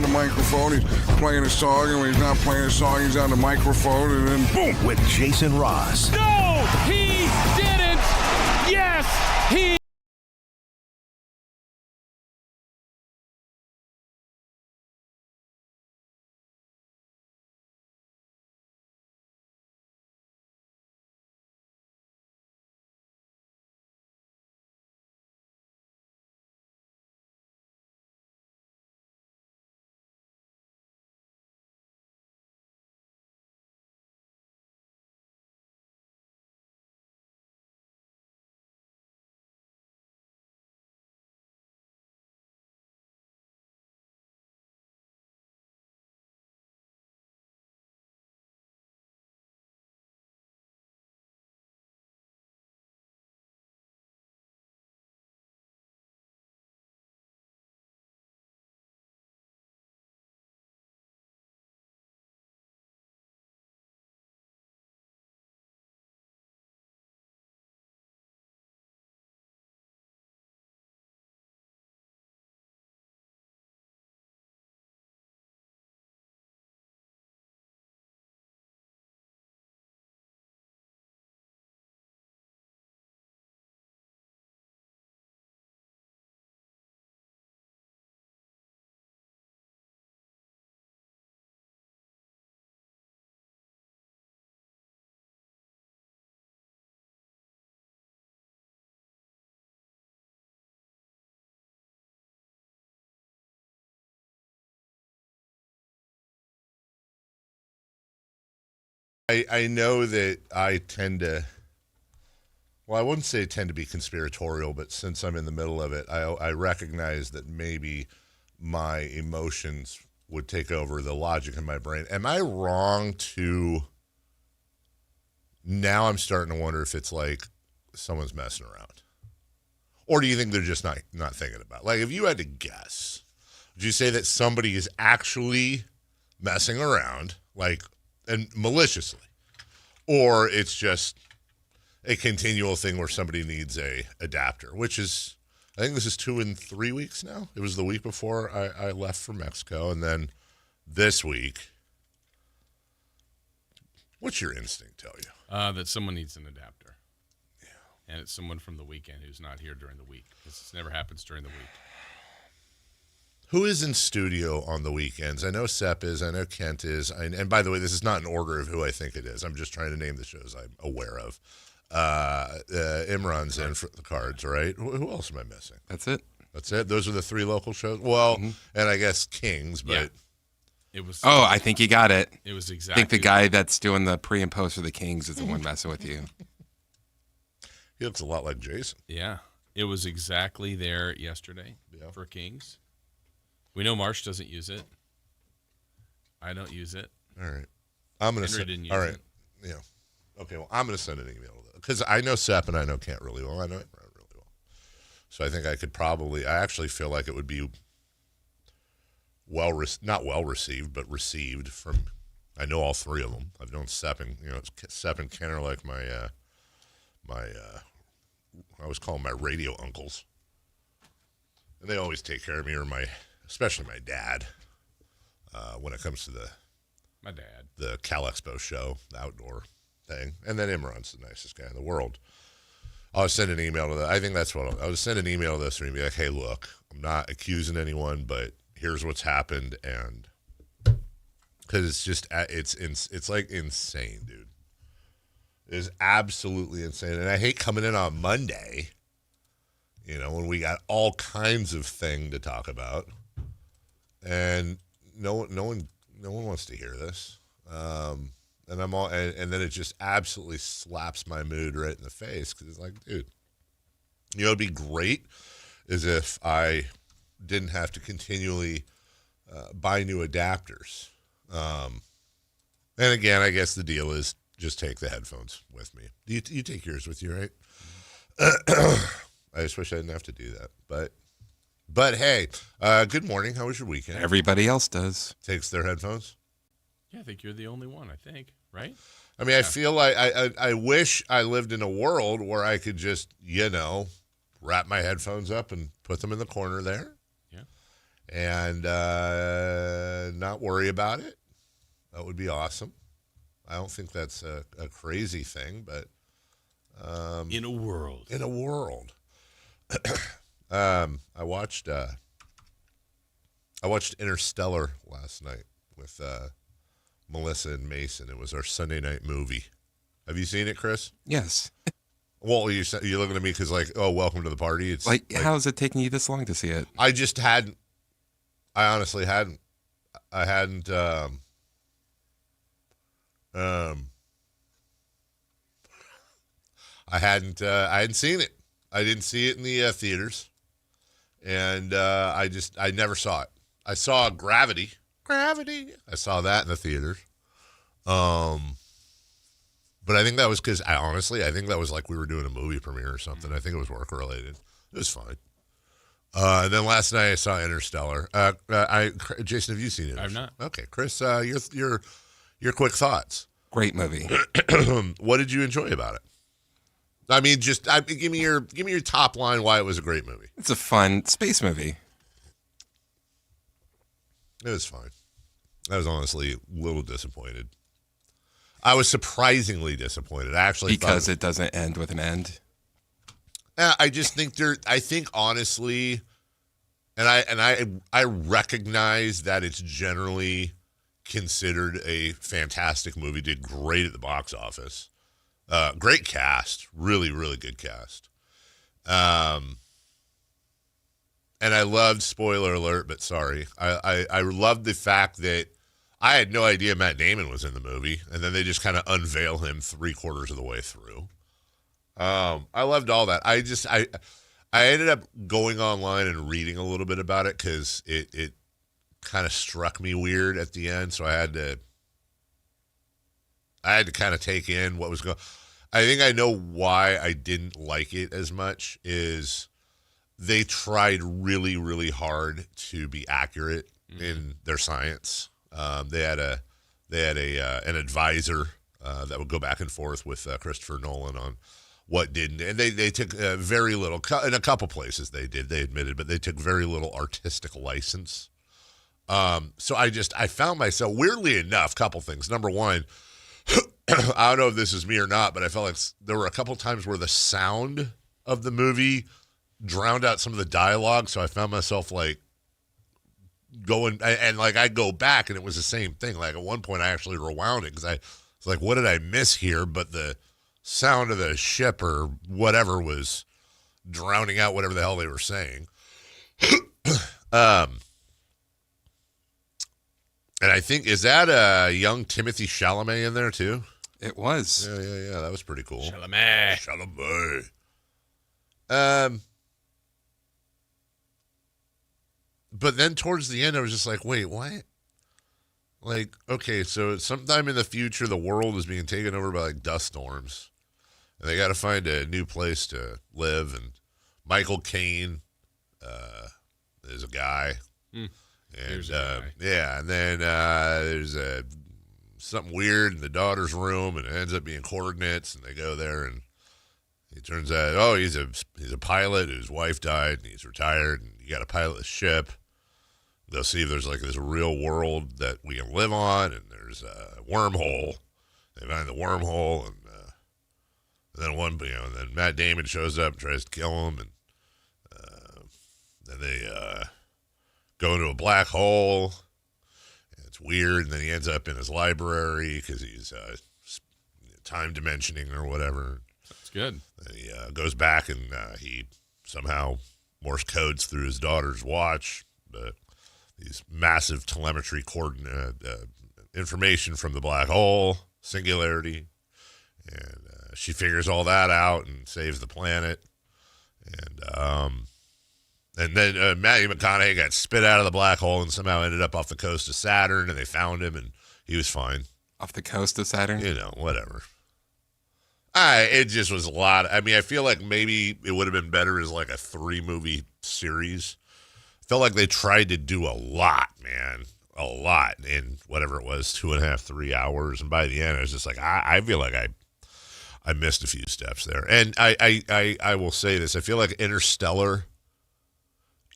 behind the microphone. He's playing a song, and when he's not playing a song, he's on the microphone, and then boom! With Jason Ross. No, he didn't. Yes, he. I know that I tend to, well, I wouldn't say tend to be conspiratorial, but since I'm in the middle of it, I recognize that maybe my emotions would take over the logic in my brain. Am I wrong to, now I'm starting to wonder if it's like someone's messing around? Or do you think they're just not thinking about it? Like, if you had to guess, would you say that somebody is actually messing around, like, and maliciously, or it's just a continual thing where somebody needs a adapter, which is, I think this is 2 and 3 weeks now. It was the week before I left for Mexico, and then this week. What's your instinct tell you? That someone needs an adapter. Yeah. And it's someone from the weekend who's not here during the week. This never happens during the week. Who is in studio on the weekends? I know Sepp is. I know Kent is. And by the way, this is not in order of who I think it is. I'm just trying to name the shows I'm aware of. Imran's in for the Cards, right? Who else am I missing? That's it. That's it? Those are the 3 local shows? Well, and I guess Kings, but... Yeah. It was. Oh, I think you got it. It was I exactly. think the guy that's doing the pre and post for the Kings is the one messing with you. He looks a lot like Jason. Yeah. It was exactly there yesterday for Kings. We know Marsh doesn't use it. I don't use it. All right. I'm going to Henry send didn't use all right. it. Yeah. Okay, well, I'm going to send an email because I know Sepp and I know Kent really well. I know Imran really well. So I think I could probably, I actually feel like it would be not well received, but received from, I know all 3 of them. I've known Sepp and, Sepp and Ken are like my I always call them my radio uncles. And they always take care of me, or especially my dad, when it comes to the Cal Expo show, the outdoor thing. And then Imran's the nicest guy in the world. I'll send an email to that. I think that's what I'll just send an email to this and be like, hey, look, I'm not accusing anyone, but here's what's happened. And because it's just, it's like insane, dude. It is absolutely insane. And I hate coming in on Monday, when we got all kinds of thing to talk about, and no one wants to hear this. And and then it just absolutely slaps my mood right in the face because it's like, dude, it'd be great is if I didn't have to continually buy new adapters. And again, I guess the deal is just take the headphones with me. You take yours with you, right? I just wish I didn't have to do that. But hey, good morning. How was your weekend? Everybody else does. Takes their headphones? Yeah, I think you're the only one, I think, right? I mean, I feel like I wish I lived in a world where I could just, wrap my headphones up and put them in the corner there. Yeah. and not worry about it. That would be awesome. I don't think that's a crazy thing, but in a world. I watched Interstellar last night with Melissa and Mason. It was our Sunday night movie. Have you seen it, Chris? Yes. Well, you're looking at me because, like, oh, welcome to the party. It's like, how is it taking you this long to see it? I just hadn't. I honestly hadn't. I hadn't. I hadn't seen it. I didn't see it in the theaters, and I never saw it. I saw Gravity. I saw that in the theaters. But I think that was because I think that was like we were doing a movie premiere or something. I think it was work related. It was fine. And then last night I saw Interstellar. Jason, have you seen it? I've not. Okay, Chris, your quick thoughts. Great movie. What did you enjoy about it? I mean, give me your top line why it was a great movie. It's a fun space movie. It was fine. I was honestly a little disappointed. I was surprisingly disappointed. I actually because it doesn't end with an end. I just think I think honestly, and I recognize that it's generally considered a fantastic movie. Did great at the box office. Great cast, really, really good cast. And I loved, spoiler alert, but sorry, I loved the fact that I had no idea Matt Damon was in the movie, and then they just kind of unveil him 3/4 of the way through. I loved all that. I ended up going online and reading a little bit about it because it kind of struck me weird at the end, so I had to kind of take in what was going. I think I know why I didn't like it as much is they tried really, really hard to be accurate in their science. They had an advisor that would go back and forth with Christopher Nolan on what didn't, and they took very little in a couple places. They admitted, but they took very little artistic license. So I found myself, weirdly enough, couple things. Number one, I don't know if this is me or not, but I felt like there were a couple times where the sound of the movie drowned out some of the dialogue. So I found myself like going and like I go back and it was the same thing. Like at one point I actually rewound it because I was like, what did I miss here? But the sound of the ship or whatever was drowning out whatever the hell they were saying. And I think, is that young Timothy Chalamet in there too? It was. Yeah. That was pretty cool. Chalamet. But then towards the end, I was just like, wait, what? Like, okay, so sometime in the future, the world is being taken over by like dust storms. And they got to find a new place to live. And Michael Caine is a guy. And yeah, and then there's something weird in the daughter's room, and it ends up being coordinates, and they go there, and it turns out, he's a pilot whose wife died, and he's retired, and you got to pilot the ship. They'll see if there's like this real world that we can live on, and there's a wormhole. They find the wormhole, and then and then Matt Damon shows up and tries to kill him, and then they go into a black hole. And it's weird, and then he ends up in his library because he's time dimensioning or whatever. That's good. And he goes back and he somehow Morse codes through his daughter's watch these massive telemetry coordinate information from the black hole, singularity, and she figures all that out and saves the planet. And then Matthew McConaughey got spit out of the black hole and somehow ended up off the coast of Saturn, and they found him, and he was fine. Off the coast of Saturn? Whatever. It just was a lot. I mean, I feel like maybe it would have been better as like a 3-movie series. Felt like they tried to do a lot, man. A lot in whatever it was, 2.5, 3 hours. And by the end, I was just like, I feel like I missed a few steps there. And I will say this. I feel like Interstellar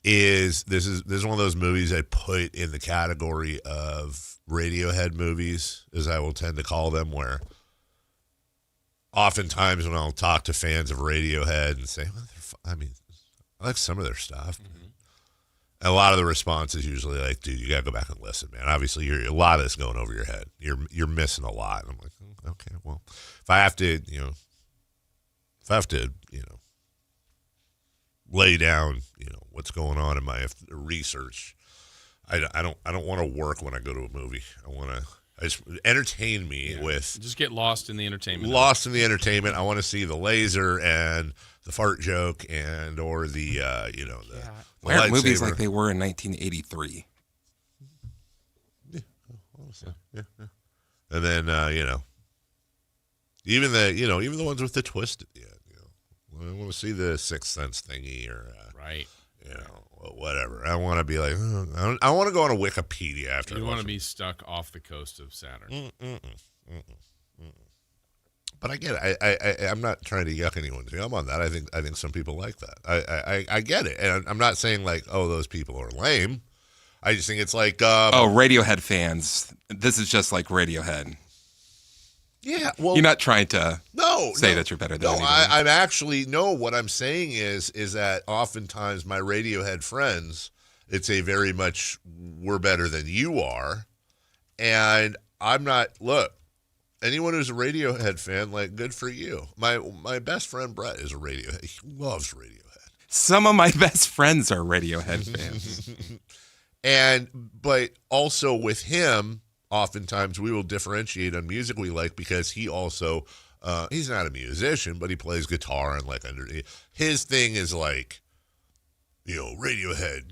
is one of those movies I put in the category of Radiohead movies, as I will tend to call them, where oftentimes when I'll talk to fans of Radiohead and say, well, I like some of their stuff. A lot of the response is usually like, dude, you got to go back and listen, man. Obviously, a lot of this going over your head. You're missing a lot. And I'm like, okay, well, if I have to, lay down, what's going on in my research, I don't want to work when I go to a movie. I just entertain me with. Just get lost in the entertainment. Lost in the entertainment. I want to see the laser and the fart joke or the Why aren't movies like they were in 1983? Yeah. And then even the ones with the twist at the end. I want to see the Sixth Sense thingy or right. Whatever. I want to be like, I want to go on a Wikipedia after. You want to be stuck off the coast of Saturn. But I get it. I'm not trying to yuck anyone. I'm on that. I think some people like that. I get it, and I'm not saying like, oh, those people are lame. I just think it's like, Radiohead fans. This is just like Radiohead. Yeah, well, you're not trying to say that you're better than anybody. I'm actually what I'm saying is that oftentimes my Radiohead friends, it's a very much we're better than you are, and I'm not. Look, anyone who's a Radiohead fan, like, good for you. My best friend Brett is a Radiohead. He loves Radiohead. Some of my best friends are Radiohead fans, but also with him. Oftentimes we will differentiate on music we like because he also, he's not a musician, but he plays guitar and like his thing is like, Radiohead,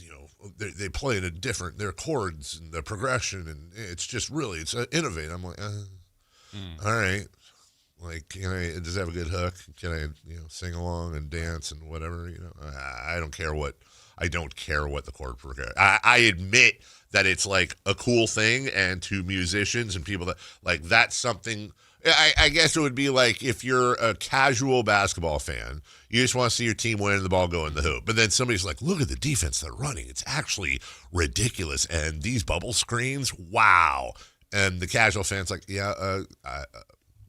they play in their chords and the progression and it's just really, it's innovative. I'm like, all right. Like, does it have a good hook? Can I, sing along and dance and whatever, I don't care what the chord progression. I admit that it's like a cool thing, and to musicians and people that like that's something. I guess it would be like if you're a casual basketball fan, you just want to see your team win and the ball go in the hoop. But then somebody's like, look at the defense they're running. It's actually ridiculous. And these bubble screens, wow. And the casual fan's like,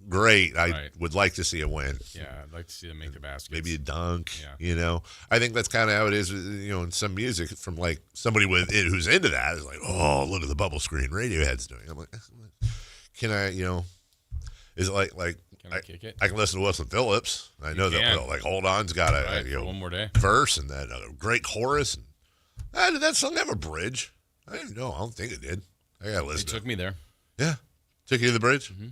great. I would like to see a win. Yeah, I'd like to see them make the baskets. Maybe a dunk. Yeah. I think that's kind of how it is, in some music from like somebody who's into that is like, oh, look at the bubble screen Radiohead's doing. I'm like, can I, is it like can I kick it? I can listen to Wilson Phillips. I know that like Hold On's got a one more day verse and then a great chorus. And, did that song have a bridge? I didn't know. I don't think it did. I gotta listen. It took me there. Yeah, took you to the bridge. Mm-hmm.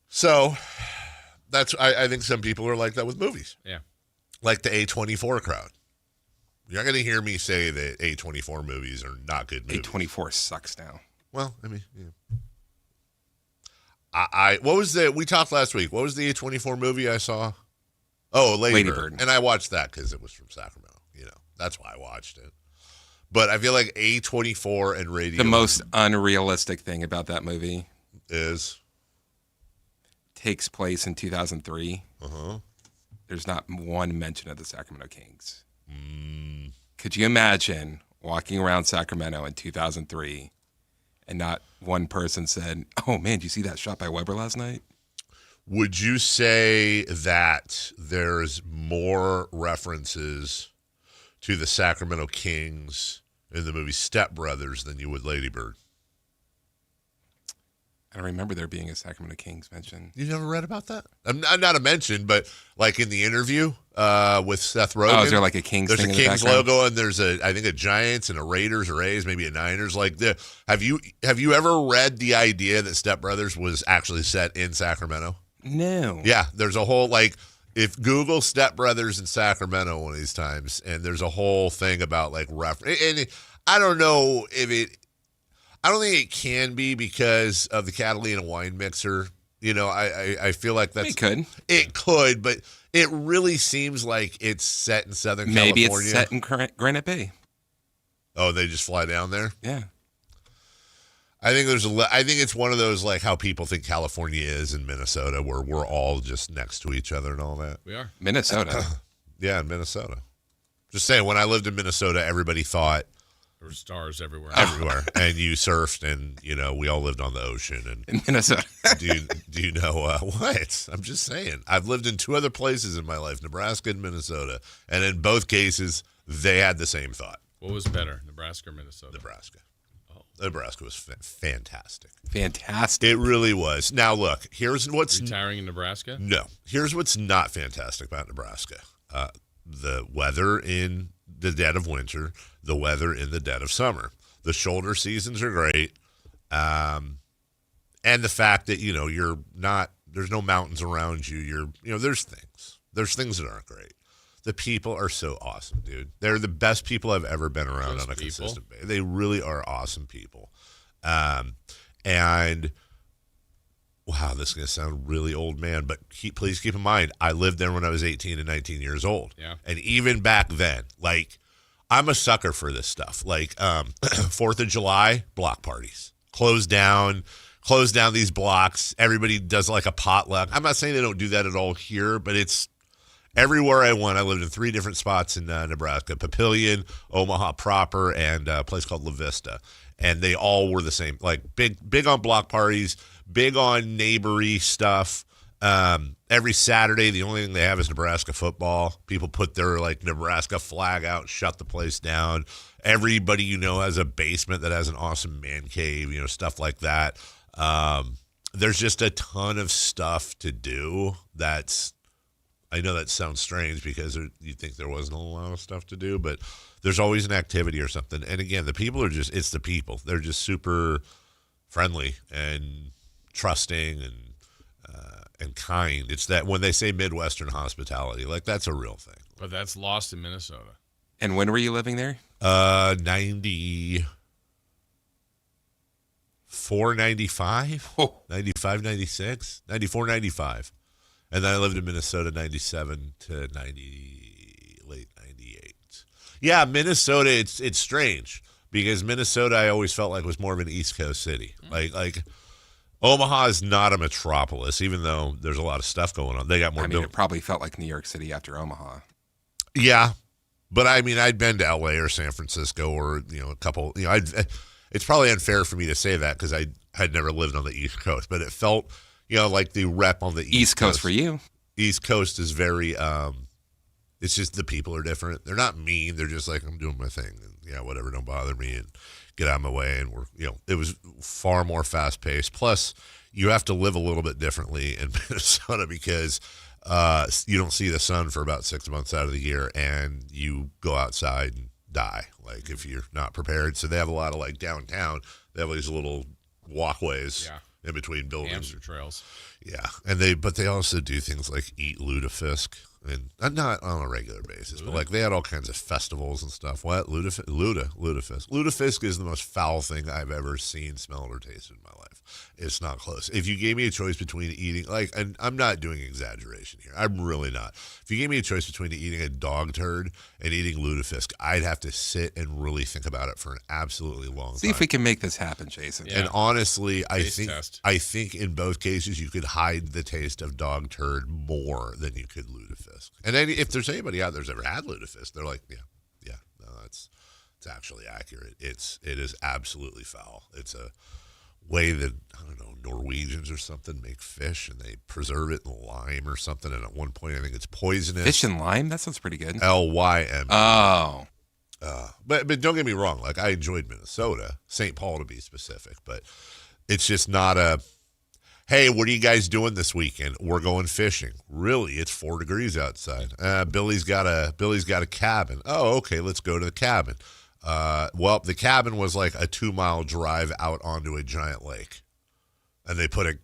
So that's I think some people are like that with movies. Yeah. Like the A24 crowd. You're not going to hear me say that A24 movies are not good movies. A24 sucks now. Well, I mean, we talked last week. What was the A24 movie I saw? Oh, Ladybird. And I watched that because it was from Sacramento. That's why I watched it. But I feel like A24 and Radio. The most unrealistic thing about that movie takes place in 2003. There's not one mention of the Sacramento Kings. Could you imagine walking around Sacramento in 2003 and not one person said, oh, man, did you see that shot by Weber last night? Would you say that there's more references to the Sacramento Kings in the movie Step Brothers than you would Ladybird? I don't remember there being a Sacramento Kings mention. You never read about that? Not a mention, but like in the interview with Seth Rogen. Oh, is there like a Kings thing in the background? There's a Kings logo, and there's I think a Giants and a Raiders or A's, maybe a Niners. Have you ever read the idea that Step Brothers was actually set in Sacramento? No. Yeah, there's a whole if Google Step Brothers in Sacramento one of these times, and there's a whole thing about and I don't know if it. I don't think it can be because of the Catalina wine mixer. I feel like that's... It could, but it really seems like it's set in Southern California. Maybe it's set in Granite Bay. Oh, they just fly down there? Yeah. I think it's one of those how people think California is in Minnesota, where we're all just next to each other and all that. We are. Minnesota. Yeah, in Minnesota. Just saying, when I lived in Minnesota, everybody thought there were stars everywhere. And you surfed, and we all lived on the ocean. And in Minnesota. do you know what? I'm just saying. I've lived in 2 other places in my life, Nebraska and Minnesota, and in both cases, they had the same thought. What was better, Nebraska or Minnesota? Nebraska. Nebraska was fantastic. Fantastic. It really was. Now, look, here's what's... Retiring in Nebraska? No. Here's what's not fantastic about Nebraska. The weather in the dead of winter, the weather in the dead of summer. The shoulder seasons are great. And the fact that, you're not... There's no mountains around you. There's things. There's things that aren't great. The people are so awesome, dude. They're the best people I've ever been around on a consistent basis. They really are awesome people. And wow, this is going to sound really old man, but please keep in mind, I lived there when I was 18 and 19 years old. Yeah. And even back then, I'm a sucker for this stuff. 4th of July, block parties. Close down these blocks. Everybody does a potluck. I'm not saying they don't do that at all here, but it's everywhere I went. I lived in 3 different spots in Nebraska: Papillion, Omaha proper, and a place called La Vista. And they all were the same. Big on block parties, big on neighbory stuff. Every Saturday, the only thing they have is Nebraska football. People put their Nebraska flag out, shut the place down. Everybody has a basement that has an awesome man cave, stuff like that. There's just a ton of stuff to do. I know that sounds strange because you think there wasn't a lot of stuff to do, but there's always an activity or something. And again, the people are it's the people. They're just super friendly and trusting and kind. It's that when they say Midwestern hospitality, that's a real thing. But that's lost in Minnesota. And when were you living there? 94, 95, 95, 96, 94, 95. And then I lived in Minnesota 97 to late 98. Yeah, Minnesota, it's strange because Minnesota I always felt was more of an East Coast city. Omaha is not a metropolis, even though there's a lot of stuff going on. They got more. It probably felt like New York City after Omaha. Yeah, but I'd been to LA or San Francisco or a couple. It's probably unfair for me to say that because I had never lived on the East Coast, but it felt. The rep on the East Coast for you. East Coast is very, it's just the people are different. They're not mean. They're just I'm doing my thing. And, whatever, don't bother me and get out of my way. And it was far more fast paced. Plus, you have to live a little bit differently in Minnesota because you don't see the sun for about 6 months out of the year and you go outside and die, if you're not prepared. So they have a lot of downtown, they have these little walkways. Yeah. In between buildings. Hamster trails. Yeah. And but they also do things like eat lutefisk. And not on a regular basis, but they had all kinds of festivals and stuff. What? Lutefisk? Lutefisk is the most foul thing I've ever seen, smelled, or tasted in my life. It's not close. If you gave me a choice between eating, and I'm not doing exaggeration here. I'm really not. If you gave me a choice between eating a dog turd and eating lutefisk, I'd have to sit and really think about it for an absolutely long time. See if we can make this happen, Jason. Yeah. And honestly, I test. think in both cases you could hide the taste of dog turd more than you could lutefisk. And then if there's anybody out there who's ever had lutefisk, they're like, no, it's actually accurate. It is absolutely foul. It's a way that, Norwegians or something make fish and they preserve it in lime or something. And at one point, I think it's poisonous. Fish and lime? That sounds pretty good. Lym. Oh. But don't get me wrong. I enjoyed Minnesota, St. Paul to be specific, but it's just not hey, what are you guys doing this weekend? We're going fishing. Really? It's 4 degrees outside. Billy's got a cabin. Oh, okay, let's go to the cabin. The cabin was a 2-mile drive out onto a giant lake. And they put a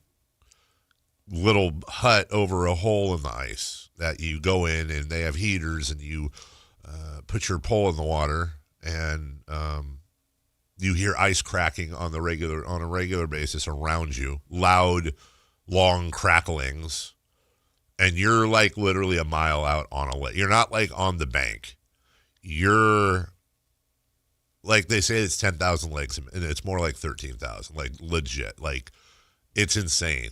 little hut over a hole in the ice that you go in, and they have heaters, and you put your pole in the water, and you hear ice cracking on a regular basis around you, loud, long cracklings, and you're literally a mile out on a lake. You're not on the bank. You're they say it's 10,000 lakes, and it's more like 13,000. Legit. It's insane.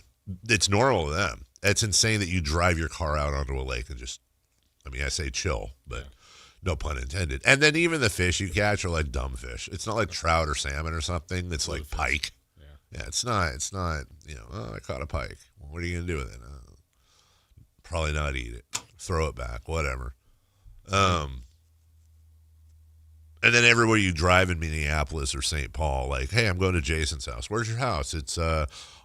It's normal to them. It's insane that you drive your car out onto a lake and just, I say chill, but No pun intended. And then even the fish you catch are like dumb fish. It's not like trout or salmon or something. It's like pike. Yeah, it's not, I caught a pike. Well, what are you going to do with it? Probably not eat it. Throw it back, whatever. And then everywhere you drive in Minneapolis or St. Paul, like, hey, I'm going to Jason's house. Where's your house? It's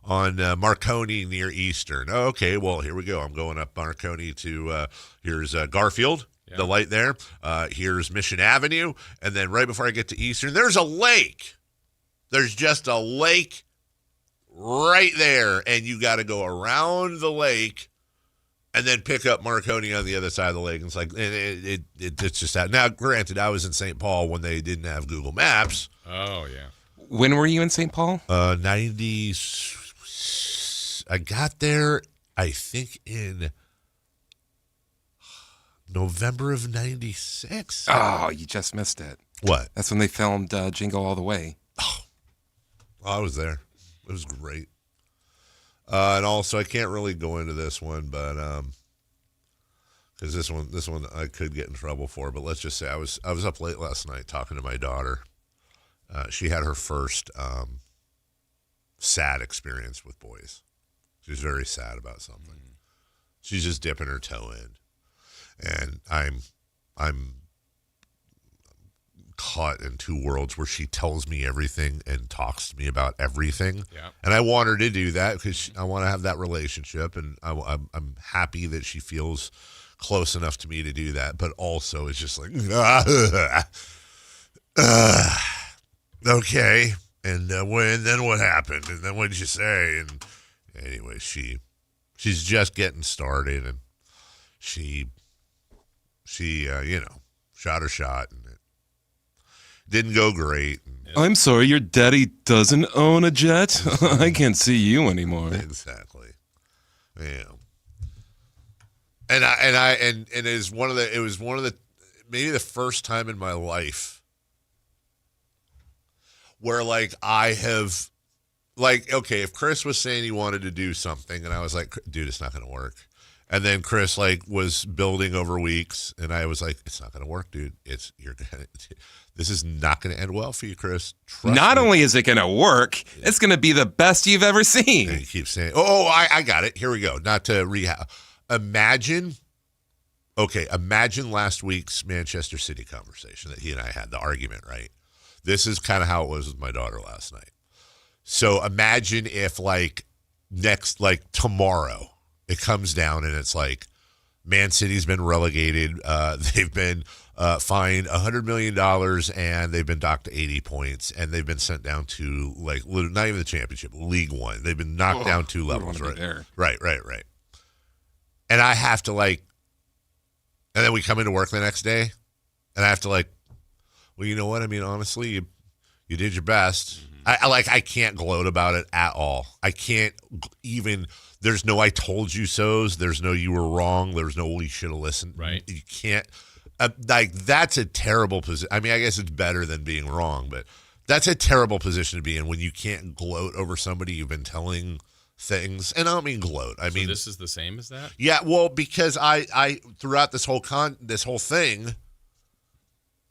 on Marconi near Eastern. Oh, okay, well, here we go. I'm going up Marconi to, here's Garfield, the light there. Here's Mission Avenue. And then right before I get to Eastern, there's a lake. There's just a lake right there. And you got to go around the lake and then pick up Marconi on the other side of the lake. And it's like, it's just that. Now, granted, I was in St. Paul when they didn't have Google Maps. Oh, yeah. When were you in St. Paul? 90s. I got there, I think, in November of 96. Oh, you just missed it. What? That's when they filmed Jingle All the Way. Oh, I was there. It was great. And also, I can't really go into this one, but because this one I could get in trouble for. But let's just say I was up late last night talking to my daughter. She had her first sad experience with boys. She was very sad about something. She's just dipping her toe in, and I'm caught in two worlds where she tells me everything and talks to me about everything. Yeah. And I want her to do that because I want to have that relationship, and I'm happy that she feels close enough to me to do that. But also, it's just like, okay. And then what happened? And then what did you say? And anyway, she's just getting started, and she shot her shot, and it didn't go great. I'm sorry, your daddy doesn't own a jet? I can't see you anymore. Exactly. Yeah. And it was one of the maybe the first time in my life where like I have like, okay, if Chris was saying he wanted to do something and I was like, dude, it's not going to work. And then Chris like was building over weeks and I was like, it's not going to work, dude. This is not going to end well for you, Chris. Trust Not me. only is it going to work, it's going to be the best you've ever seen. And he keeps saying, I got it. Here we go. Not to rehab. Imagine last week's Manchester City conversation that he and I had, the argument, right? This is kind of how it was with my daughter last night. So imagine if tomorrow it comes down and it's like Man City's been relegated. They've been fined $100 million and they've been docked to 80 points and they've been sent down to like not even the championship, League One. They've been knocked down 2 levels, right? Right. And I have to and then we come into work the next day and I have to well, you know what? I mean, honestly, you did your best. Mm-hmm. I can't gloat about it at all. I can't even. There's no I told you so's. There's no you were wrong. There's no we should have listened. Right. You can't. That's a terrible position. I mean, I guess it's better than being wrong, but that's a terrible position to be in when you can't gloat over somebody you've been telling things. And I don't mean gloat. I mean this is the same as that? Yeah, well, because I throughout this whole thing,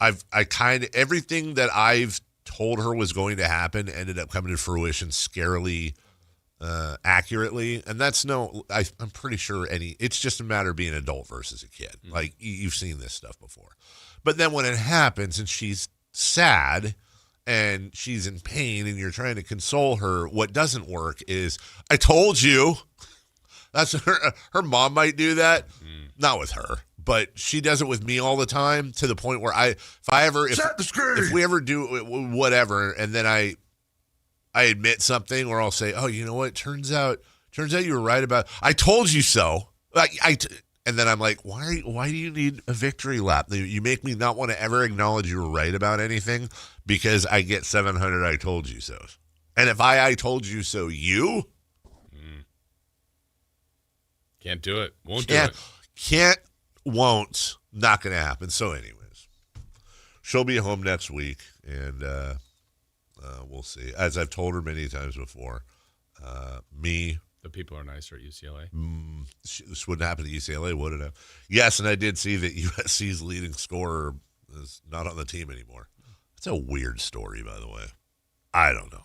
everything that I've told her was going to happen ended up coming to fruition scarily accurately. And that's I'm pretty sure it's just a matter of being an adult versus a kid. Mm-hmm. Like you've seen this stuff before. But then when it happens and she's sad and she's in pain and you're trying to console her, what doesn't work is I told you. That's her mom might do that. Not with her. But she does it with me all the time to the point where if we ever do whatever, and then I admit something, or I'll say, oh, you know what? Turns out you were right about. I told you so. And then I'm like, why do you need a victory lap? You make me not want to ever acknowledge you were right about anything because I get 700 I told you so. And if I told you so, can't do it. Won't do it. Won't. Not going to happen. So anyways, she'll be home next week, and we'll see. As I've told her many times before, me, The people are nicer at UCLA. This wouldn't happen at UCLA, would it have? Yes, and I did see that USC's leading scorer is not on the team anymore. It's a weird story, by the way. I don't know.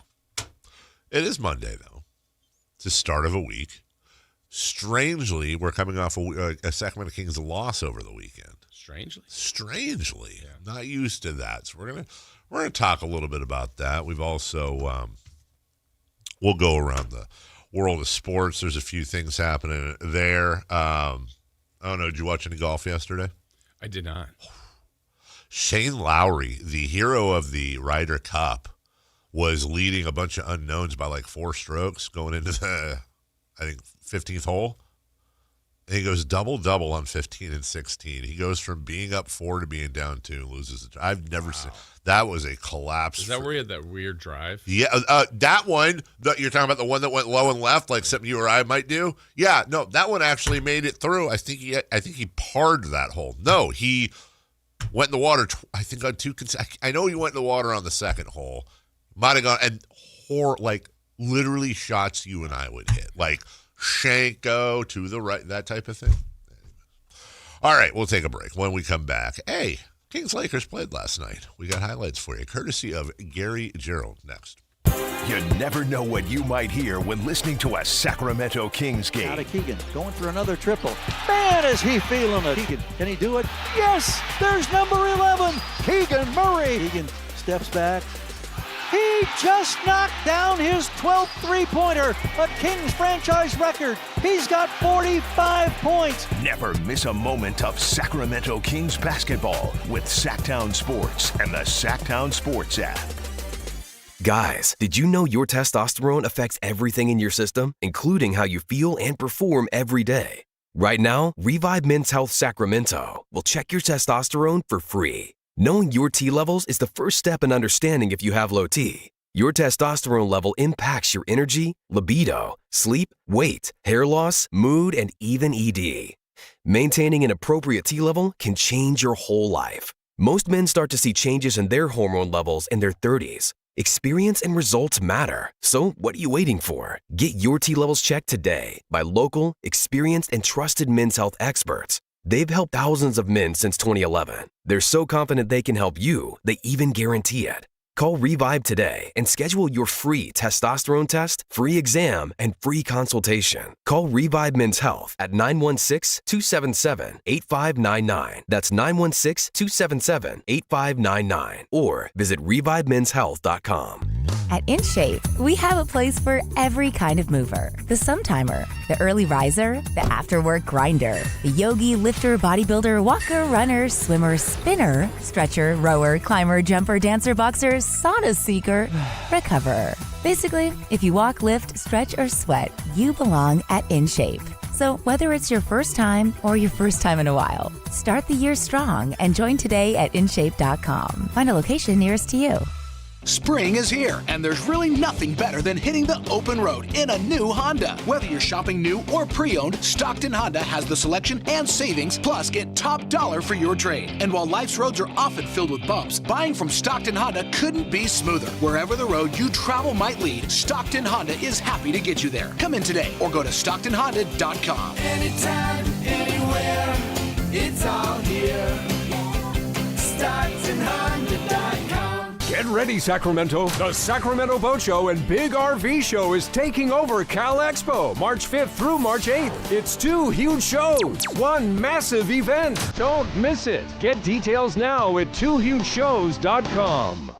It is Monday, though. It's the start of a week. Strangely, we're coming off a Sacramento Kings loss over the weekend. Strangely. Yeah. Not used to that. So we're gonna talk a little bit about that. We've also we'll go around the world of sports. There's a few things happening there. I don't know. Did you watch any golf yesterday? I did not. Shane Lowry, the hero of the Ryder Cup, was leading a bunch of unknowns by like 4 strokes going into the, I think, 15th hole. And he goes double-double on 15 and 16. He goes from being up 4 to being down 2 and loses the. I've never seen that. Was a collapse. Is that where he had that weird drive? Yeah, that one. You're talking about the one that went low and left, like something you or I might do. Yeah, no, that one actually made it through. I think he parred that hole. No, he went in the water. I think on 2. I know he went in the water on the second hole. Might have gone and like literally shots you and I would hit, like Shanko to the right, that type of thing. All right, we'll take a break. When we come back, hey, Kings Lakers played last night. We got highlights for you, courtesy of Gary Gerald. Next. You never know what you might hear when listening to a Sacramento Kings game. Out of Keegan, going for another triple. Man, is he feeling it. Keegan, can he do it? Yes, there's number 11, Keegan Murray. Keegan steps back. He just knocked down his 12th three-pointer, a Kings franchise record. He's got 45 points. Never miss a moment of Sacramento Kings basketball with Sactown Sports and the Sactown Sports app. Guys, did you know your testosterone affects everything in your system, including how you feel and perform every day? Right now, Revive Men's Health Sacramento will check your testosterone for free. Knowing your T levels is the first step in understanding if you have low T. Your testosterone level impacts your energy, libido, sleep, weight, hair loss, mood, and even ED. Maintaining an appropriate T level can change your whole life. Most men start to see changes in their hormone levels in their 30s. Experience and results matter. So what are you waiting for? Get your T levels checked today by local, experienced, and trusted men's health experts. They've helped thousands of men since 2011. They're so confident they can help you, they even guarantee it. Call Revive today and schedule your free testosterone test, free exam, and free consultation. Call Revive Men's Health at 916-277-8599. That's 916-277-8599. Or visit ReviveMen'sHealth.com. At InShape, we have a place for every kind of mover. The Sometimer, the early riser, the after-work grinder, the yogi, lifter, bodybuilder, walker, runner, swimmer, spinner, stretcher, rower, climber, jumper, dancer, boxer, sauna seeker, recoverer. Basically, if you walk, lift, stretch, or sweat, you belong at InShape. So whether it's your first time or your first time in a while, start the year strong and join today at InShape.com. Find a location nearest to you. Spring is here, and there's really nothing better than hitting the open road in a new Honda. Whether you're shopping new or pre-owned, Stockton Honda has the selection and savings, plus get top dollar for your trade. And while life's roads are often filled with bumps, buying from Stockton Honda couldn't be smoother. Wherever the road you travel might lead, Stockton Honda is happy to get you there. Come in today or go to StocktonHonda.com. Anytime, anywhere, it's all here. StocktonHonda.com. Get ready, Sacramento. The Sacramento Boat Show and Big RV Show is taking over Cal Expo, March 5th through March 8th. It's 2 huge shows, one massive event. Don't miss it. Get details now at 2hugeshows.com.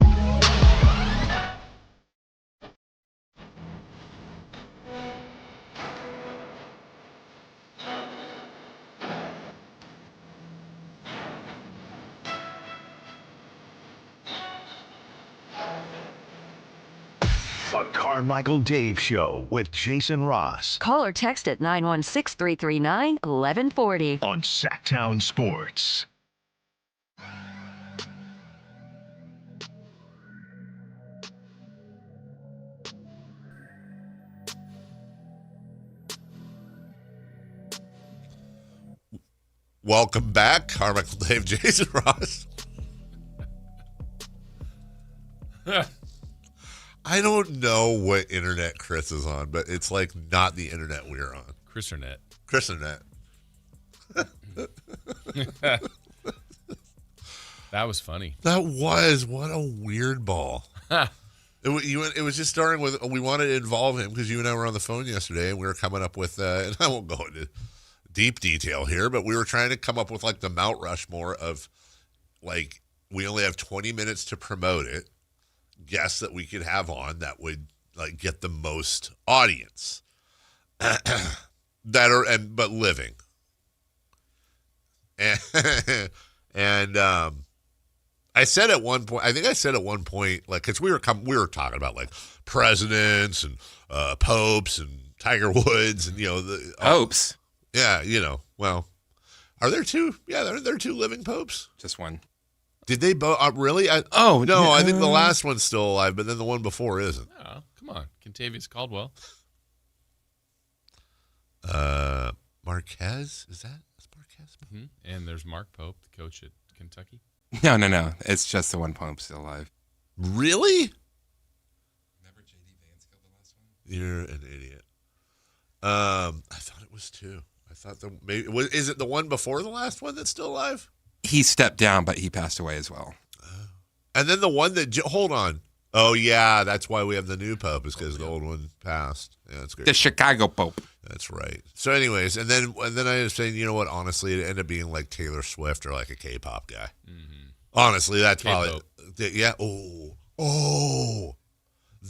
The Carmichael Dave Show with Jason Ross. Call or text at 916-339-1140. On Sactown Sports. Welcome back, Carmichael Dave, Jason Ross. I don't know what internet Chris is on, but it's like not the internet we're on. Chrisernet. That was funny. That was. What a weird ball. It was just starting with, we wanted to involve him because you and I were on the phone yesterday and we were coming up with, and I won't go into deep detail here, but we were trying to come up with like the Mount Rushmore of like, we only have 20 minutes to promote it. Guests that we could have on that would like get the most audience but living. And I said at one point, like, because we were talking about like presidents and popes and Tiger Woods and the popes. Yeah, well, are there two? Yeah, there are two living popes. Just one. Did they both? Really? No, I think the last one's still alive, but then the one before isn't. Oh, come on, Kentavious Caldwell. Marquez, is Marquez? Mm-hmm. And there's Mark Pope, the coach at Kentucky. No. It's just the one Pope still alive. Really? Never J.D. Vance killed the last one? You're an idiot. I thought it was two. I thought is it the one before the last one that's still alive? He stepped down, but he passed away as well. And then the one that hold on. Oh yeah, that's why we have the new Pope, is because the old one passed. Yeah, that's great. The Chicago Pope. That's right. So, anyways, and then I was saying, you know what? Honestly, it ended up being like Taylor Swift or like a K-pop guy. Mm-hmm. Honestly, that's K-pop. probably yeah. Oh,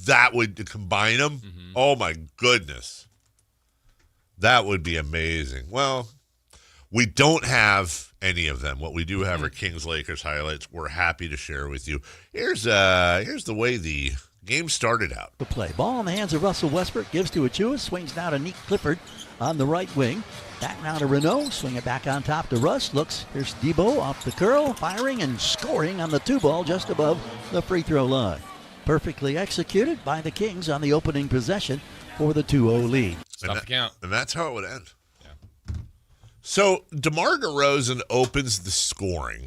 that would combine them. Mm-hmm. Oh my goodness, that would be amazing. Well, we don't have any of them. What we do have are Kings Lakers highlights. We're happy to share with you. Here's the way the game started out. The play. Ball in the hands of Russell Westbrook. Gives to Achua. Swings now to Nick Clifford on the right wing. Back now to Renault. Swing it back on top to Russ. Looks. Here's Debo off the curl. Firing and scoring on the 2-ball just above the free throw line. Perfectly executed by the Kings on the opening possession for the 2-0 lead. Stop the count. And that's how it would end. Yeah. So Demar DeRozan opens the scoring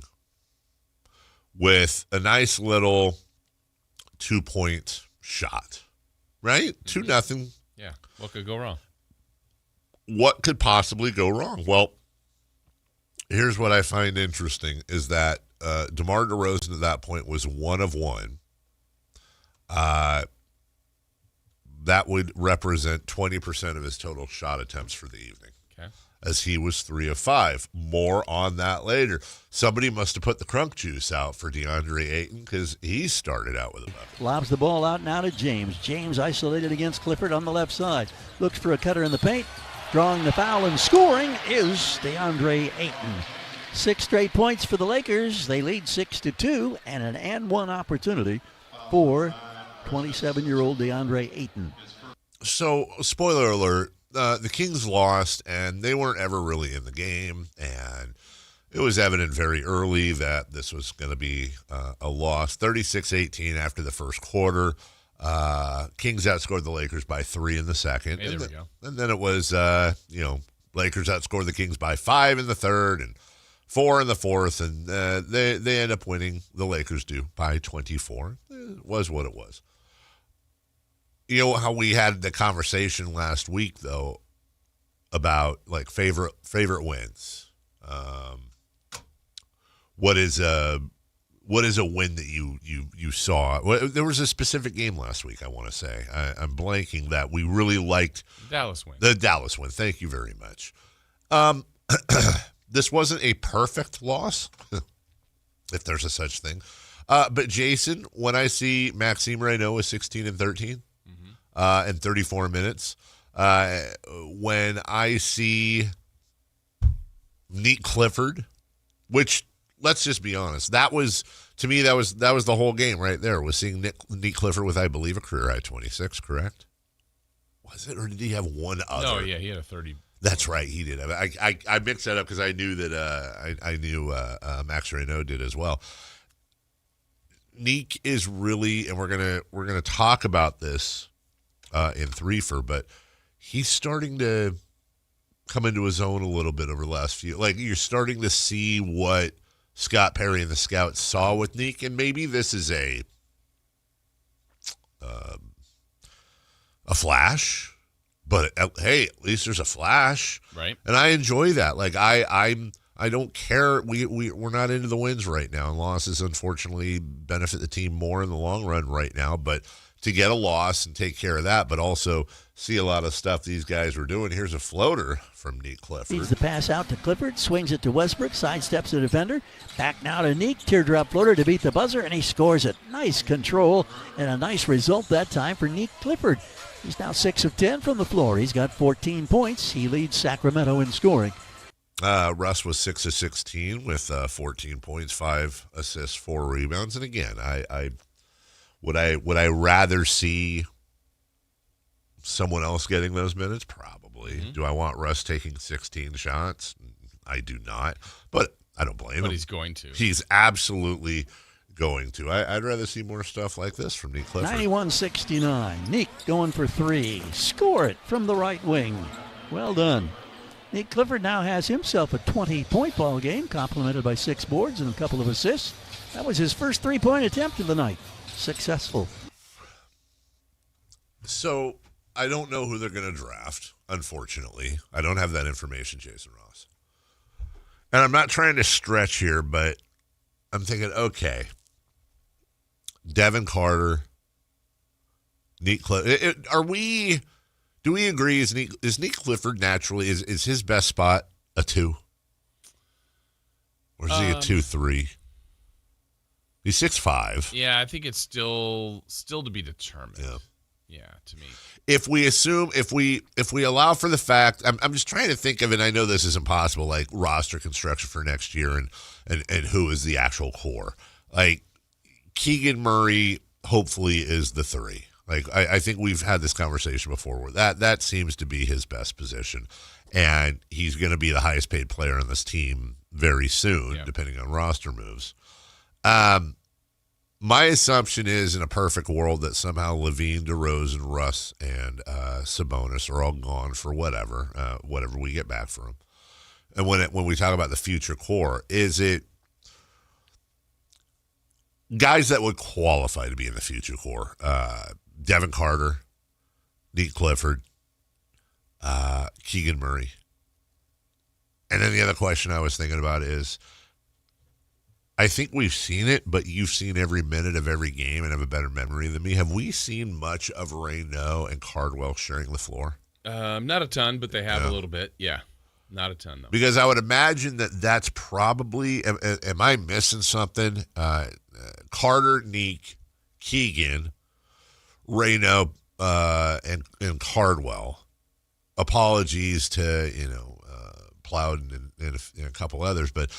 with a nice little 2-point shot, right? 2-0. Yeah. What could go wrong? What could possibly go wrong? Well, here's what I find interesting is that DeMar DeRozan at that point was 1 of 1. That would represent 20% of his total shot attempts for the evening. Okay. As he was 3 of 5. More on that later. Somebody must have put the crunk juice out for DeAndre Ayton because he started out with a bucket. Lobs the ball out now to James. James isolated against Clifford on the left side. Looks for a cutter in the paint. Drawing the foul and scoring is DeAndre Ayton. 6 straight points for the Lakers. They lead 6-2 and an and one opportunity for 27-year-old DeAndre Ayton. So, spoiler alert, the Kings lost, and they weren't ever really in the game, and it was evident very early that this was going to be a loss. 36-18 after the first quarter. Kings outscored the Lakers by 3 in the second. Hey, there we go. And then it was, Lakers outscored the Kings by 5 in the third and 4 in the fourth, and they end up winning, the Lakers do, by 24. It was what it was. You know how we had the conversation last week, though, about like favorite wins. What is a win that you saw? Well, there was a specific game last week, I want to say. I'm blanking that we really liked. Dallas win. The Dallas win. Thank you very much. This wasn't a perfect loss, if there's a such thing. But Jason, when I see Maxime Reynaud with 16 and 13 in 34 minutes, when I see Nick Clifford, which, let's just be honest, that was the whole game right there, was seeing Nick Clifford with, I believe, a career high 26, correct? Was it, or did he have one other? No, yeah, he had a 30. That's right, he did. I mixed that up because I knew that I knew Max Reynaud did as well. Nick is really, and we're gonna talk about this in Three-fer, but he's starting to come into his own a little bit over the last few. Like, you're starting to see what Scott Perry and the Scouts saw with Nick, and maybe this is a a flash. But hey, at least there's a flash, right? And I enjoy that. Like I don't care. We're not into the wins right now, and losses unfortunately benefit the team more in the long run right now. But to get a loss and take care of that, but also see a lot of stuff these guys were doing. Here's a floater from Neek Clifford. Feeds the pass out to Clifford, swings it to Westbrook, sidesteps the defender, back now to Neek, teardrop floater to beat the buzzer, and he scores it. Nice control and a nice result that time for Neek Clifford. He's now 6 of 10 from the floor. He's got 14 points. He leads Sacramento in scoring. Russ was 6 of 16 with 14 points, 5 assists, 4 rebounds. And again, would I rather see someone else getting those minutes? Probably. Mm-hmm. Do I want Russ taking 16 shots? I do not. But I don't blame him. But he's going to. He's absolutely going to. I'd rather see more stuff like this from Neek Clifford. 91-69. Neek going for 3. Score it from the right wing. Well done. Neek Clifford now has himself a 20-point ball game, complemented by 6 boards and a couple of assists. That was his first 3-point attempt of the night. Successful. So I don't know who they're going to draft, unfortunately. I don't have that information, Jason Ross. And I'm not trying to stretch here, but I'm thinking, okay, Devin Carter, Neek Clifford. Do we agree? Is Neek Clifford naturally, is his best spot a 2? Or is he a 2-3? He's 6'5". Yeah, I think it's still to be determined. Yeah, to me. If we assume, if we allow for the fact, I'm just trying to think of it. I know this is impossible, like roster construction for next year and who is the actual core. Like Keegan Murray, hopefully, is the 3. Like I think we've had this conversation before where that seems to be his best position, and he's going to be the highest paid player on this team very soon, depending on roster moves. My assumption is, in a perfect world, that somehow Levine, DeRozan, Russ, and Sabonis are all gone for whatever we get back for them. And when we talk about the future core, is it guys that would qualify to be in the future core? Devin Carter, Neek Clifford, Keegan Murray. And then the other question I was thinking about is, I think we've seen it, but you've seen every minute of every game and have a better memory than me. Have we seen much of Rayno and Cardwell sharing the floor? Not a ton, but they have a little bit. Yeah, not a ton, though. Because I would imagine that's probably, am I missing something? Carter, Neek, Keegan, Rayno, and Cardwell. Apologies to, Plowden and a couple others, but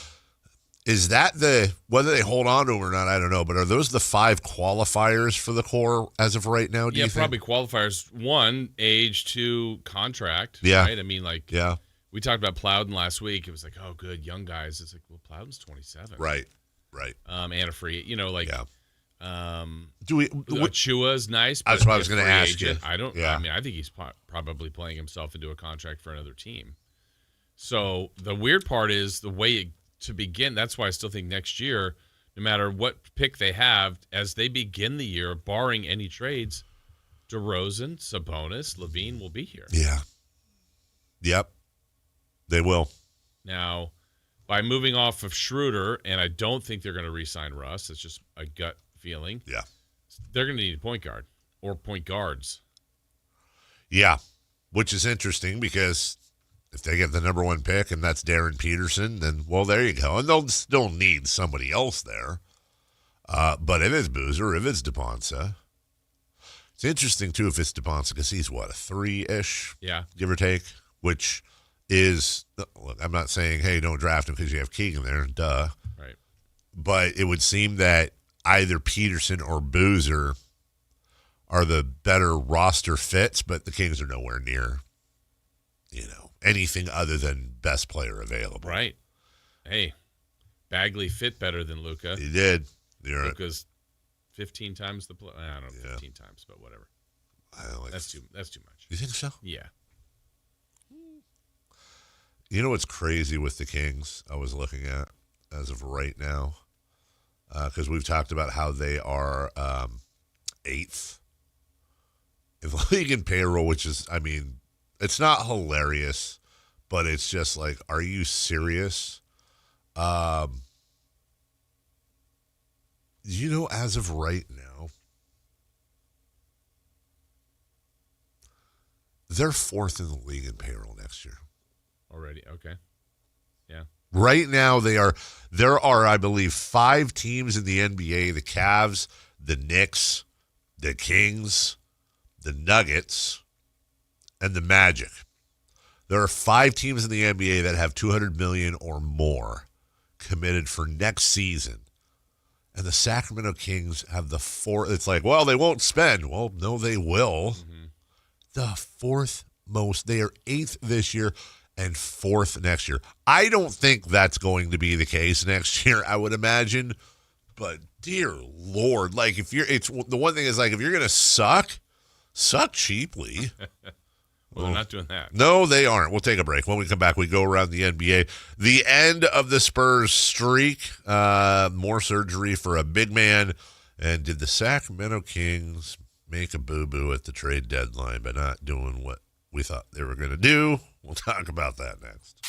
is that whether they hold on to him or not, I don't know, but are those the 5 qualifiers for the core as of right now, do you think? Probably qualifiers. 1, age, 2, contract. Yeah. Right? I mean, we talked about Plowden last week. It was like, oh, good, young guys. It's like, well, Plowden's 27. Right. Anna Free, do we Chua's nice. That's what I was going to ask you. I don't. Yeah. I mean, I think he's probably playing himself into a contract for another team. So the weird part is the way to begin. That's why I still think next year, no matter what pick they have, as they begin the year, barring any trades, DeRozan, Sabonis, Levine will be here. Yeah. Yep. They will. Now, by moving off of Schroeder, and I don't think they're going to re-sign Russ. It's just a gut feeling. Yeah. They're going to need a point guard or point guards. Yeah, which is interesting because if they get the number 1 pick and that's Darren Peterson, then, well, there you go. And they'll still need somebody else there. But if it's Boozer, if it's DePonsa, it's interesting, too, if it's DePonsa because he's, a 3-ish, give or take, which is, look, I'm not saying, hey, don't draft him because you have Keegan there, duh. Right. But it would seem that either Peterson or Boozer are the better roster fits, but the Kings are nowhere near, anything other than best player available. Right. Hey, Bagley fit better than Luka. He did. Luka's 15 times the play. I don't know, 15 times, but whatever. That's too much. You think so? Yeah. You know what's crazy with the Kings I was looking at as of right now? Because we've talked about how they are 8th. If league in payroll, which is, I mean, it's not hilarious, but it's just like, are you serious? You know, as of right now, they're 4th in the league in payroll next year. Already, okay. Yeah. Right now, there are, I believe, 5 teams in the NBA, the Cavs, the Knicks, the Kings, the Nuggets, and the Magic. There are 5 teams in the NBA that have $200 million or more committed for next season. And the Sacramento Kings have the 4th. It's like, well, they won't spend. Well, no, they will. Mm-hmm. The 4th most. They are 8th this year and 4th next year. I don't think that's going to be the case next year, I would imagine. But dear Lord, like the one thing is, like, if you're going to suck cheaply. Well, they're not doing that. No, they aren't. We'll take a break. When we come back, we go around the NBA. The end of the Spurs streak. More surgery for a big man. And did the Sacramento Kings make a boo-boo at the trade deadline by not doing what we thought they were going to do? We'll talk about that next.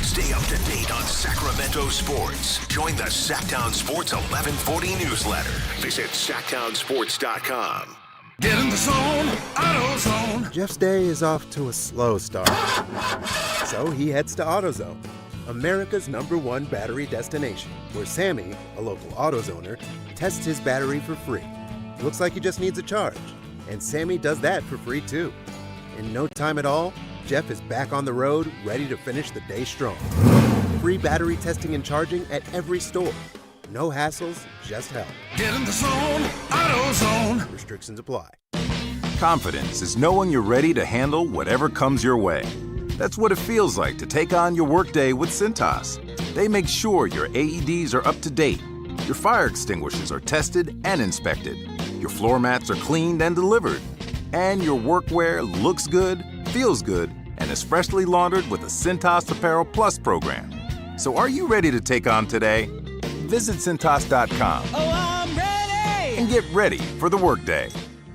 Stay up to date on Sacramento sports. Join the Sactown Sports 1140 newsletter. Visit SactownSports.com. Get in the zone, AutoZone. Jeff's day is off to a slow start. So he heads to AutoZone, America's #1 battery destination, where Sammy, a local AutoZoner, tests his battery for free. Looks like he just needs a charge. And Sammy does that for free too. In no time at all, Jeff is back on the road, ready to finish the day strong. Free battery testing and charging at every store. No hassles, just help. Get in the zone, AutoZone. Restrictions apply. Confidence is knowing you're ready to handle whatever comes your way. That's what it feels like to take on your workday with Cintas. They make sure your AEDs are up to date, your fire extinguishers are tested and inspected, your floor mats are cleaned and delivered, and your workwear looks good, feels good, and is freshly laundered with the Cintas Apparel Plus program. So are you ready to take on today? Visit Cintas.com. Oh, I'm ready! And get ready for the workday.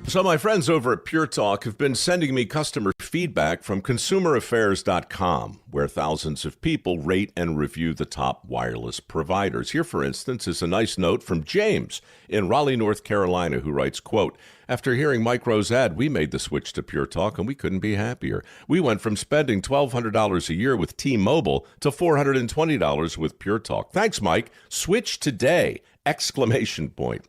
So my friends over at Pure Talk have been sending me customer feedback from consumeraffairs.com, where thousands of people rate and review the top wireless providers. Here, for instance, is a nice note from James in Raleigh, North Carolina, who writes, quote, "After hearing Mike Rowe's ad, we made the switch to Pure Talk, and we couldn't be happier. We went from spending $1,200 a year with T-Mobile to $420 with Pure Talk. Thanks, Mike. Switch today! Exclamation point.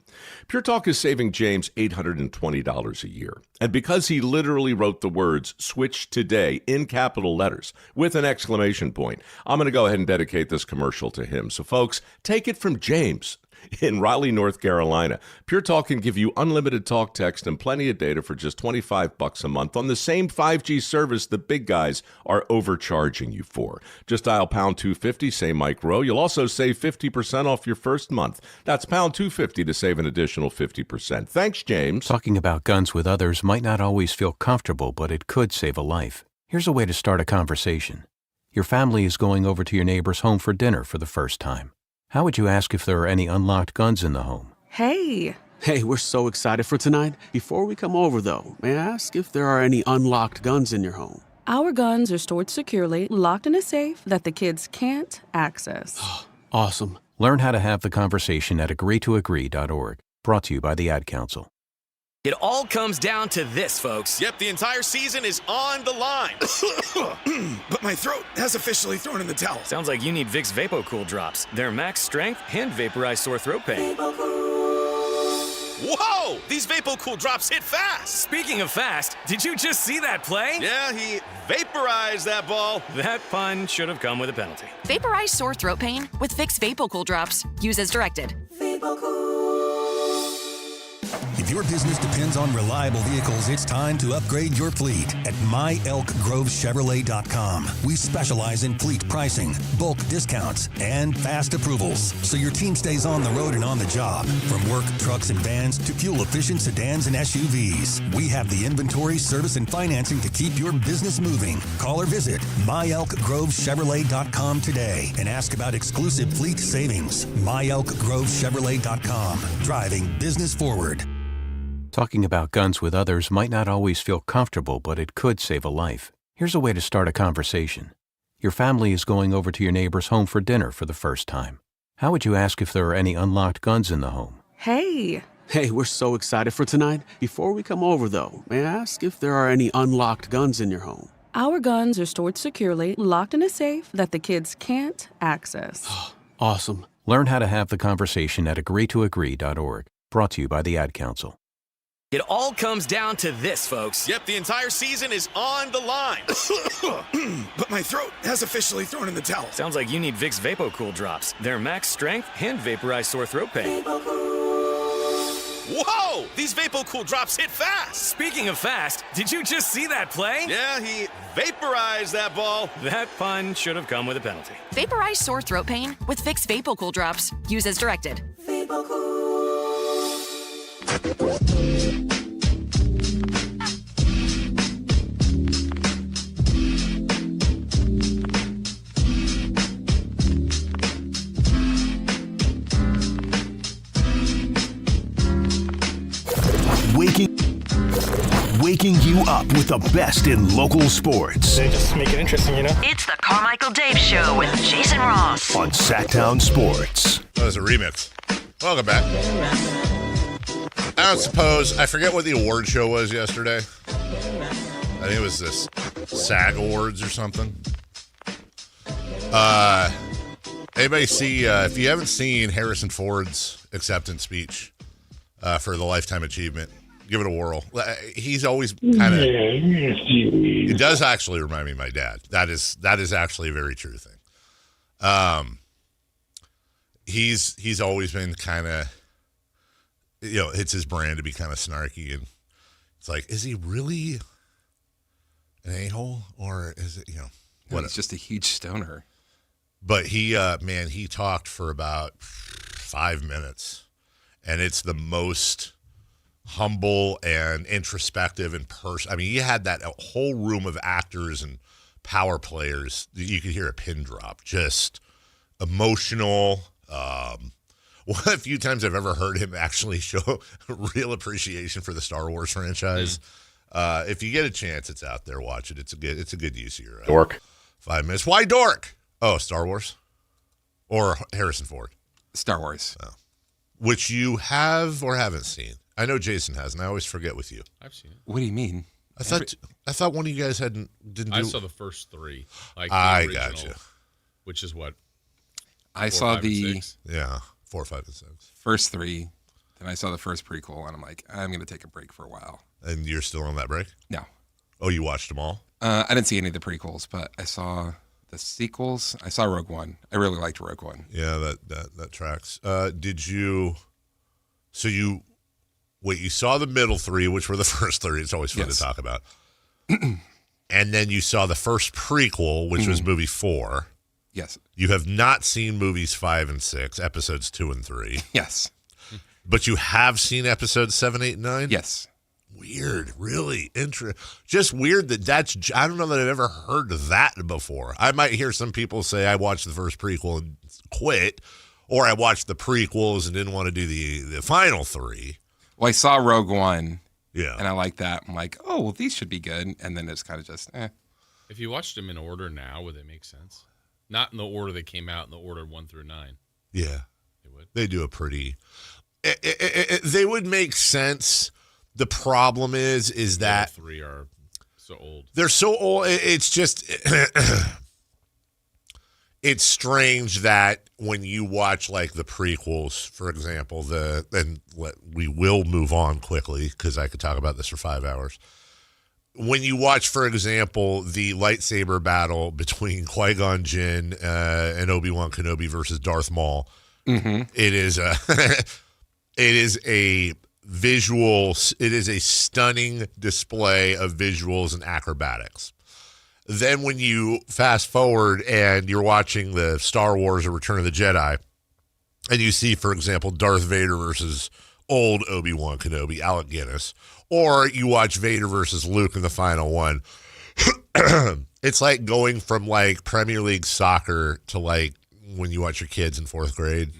Pure Talk is saving James $820 a year. And because he literally wrote the words switch today in capital letters with an exclamation point, I'm going to go ahead and dedicate this commercial to him. So folks, take it from James in Raleigh, North Carolina. Pure Talk can give you unlimited talk, text, and plenty of data for just $25 a month on the same 5G service the big guys are overcharging you for. Just dial pound 250, say Mike Rowe. You'll also save 50% off your first month. That's pound 250 to save an additional 50%. Thanks, James. Talking about guns with others might not always feel comfortable, but it could save a life. Here's a way to start a conversation. Your family is going over to your neighbor's home for dinner for the first time. How would you ask if there are any unlocked guns in the home? Hey, we're so excited for tonight. Before we come over, though, may I ask if there are any unlocked guns in your home? Our guns are stored securely, locked in a safe that the kids can't access. Awesome. Learn how to have the conversation at agreetoagree.org. Brought to you by the Ad Council. It all comes down to this, folks. Yep, the entire season is on the line. But my throat has officially thrown in the towel. Sounds like you need Vicks VapoCool drops. They're max strength and vaporize sore throat pain. Whoa! These VapoCool drops hit fast. Speaking of fast, did you just see that play? Yeah, he vaporized that ball. That pun should have come with a penalty. Vaporize sore throat pain with Vicks VapoCool drops. Use as directed. If your business depends on reliable vehicles, it's time to upgrade your fleet at myelkgrovechevrolet.com. We specialize in fleet pricing, bulk discounts, and fast approvals, so your team stays on the road and on the job. From work trucks and vans to fuel-efficient sedans and SUVs, we have the inventory, service, and financing to keep your business moving. Call or visit myelkgrovechevrolet.com today and ask about exclusive fleet savings. myelkgrovechevrolet.com. Driving business forward. Talking about guns with others might not always feel comfortable, but it could save a life. Here's a way to start a conversation. Your family is going over to your neighbor's home for dinner for the first time. How would you ask if there are any unlocked guns in the home? Hey. Hey, we're so excited for tonight. Before we come over, though, may I ask if there are any unlocked guns in your home? Our guns are stored securely, locked in a safe that the kids can't access. Awesome. Learn how to have the conversation at agreetoagree.org. Brought to you by the Ad Council. It all comes down to this, folks. Yep, the entire season is on the line. But my throat has officially thrown in the towel. Sounds like you need Vicks VapoCool drops. They're max strength and vaporize sore throat pain. Whoa! These VapoCool drops hit fast. Speaking of fast, did you just see that play? Yeah, he vaporized that ball. That pun should have come with a penalty. Vaporize sore throat pain with Vicks VapoCool drops. Use as directed. Waking you up with the best in local sports. They just make it interesting, you know? It's the Carmichael Dave Show with Jason Ross on Sactown Sports. That was a remix. Welcome back. I forget what the award show was yesterday. I think it was this SAG Awards or something. Anybody see, if you haven't seen Harrison Ford's acceptance speech for the Lifetime Achievement, give it a whirl. He's always kind of. It does actually remind me of my dad. That is actually a very true thing. He's always been kind of, it's his brand to be kind of snarky, and it's like, is he really an a-hole, or is it what? He's just a huge stoner. But he talked for about 5 minutes, and it's the most humble and introspective and I mean, you had that whole room of actors and power players. You could hear a pin drop, just emotional. One of the few times I've ever heard him actually show real appreciation for the Star Wars franchise. If you get a chance, it's out there. Watch it. It's a good use of your dork. 5 minutes. Why dork? Oh, Star Wars or Harrison Ford? Star Wars, which you have or haven't seen. I know Jason has, and I always forget with you. I've seen it. What do you mean? I thought one of you guys didn't do. I saw the first three. I got you. Which is what? I saw the 4, 5, and 6. First three. Then I saw the first prequel, and I'm like, I'm going to take a break for a while. And you're still on that break? No. Oh, you watched them all? I didn't see any of the prequels, but I saw the sequels. I saw Rogue One. I really liked Rogue One. Yeah, that tracks. Did you? So you. Wait, you saw the middle three, which were the first three. It's always fun to talk about. And then you saw the first prequel, which was movie 4. Yes. You have not seen movies 5 and 6, episodes 2 and 3. Yes. But you have seen episodes 7, 8, and 9? Yes. Weird. Really interesting. Just weird that's, I don't know that I've ever heard that before. I might hear some people say I watched the first prequel and quit, or I watched the prequels and didn't want to do the final 3. Well, I saw Rogue One, and I like that. I'm like, oh, well, these should be good. And then it's kind of just, If you watched them in order now, would they make sense? Not in the order they came out, in the order 1 through 9. Yeah. They would. They do a pretty... they would make sense. The problem is that... All 3 are so old. They're so old. It's just... It's strange that when you watch like the prequels, for example, we will move on quickly because I could talk about this for 5 hours. When you watch, for example, the lightsaber battle between Qui-Gon Jinn and Obi-Wan Kenobi versus Darth Maul, it is a stunning display of visuals and acrobatics. Then when you fast forward and you're watching the Star Wars or Return of the Jedi, and you see, for example, Darth Vader versus old Obi-Wan Kenobi, Alec Guinness, or you watch Vader versus Luke in the final one, it's like going from like Premier League soccer to like when you watch your kids in 4th grade.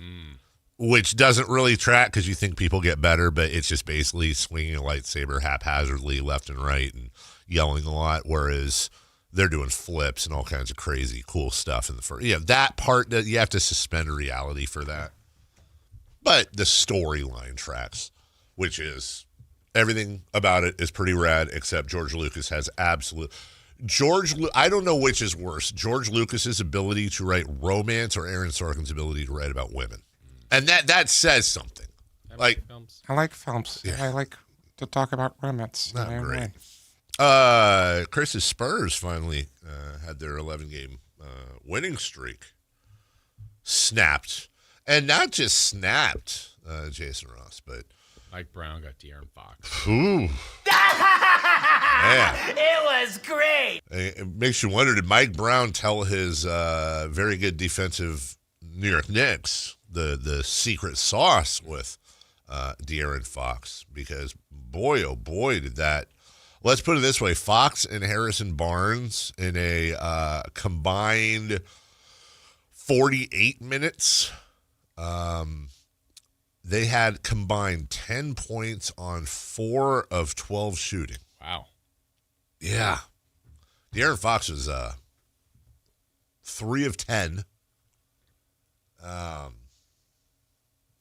which doesn't really track because you think people get better, but it's just basically swinging a lightsaber haphazardly left and right and yelling a lot, whereas they're doing flips and all kinds of crazy cool stuff in the first. Yeah, that part, that you have to suspend reality for that. But the storyline tracks, which is everything about it is pretty rad, except George Lucas has absolute... I don't know which is worse, George Lucas's ability to write romance or Aaron Sorkin's ability to write about women. And that says something. I like films. Yeah. I like to talk about romance. Not great. Chris's Spurs finally had their 11-game winning streak snapped. And not just snapped, Jason Ross, but... Mike Brown got De'Aaron Fox. Ooh. Man. It was great. It makes you wonder, did Mike Brown tell his very good defensive New York Knicks the secret sauce with De'Aaron Fox? Because boy, oh boy, did that. Let's put it this way. Fox and Harrison Barnes in a combined 48 minutes, they had combined 10 points on 4 of 12 shooting. Wow. Yeah. De'Aaron Fox was 3 of 10.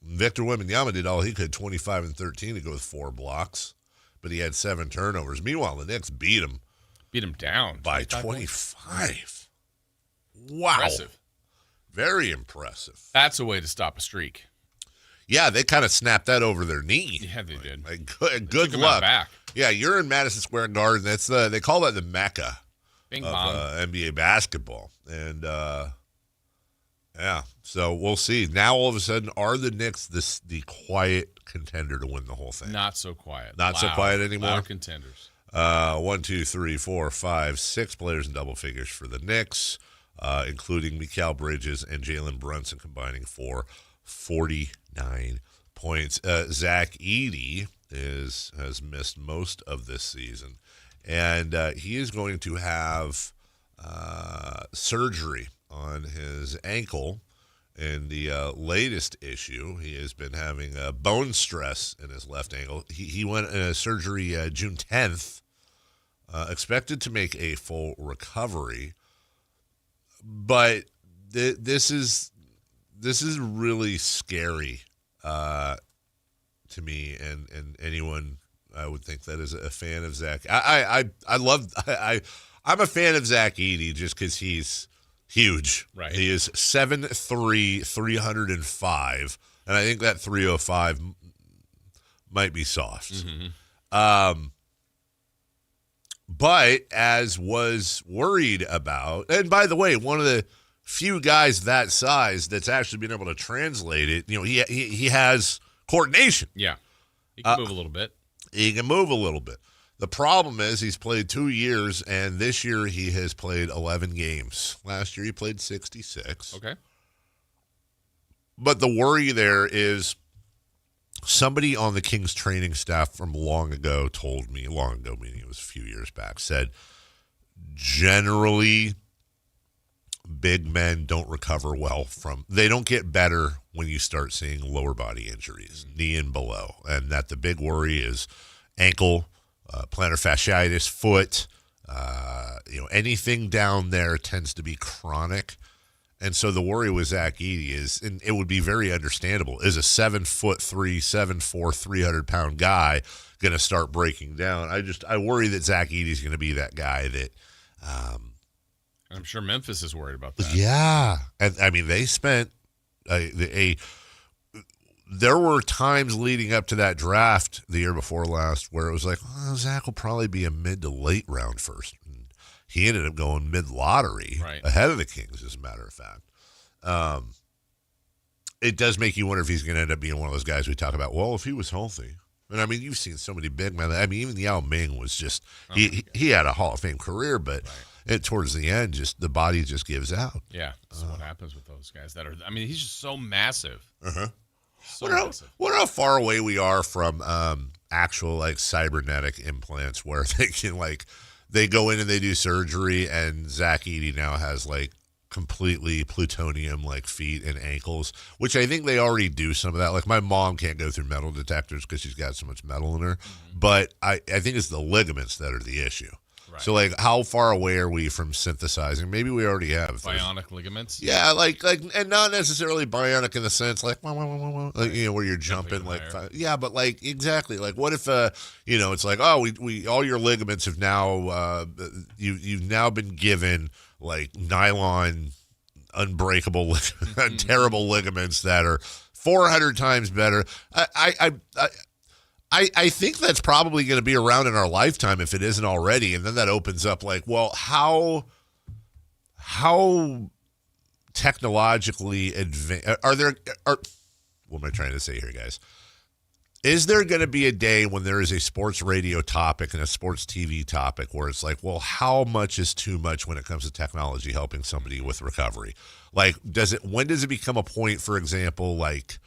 Victor Wembanyama did all he could, 25 and 13 to go with 4 blocks, but he had 7 turnovers. Meanwhile, the Knicks beat him down by 25. Wow. Impressive. Very impressive. That's a way to stop a streak. Yeah, they kind of snapped that over their knee. Yeah, they did. Good luck. Back. Yeah, you're in Madison Square Garden. That's they call that the Mecca Bing of bong. NBA basketball. And yeah, so we'll see. Now all of a sudden, are the Knicks the quiet contender to win the whole thing? Not so quiet. Not so quiet anymore. Loud contenders. 1, 2, 3, 4, 5, 6 players in double figures for the Knicks, including Mikal Bridges and Jalen Brunson combining for 49 points. Zach Edey has missed most of this season, and he is going to have surgery on his ankle. In the latest issue, he has been having bone stress in his left ankle. He went surgery June 10th, expected to make a full recovery, but this is really scary to me and anyone I would think that is a fan of Zach. I'm a fan of Zach Edey just because he's huge. Right. He is 7'3", 305, and I think that 305 might be soft. Mm-hmm. But as was worried about, and by the way, one of the few guys that size that's actually been able to translate it, he has coordination. Yeah. He can move a little bit. He can move a little bit. The problem is he's played 2 years, and this year he has played 11 games. Last year he played 66. Okay. But the worry there is somebody on the Kings training staff from long ago told me, meaning it was a few years back, said generally big men don't recover well they don't get better when you start seeing lower body injuries, knee and below, and that the big worry is ankle, plantar fasciitis, foot, anything down there tends to be chronic. And so the worry with Zach Edey is, and it would be very understandable, is a 7'3", 7'4", 300-pound guy going to start breaking down? I worry that Zach Edey is going to be that guy that. I'm sure Memphis is worried about that. Yeah, and I mean they spent there were times leading up to that draft the year before last where it was like, Zach will probably be a mid to late round first. And he ended up going mid-lottery ahead of the Kings, as a matter of fact. It does make you wonder if he's going to end up being one of those guys we talk about, well, if he was healthy. And, I mean, you've seen so many big men. I mean, even Yao Ming was just he had a Hall of Fame career, but towards the end, just the body just gives out. Yeah, that's what happens with those guys that are – I mean, he's just so massive. Uh-huh. So wonder how far away we are from actual cybernetic implants where they can they go in and they do surgery and Zach Edey now has completely plutonium like feet and ankles, which I think they already do some of that. Like my mom can't go through metal detectors because she's got so much metal in her. But I think it's the ligaments that are the issue. Right. So like how far away are we from synthesizing? Maybe we already have bionic ligaments. Yeah, like and not necessarily bionic in the sense like where you're jumping like but like exactly like what if it's like we all your ligaments have now you've now been given like nylon unbreakable terrible ligaments that are 400 times better. I think that's probably going to be around in our lifetime if it isn't already, and then that opens up like, well, how technologically advanced what am I trying to say here, guys? Is there going to be a day when there is a sports radio topic and a sports TV topic where it's like, well, how much is too much when it comes to technology helping somebody with recovery? Like, when does it become a point, for example, like,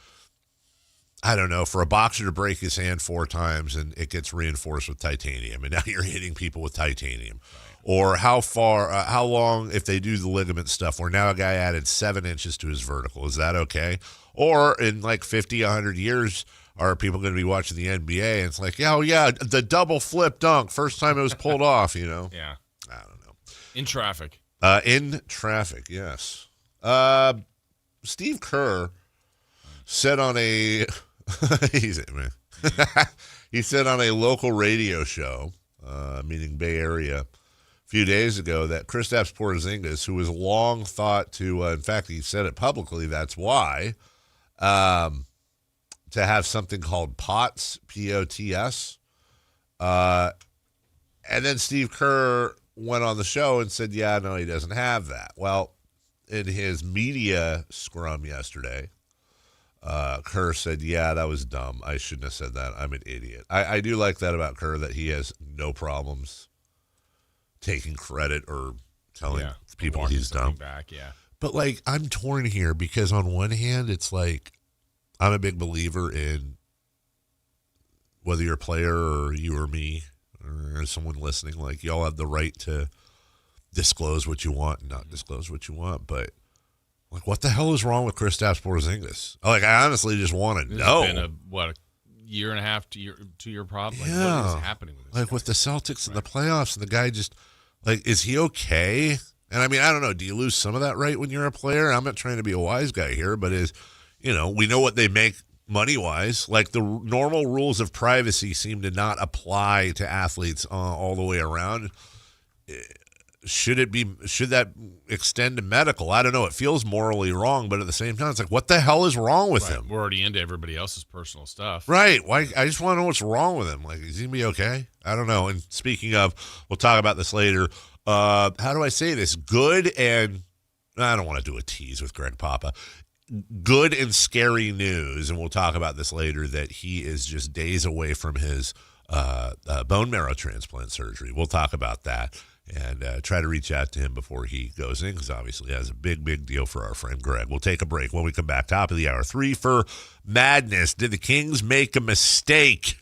I don't know, for a boxer to break his hand 4 times and it gets reinforced with titanium, and now you're hitting people with titanium. Right. Or how long, if they do the ligament stuff, where now a guy added 7 inches to his vertical, is that okay? Or in like 50, 100 years, are people going to be watching the NBA and it's like, the double flip dunk, first time it was pulled off, Yeah. I don't know. In traffic. In traffic, yes. Steve Kerr said on a he said on a local radio show, meaning Bay Area, a few days ago that Kristaps Porzingis, who was long thought to, in fact, he said it publicly, that's why, to have something called POTS, P-O-T-S. And then Steve Kerr went on the show and said, yeah, no, he doesn't have that. Well, in his media scrum yesterday, Kerr said, yeah, that was dumb. I shouldn't have said that. I'm an idiot. I do like that about Kerr, that he has no problems taking credit or telling people he's dumb. Back, yeah. But, like, I'm torn here because on one hand, it's like I'm a big believer in whether you're a player or you or me or someone listening, like, y'all have the right to disclose what you want and not disclose what you want. But, like, what the hell is wrong with Kristaps Porzingis? Like, I honestly just want to know. It's been a year and a half to 2-year problem? Like, yeah. What is happening with this Like, guy? with the Celtics and the playoffs, and the guy just, like, is he okay? And, I mean, I don't know. Do you lose some of that right when you're a player? I'm not trying to be a wise guy here, but we know what they make money-wise. Like, the normal rules of privacy seem to not apply to athletes all the way around. Should that extend to medical? I don't know. It feels morally wrong, but at the same time, it's like, what the hell is wrong with him? We're already into everybody else's personal stuff. Right. Why? I just want to know what's wrong with him. Like, is he going to be okay? I don't know. And speaking of, we'll talk about this later. How do I say this? Good and, I don't want to do a tease with Greg Papa. Good and scary news, and we'll talk about this later, that he is just days away from his bone marrow transplant surgery. We'll talk about that and try to reach out to him before he goes in, because obviously that's a big, big deal for our friend Greg. We'll take a break. When we come back, top of the hour, Three-fer Madness. Did the Kings make a mistake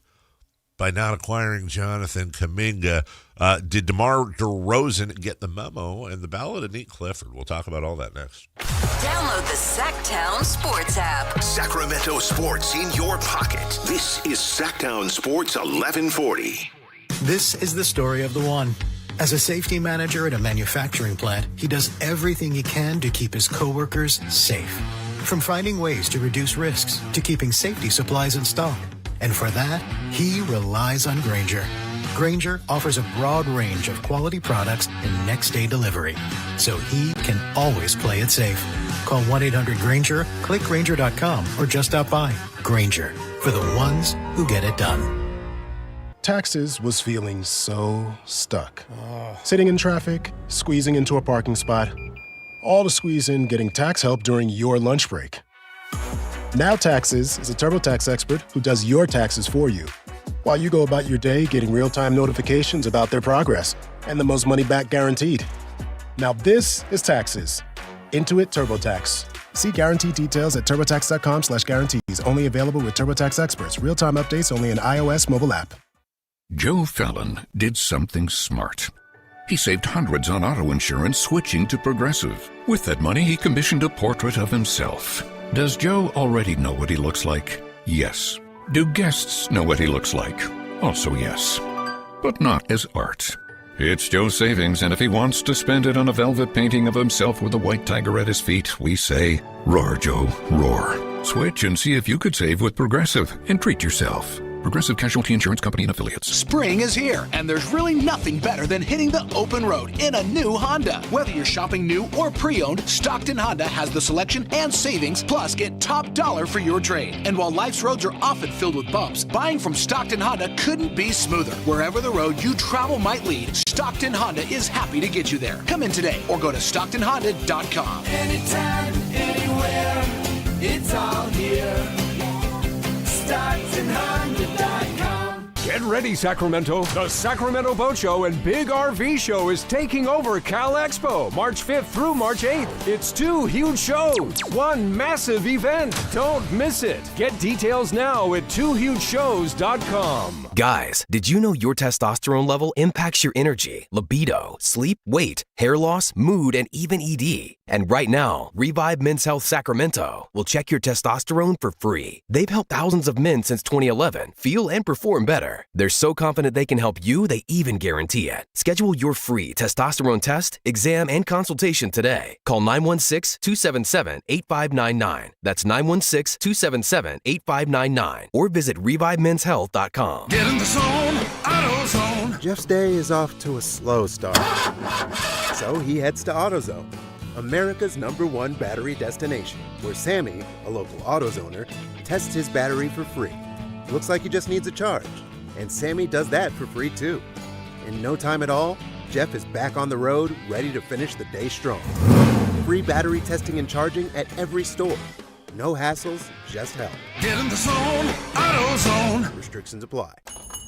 by not acquiring Jonathan Kaminga? Did Demar DeRozan get the memo? And the ballad of Neat Clifford. We'll talk about all that next. Download the Sactown Sports app. Sacramento sports in your pocket. This is Sactown Sports 1140. This is the story of the one. As a safety manager at a manufacturing plant, he does everything he can to keep his coworkers safe. From finding ways to reduce risks to keeping safety supplies in stock. And for that, he relies on Grainger. Grainger offers a broad range of quality products and next-day delivery, so he can always play it safe. Call 1-800-GRAINGER, click Grainger.com, or just stop by. Grainger, for the ones who get it done. Taxes was feeling so stuck. Sitting in traffic, squeezing into a parking spot, all to squeeze in getting tax help during your lunch break. Now Taxes is a TurboTax expert who does your taxes for you, while you go about your day getting real-time notifications about their progress and the most money back guaranteed. Now this is Taxes. Intuit TurboTax. See guarantee details at turbotax.com/guarantees. Only available with TurboTax experts. Real-time updates only in iOS mobile app. Joe Fallon did something smart. He saved hundreds on auto insurance switching to Progressive. With that money, he commissioned a portrait of himself. Does Joe already know what he looks like? Yes. Do guests know what he looks like? Also yes. But not as art. It's Joe's savings, and if he wants to spend it on a velvet painting of himself with a white tiger at his feet, we say, roar, Joe, roar. Switch and see if you could save with Progressive and treat yourself. Progressive Casualty Insurance Company and Affiliates. Spring is here, and there's really nothing better than hitting the open road in a new Honda. Whether you're shopping new or pre-owned, Stockton Honda has the selection and savings, plus get top dollar for your trade. And while life's roads are often filled with bumps, buying from Stockton Honda couldn't be smoother. Wherever the road you travel might lead, Stockton Honda is happy to get you there. Come in today or go to StocktonHonda.com. Anytime, anywhere, it's all here. StocktonHonda.com. Get ready, Sacramento. The Sacramento Boat Show and Big RV Show is taking over Cal Expo, March 5th through March 8th. It's 2 huge shows, one massive event. Don't miss it. Get details now at twohugeshows.com. Guys, did you know your testosterone level impacts your energy, libido, sleep, weight, hair loss, mood, and even ED? And right now, Revive Men's Health Sacramento will check your testosterone for free. They've helped thousands of men since 2011 feel and perform better. They're so confident they can help you, they even guarantee it. Schedule your free testosterone test, exam, and consultation today. Call 916-277-8599. That's 916-277-8599. Or visit ReviveMen'sHealth.com. Get in the zone, AutoZone. Jeff's day is off to a slow start. So he heads to AutoZone, America's #1 battery destination, where Sammy, a local AutoZoner, tests his battery for free. Looks like he just needs a charge. And Sammy does that for free too. In no time at all, Jeff is back on the road, ready to finish the day strong. Free battery testing and charging at every store. No hassles, just help. Get in the zone, AutoZone. Restrictions apply.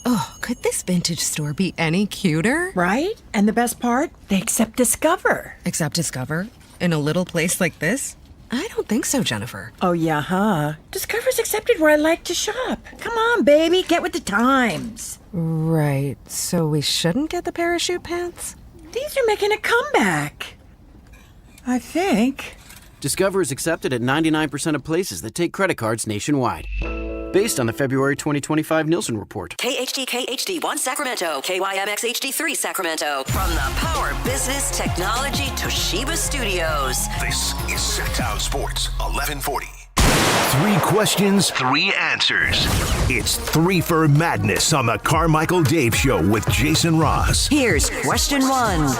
Oh, could this vintage store be any cuter? Right? And the best part? They accept Discover. Accept Discover? In a little place like this? I don't think so, Jennifer. Oh, yeah, huh? Discover's accepted where I like to shop. Come on, baby, get with the times. Right, so we shouldn't get the parachute pants? These are making a comeback. I think. Discover is accepted at 99% of places that take credit cards nationwide. Based on the February 2025 Nielsen report. KHD HD1 Sacramento, KYMX HD3 Sacramento. From the Power Business Technology Toshiba Studios. This is Sactown Sports 1140. 3 questions, 3 answers. It's Three-fer Madness on the Carmichael Dave Show with Jason Ross. Here's question 1.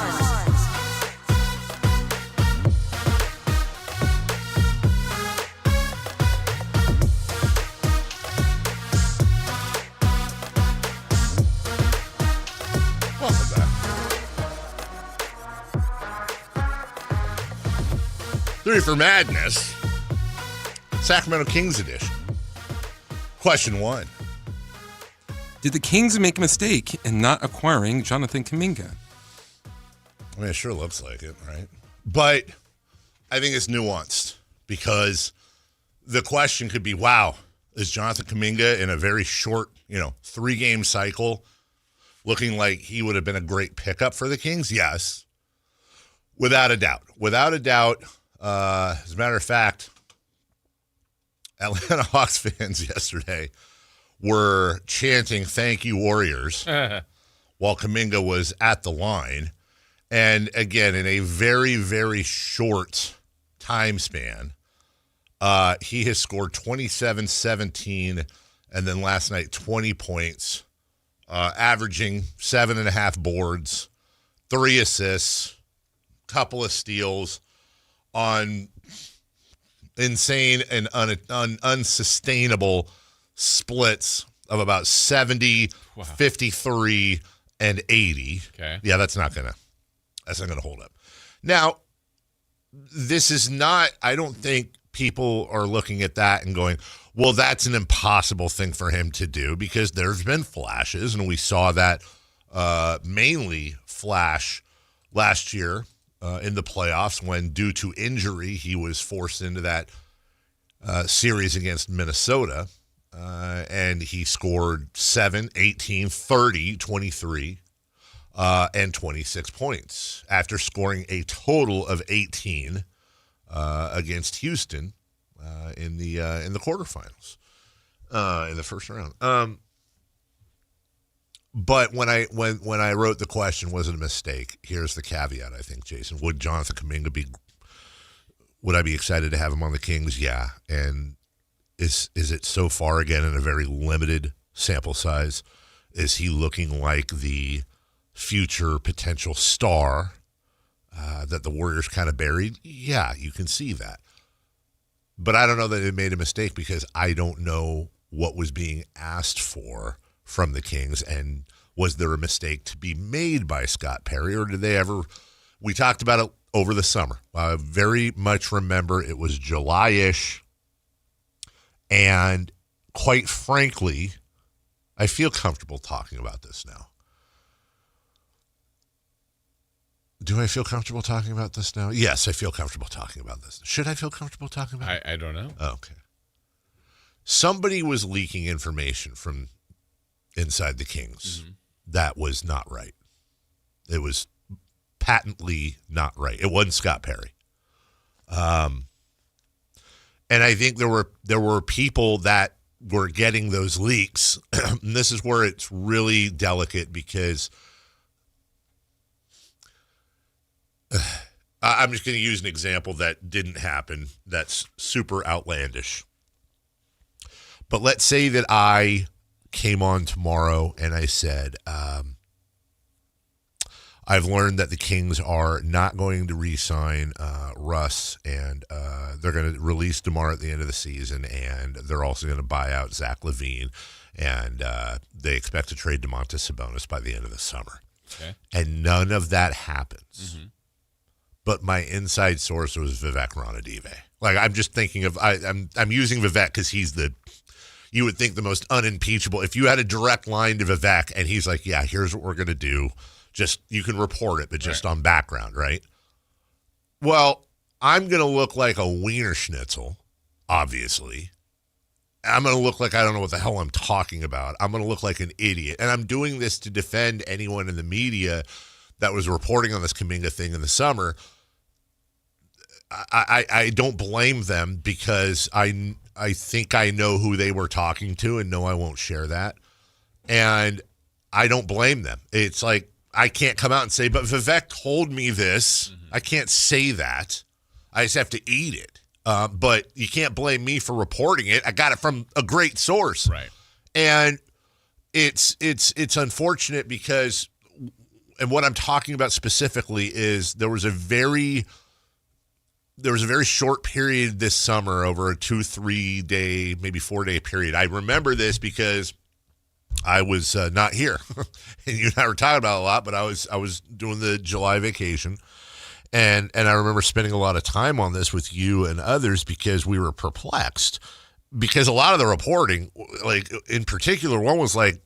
Three-fer Madness, Sacramento Kings edition. Question 1. Did the Kings make a mistake in not acquiring Jonathan Kaminga? I mean, it sure looks like it, right? But I think it's nuanced because the question could be, wow, is Jonathan Kaminga in a very short, 3-game cycle looking like he would have been a great pickup for the Kings? Yes. Without a doubt. Without a doubt. As a matter of fact, Atlanta Hawks fans yesterday were chanting "Thank you, Warriors" while Kaminga was at the line. And again, in a very, very short time span, he has scored 27, 17, and then last night 20 points, averaging 7.5 boards, 3 assists, couple of steals, on insane and unsustainable splits of about 70, 53, and 80. Okay. Yeah, that's not gonna hold up. Now, this is not, I don't think people are looking at that and going, well, that's an impossible thing for him to do, because there's been flashes, and we saw that mainly flash last year in the playoffs when, due to injury, he was forced into that series against Minnesota, and he scored 7, 18, 30, 23. and 26 points after scoring a total of 18 against Houston in the quarterfinals in the first round. But when I wrote the question, was it a mistake? Here's the caveat, I think, Jason. Would Jonathan Kaminga would I be excited to have him on the Kings? Yeah. And is it so far, again, in a very limited sample size? Is he looking like the future potential star that the Warriors kind of buried? Yeah, you can see that. But I don't know that it made a mistake because I don't know what was being asked for from the Kings, and was there a mistake to be made by Scott Perry, or did they ever? We talked about it over the summer. I very much remember it was July-ish, and quite frankly, I feel comfortable talking about this now. Do I feel comfortable talking about this now? Yes, I feel comfortable talking about this. Should I feel comfortable talking about it? I don't know. Okay. Somebody was leaking information from inside the Kings that was not right. It was patently not right. It wasn't Scott Perry. And I think there were people that were getting those leaks. And this is where it's really delicate because I'm just going to use an example that didn't happen that's super outlandish. But let's say that I came on tomorrow and I said, I've learned that the Kings are not going to re-sign Russ, and they're going to release DeMar at the end of the season, and they're also going to buy out Zach LaVine, and they expect to trade Domantas Sabonis by the end of the summer. Okay. And none of that happens. But my inside source was Vivek Ranadive. Like, I'm just thinking of, I'm using Vivek because he's you would think the most unimpeachable. If you had a direct line to Vivek and he's like, yeah, here's what we're going to do. Just, you can report it, but just on background, right? Well, I'm going to look like a wiener schnitzel, obviously. I'm going to look like I don't know what the hell I'm talking about. I'm going to look like an idiot. And I'm doing this to defend anyone in the media that was reporting on this Kaminga thing in the summer. I don't blame them because I think I know who they were talking to, and no, I won't share that. And I don't blame them. It's like, I can't come out and say, but Vivek told me this. I can't say that. I just have to eat it. But you can't blame me for reporting it. I got it from a great source. Right. And it's unfortunate because, and what I'm talking about specifically is there was a very short period this summer over a 2-3 day, maybe 4 day period. I remember this because I was not here, and you and I were talking about it a lot. But I was doing the July vacation, and I remember spending a lot of time on this with you and others because we were perplexed. Because a lot of the reporting, like in particular, one was like,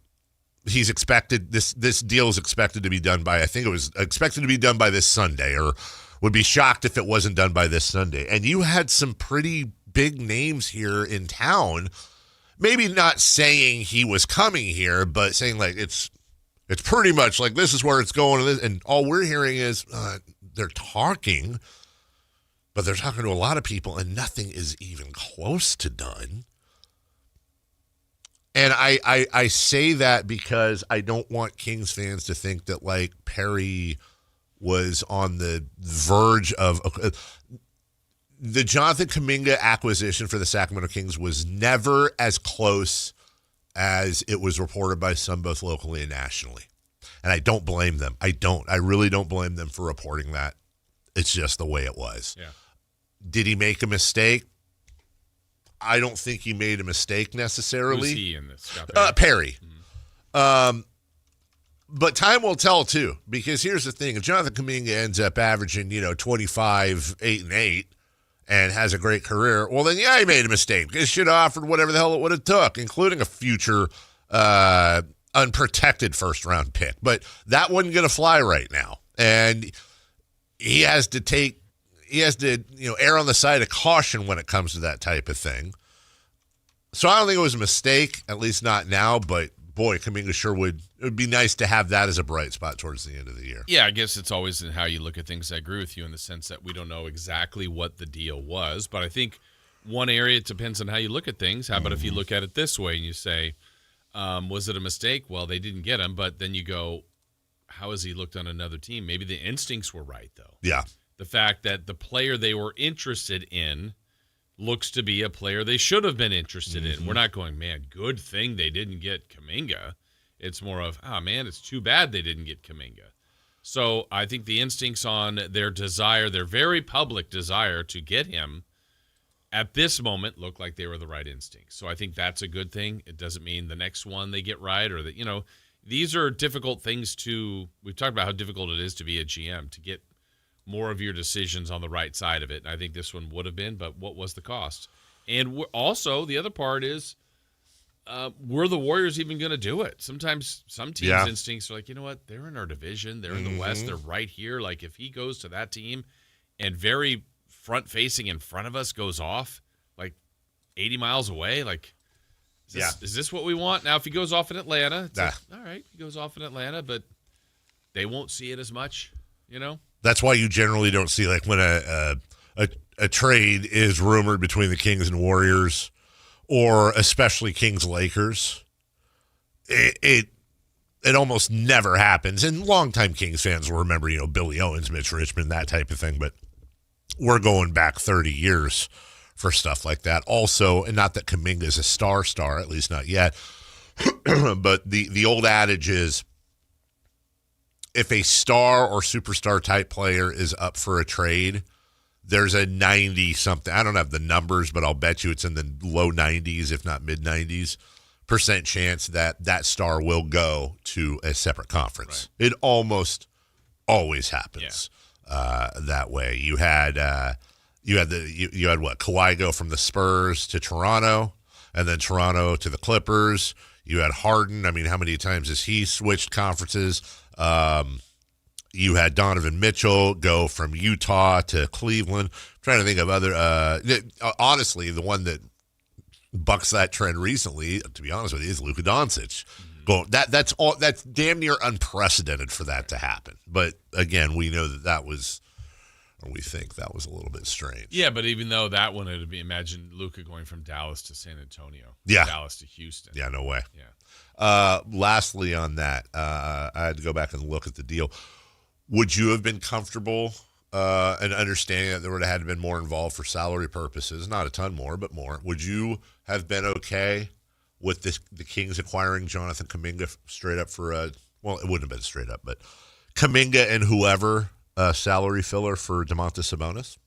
he's expected this deal is expected to be done by, I think it was expected to be done by this Sunday, or would be shocked if it wasn't done by this Sunday. And you had some pretty big names here in town, maybe not saying he was coming here, but saying like it's pretty much like this is where it's going. And all we're hearing is they're talking, but they're talking to a lot of people, and nothing is even close to done. And I say that because I don't want Kings fans to think that like Perry was on the verge of the Jonathan Kaminga acquisition for the Sacramento Kings was never as close as it was reported by some, both locally and nationally. And I don't blame them. I really don't blame them for reporting that. It's just the way it was. Yeah. Did he make a mistake? I don't think he made a mistake necessarily. Who's he in this? Perry. But time will tell, too, because here's the thing. If Jonathan Kaminga ends up averaging, 25, 8, and 8, and has a great career, well, then, yeah, he made a mistake. He should have offered whatever the hell it would have took, including a future unprotected first-round pick. But that wasn't going to fly right now. And he has to err on the side of caution when it comes to that type of thing. So I don't think it was a mistake, at least not now, but boy, Kaminga sure would. It would be nice to have that as a bright spot towards the end of the year. Yeah, I guess it's always in how you look at things. I agree with you in the sense that we don't know exactly what the deal was, but I think one area, it depends on how you look at things. How about if you look at it this way and you say, was it a mistake? Well, they didn't get him, but then you go, how has he looked on another team? Maybe the instincts were right, though. Yeah. The fact that the player they were interested in looks to be a player they should have been interested in. We're not going, man, good thing they didn't get Kaminga. It's more of, man, it's too bad they didn't get Kaminga. So I think the instincts on their desire, their very public desire to get him, at this moment look like they were the right instincts. So I think that's a good thing. It doesn't mean the next one they get right or that, these are difficult things we've talked about how difficult it is to be a GM, to get more of your decisions on the right side of it. And I think this one would have been, but what was the cost? And also, the other part is, were the Warriors even going to do it? Sometimes some teams' instincts are like, you know what? They're in our division. They're in the West. They're right here. Like, if he goes to that team and very front-facing in front of us goes off, like 80 miles away, like, is this what we want? Now, if he goes off in Atlanta, it's like, all right, he goes off in Atlanta, but they won't see it as much, That's why you generally don't see, like, when a trade is rumored between the Kings and Warriors, or especially Kings-Lakers, it almost never happens. And longtime Kings fans will remember, Billy Owens, Mitch Richmond, that type of thing. But we're going back 30 years for stuff like that. Also, and not that Kaminga is a star, at least not yet, but the old adage is, if a star or superstar type player is up for a trade, there's a 90-something, I don't have the numbers, but I'll bet you it's in the low 90s, if not mid-90s, % chance that that star will go to a separate conference. Right. It almost always happens that way. You had what, Kawhi go from the Spurs to Toronto, and then Toronto to the Clippers. You had Harden. I mean, how many times has he switched conferences? You had Donovan Mitchell go from Utah to Cleveland. I'm trying to think of other. Honestly, the one that bucks that trend recently, to be honest with you, is Luka Doncic. That's damn near unprecedented for that to happen. But again, we know that was, or we think that was a little bit strange. Yeah, but even though that one would be, imagine Luka going from Dallas to San Antonio. Yeah. Dallas to Houston. Yeah, no way. Yeah. Lastly on that, I had to go back and look at the deal. Would you have been comfortable and understanding that there would have had to been more involved for salary purposes? Not a ton more, but more. Would you have been okay with the Kings acquiring Jonathan Kaminga straight up for well, it wouldn't have been straight up, but Kaminga and whoever salary filler for Domantas Sabonis?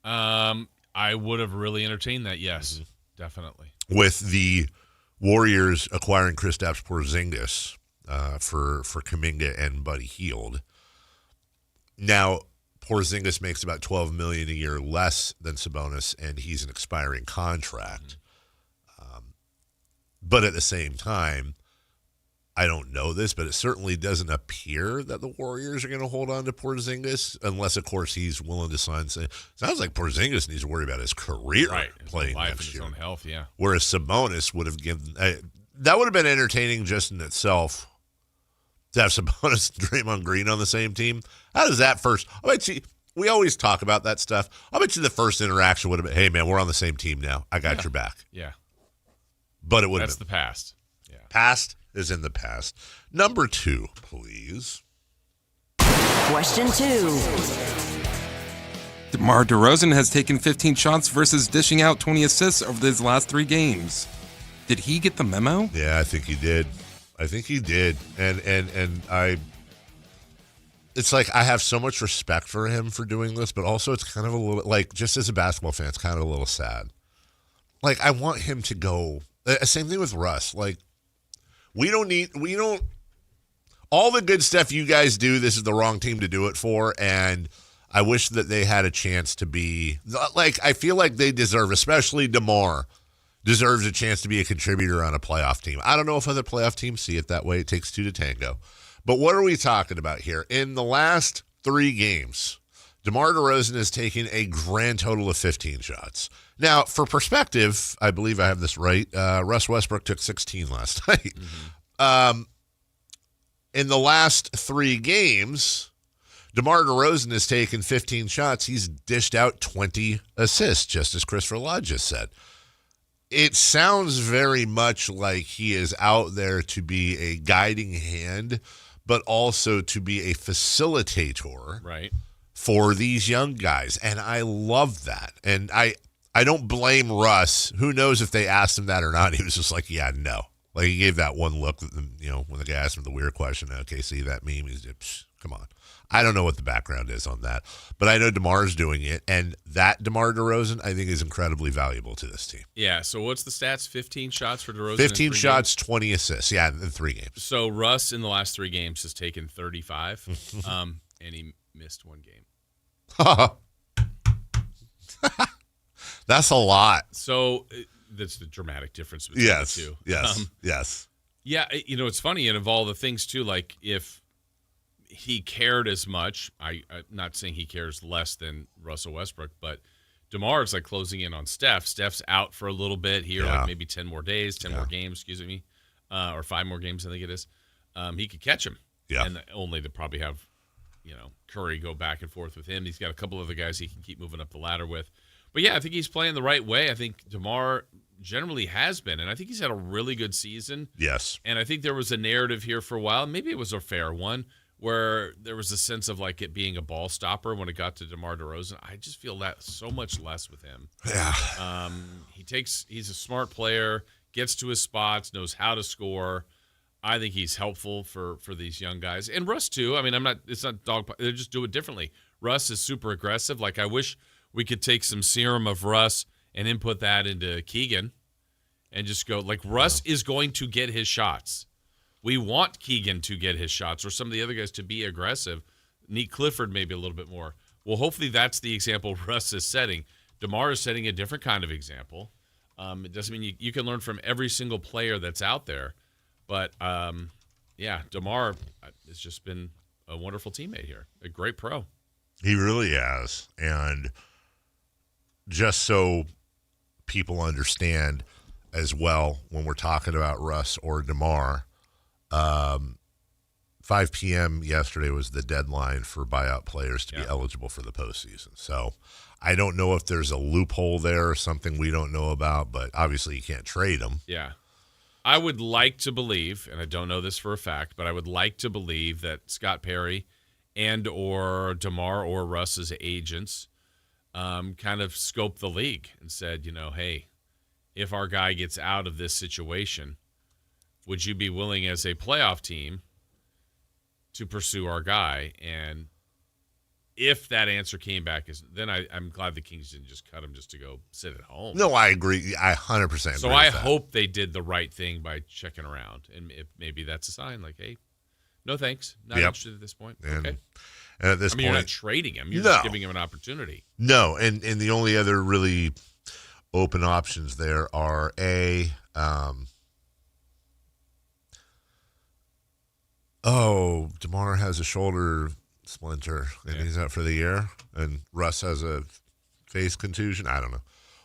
I would have really entertained that, yes, definitely. With the Warriors acquiring Kristaps Porzingis for Kaminga and Buddy Hield. Now, Porzingis makes about $12 million a year less than Sabonis, and he's an expiring contract. But at the same time, I don't know this, but it certainly doesn't appear that the Warriors are going to hold on to Porzingis, unless, of course, he's willing to sign. Sounds like Porzingis needs to worry about his career playing next year. His own health, yeah. Whereas Sabonis would have given that would have been entertaining just in itself to have Sabonis and Draymond Green on the same team. How does that first? I bet you, we always talk about that stuff. I bet you the first interaction would have been, "Hey, man, we're on the same team now. I got your back." Yeah. But it would have been. That's the past. Yeah. Past is in the past. Number 2, please. Question 2. DeMar DeRozan has taken 15 shots versus dishing out 20 assists over his last 3 games. Did he get the memo? Yeah, I think he did. And I it's like I have so much respect for him for doing this, but also it's kind of a little, like, just as a basketball fan, it's kind of a little sad. Like, I want him to go. Same thing with Russ. Like, we don't all the good stuff you guys do, this is the wrong team to do it for, and I wish that they had a chance to be, like, I feel like they deserve, especially DeMar, deserves a chance to be a contributor on a playoff team. I don't know if other playoff teams see it that way. It takes 2 to tango. But what are we talking about here? In the last 3 games, DeMar DeRozan has taken a grand total of 15 shots. Now, for perspective, I believe I have this right. Russ Westbrook took 16 last night. In the last 3 games, DeMar DeRozan has taken 15 shots. He's dished out 20 assists, just as Christopher Law just said. It sounds very much like he is out there to be a guiding hand, but also to be a facilitator for these young guys. And I love that. And I don't blame Russ. Who knows if they asked him that or not. He was just like, yeah, no. Like, he gave that one look, when the guy asked him the weird question, okay, see that meme? He's just, come on. I don't know what the background is on that. But I know DeMar's doing it, and that DeMar DeRozan, I think, is incredibly valuable to this team. Yeah, so what's the stats? 15 shots for DeRozan 15 shots, games? 20 assists, in 3 games. So Russ, in the last 3 games, has taken 35, and he missed 1 game. That's a lot. So that's the dramatic difference between the two. Yes. Yeah, it's funny, and of all the things, too, like if he cared as much, I'm not saying he cares less than Russell Westbrook, but DeMar is like closing in on Steph. Steph's out for a little bit here, like maybe 10 more days, 10 more games, or 5 more games, I think it is. He could catch him. Yeah. And only to probably have, Curry go back and forth with him. He's got a couple other guys he can keep moving up the ladder with. But yeah, I think he's playing the right way. I think DeMar generally has been, and I think he's had a really good season. Yes. And I think there was a narrative here for a while, maybe it was a fair one, where there was a sense of like it being a ball stopper when it got to DeMar DeRozan. I just feel that so much less with him. Yeah. He's a smart player, gets to his spots, knows how to score. I think he's helpful for these young guys. And Russ too. I mean, it's not dog, they just do it differently. Russ is super aggressive. Like, I wish we could take some serum of Russ and input that into Keegan and just go, like, Russ is going to get his shots. We want Keegan to get his shots or some of the other guys to be aggressive. Need Clifford maybe a little bit more. Well, hopefully that's the example Russ is setting. DeMar is setting a different kind of example. It doesn't mean you can learn from every single player that's out there. But, DeMar has just been a wonderful teammate here, a great pro. He really has. And just so people understand as well, when we're talking about Russ or DeMar, 5 p.m. yesterday was the deadline for buyout players to be eligible for the postseason. So I don't know if there's a loophole there or something we don't know about, but obviously you can't trade them. Yeah. I would like to believe, and I don't know this for a fact, but I would like to believe that Scott Perry and or DeMar or Russ's agents kind of scoped the league and said, hey, if our guy gets out of this situation, would you be willing as a playoff team to pursue our guy? And if that answer came back, then I'm glad the Kings didn't just cut him just to go sit at home. No, I agree. I 100% agree. So I hope they did the right thing by checking around. And if maybe that's a sign like, hey, no thanks. Not interested at this point. And at this point, you're not trading him. You're just giving him an opportunity. No, and the only other really open options there are DeMar has a shoulder splinter and he's out for the year, and Russ has a face contusion. I don't know.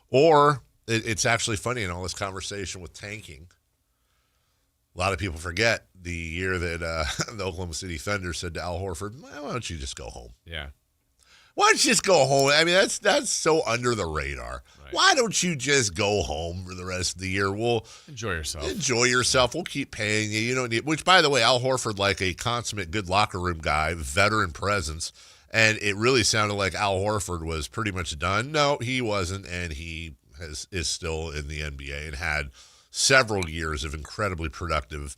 Or it's actually funny in all this conversation with tanking. A lot of people forget the year that the Oklahoma City Thunder said to Al Horford, why don't you just go home? Yeah. Why don't you just go home? I mean, that's so under the radar. Right. Why don't you just go home for the rest of the year? We'll enjoy yourself. We'll keep paying you. You don't need. Which, by the way, Al Horford, like a consummate good locker room guy, veteran presence, and it really sounded like Al Horford was pretty much done. No, he wasn't, and he is still in the NBA and had several years of incredibly productive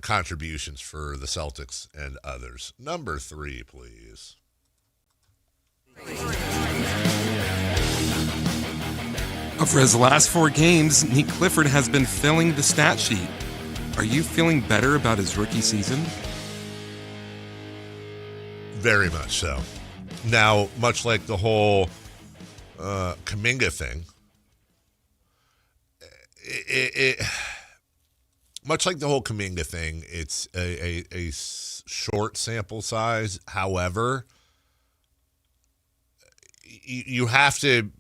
contributions for the Celtics and others. Number 3, please. For his last 4 games, Nick Clifford has been filling the stat sheet. Are you feeling better about his rookie season? Very much so. Now, much like the whole Kaminga thing, it's a short sample size. However, you have to.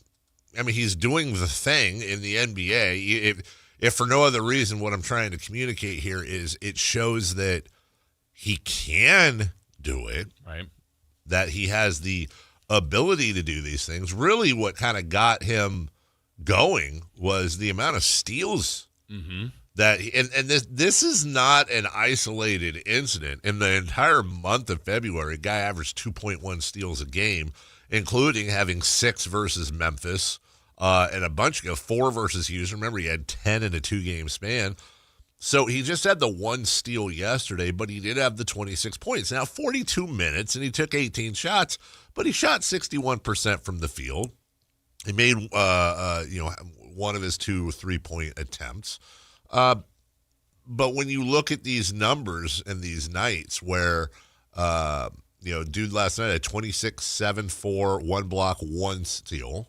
I mean, he's doing the thing in the NBA. if for no other reason, what I'm trying to communicate here is it shows that he can do it, right? That he has the ability to do these things. Really, what kind of got him going was the amount of steals that and this is not an isolated incident. In the entire month of February, a guy averaged 2.1 steals a game, including having 6 versus Memphis and a bunch of 4 versus Houston. Remember, he had 10 in a 2-game span. So he just had the 1 steal yesterday, but he did have the 26 points. Now, 42 minutes, and he took 18 shots, but he shot 61% from the field. He made, one of his 2 3-point attempts. But when you look at these numbers and these nights where, dude last night had 26, 7, 4, 1 block, 1 steal.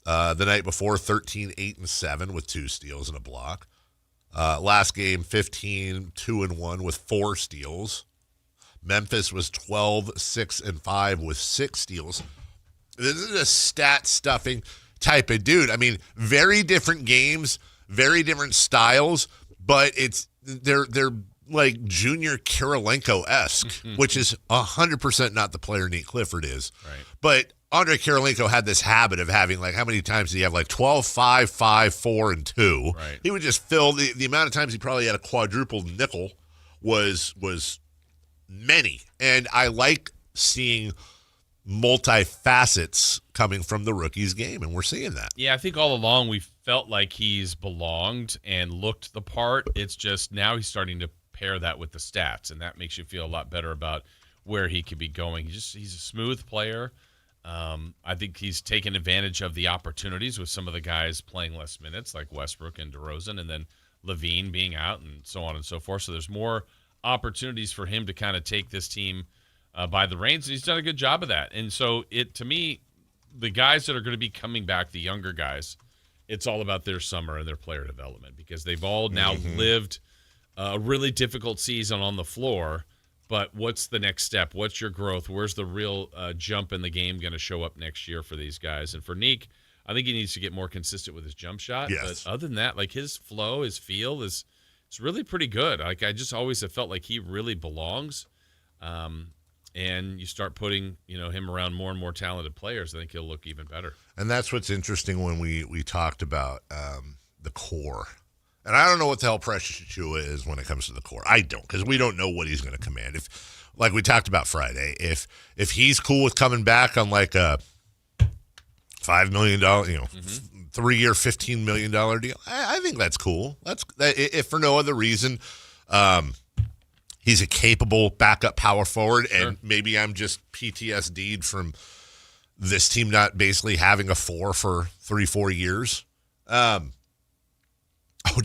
The night before, 13, 8, and 7 with 2 steals and a block. Last game, 15, 2, and 1 with 4 steals. Memphis was 12, 6, and 5 with 6 steals. This is a stat-stuffing type of dude. I mean, very different games, very different styles, but they're like Junior Kirilenko-esque, which is 100% not the player Nate Clifford is. Right. But Andre Kirilenko had this habit of having, like, how many times did he have? Like 12, 5, 5, 4, and 2. Right. He would just fill the amount of times he probably had a quadruple nickel was many. And I like seeing multi-facets coming from the rookie's game, and we're seeing that. Yeah, I think all along we felt like he's belonged and looked the part. It's just now he's starting to pair that with the stats, and that makes you feel a lot better about where he could be going. He's a smooth player. I think he's taken advantage of the opportunities with some of the guys playing less minutes, like Westbrook and DeRozan, and then Levine being out and so on and so forth. So there's more opportunities for him to kind of take this team by the reins, and he's done a good job of that. And so to me, the guys that are going to be coming back, the younger guys, it's all about their summer and their player development, because they've all now lived a really difficult season on the floor. But what's the next step? What's your growth? Where's the real jump in the game going to show up next year for these guys? And for Neek, I think he needs to get more consistent with his jump shot. Yes. But other than that, like his flow, his feel it's really pretty good. Like I just always have felt like he really belongs. And you start putting, him around more and more talented players, I think he'll look even better. And that's what's interesting when we talked about the core. And I don't know what the hell Precious Achiuwa is when it comes to the core. I don't, because we don't know what he's going to command. If, like we talked about Friday, if he's cool with coming back on like a $5 million, 3-year, $15 million deal, I think that's cool. If for no other reason, he's a capable backup power forward, and maybe I'm just PTSD'd from this team not basically having a 4 for 3-4 years.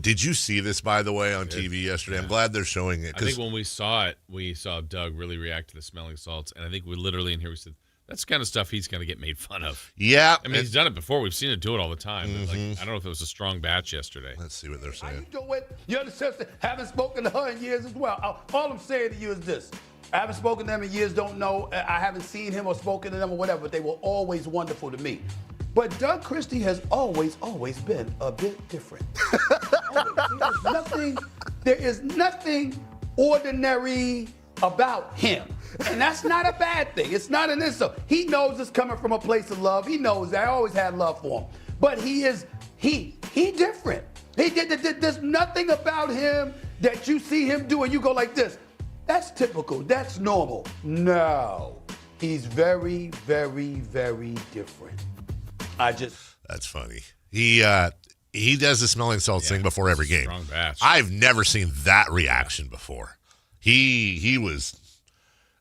Did you see this, by the way, on TV yesterday? I'm glad they're showing it. I think when we saw it, we saw Doug really react to the smelling salts, and I think we literally in here we said, that's the kind of stuff he's going to get made fun of. Yeah. I mean, he's done it before. We've seen it do it all the time. But I don't know if it was a strong batch yesterday. Let's see what they're saying. You do it. You understand? Haven't spoken to her in years as well. All I'm saying to you is this. I haven't spoken to them in years, don't know. I haven't seen him or spoken to them or whatever, but they were always wonderful to me. But Doug Christie has always been a bit different. There is nothing ordinary about him. And that's not a bad thing. It's not an insult. He knows it's coming from a place of love. He knows that. I always had love for him. But he different. There's nothing about him that you see him do and you go like this. That's typical. That's normal. No. He's very, very, very different. That's funny. He does the smelling salts thing before every game. Strong batch. I've never seen that reaction before. He was,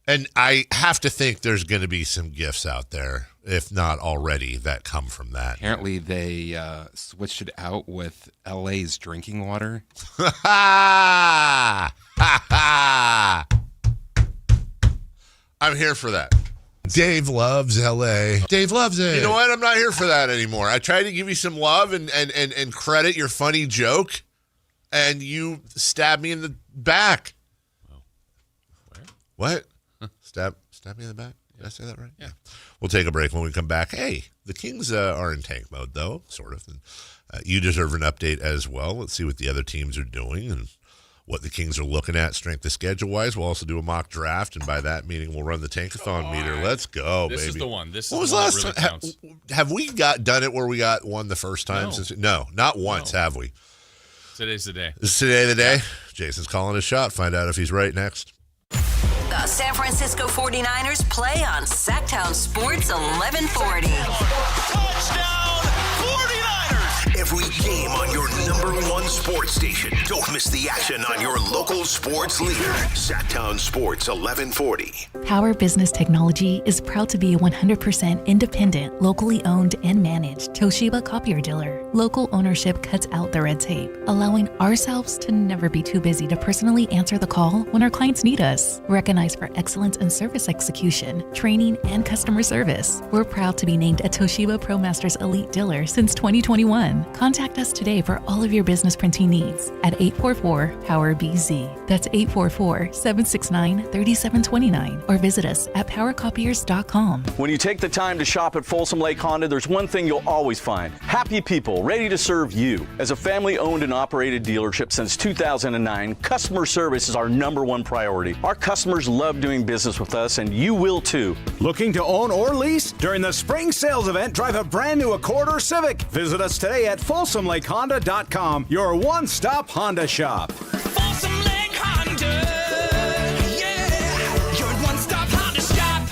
and I have to think there's going to be some gifts out there, if not already, that come from that. Apparently they switched it out with LA's drinking water. I'm here for that. Dave loves LA. Dave loves it. You know what? I'm not here for that anymore. I tried to give you some love and credit your funny joke, and you stabbed me in the back. Where? What? Stab me in the back? Did I say that right? Yeah. We'll take a break. When we come back, hey, the Kings are in tank mode, though, sort of. And you deserve an update as well. Let's see what the other teams are doing and what the Kings are looking at strength of schedule-wise. We'll also do a mock draft, and by that meaning, we'll run the Tankathon meter. Let's go, baby. This is the one. This what is was the one last that really time? counts. Have we done it where we got one the first time? No, not once, have we? Today's the day. Is today the day? Jason's calling his shot. Find out if he's right next. The San Francisco 49ers play on Sactown Sports 1140. Touchdown, 49ers! Every game on your number one sports station. Don't miss the action on your local sports leader. Sactown Sports 1140. Power Business Technology is proud to be a 100% independent, locally owned and managed Toshiba copier dealer. Local ownership cuts out the red tape, allowing ourselves to never be too busy to personally answer the call when our clients need us. Recognized for excellence in service execution, training, and customer service, we're proud to be named a Toshiba ProMasters Elite dealer since 2021. Contact us today for all of your business printing needs at 844-POWER-BZ. That's 844-769-3729. Or visit us at powercopiers.com. When you take the time to shop at Folsom Lake Honda, there's one thing you'll always find: happy people ready to serve you. As a family-owned and operated dealership since 2009, customer service is our #1 priority. Our customers love doing business with us, and you will too. Looking to own or lease? During the spring sales event, drive a brand new Accord or Civic. Visit us today at FolsomLakeHonda.com, your one-stop Honda shop. Folsom Lake Honda, yeah, your one-stop Honda shop.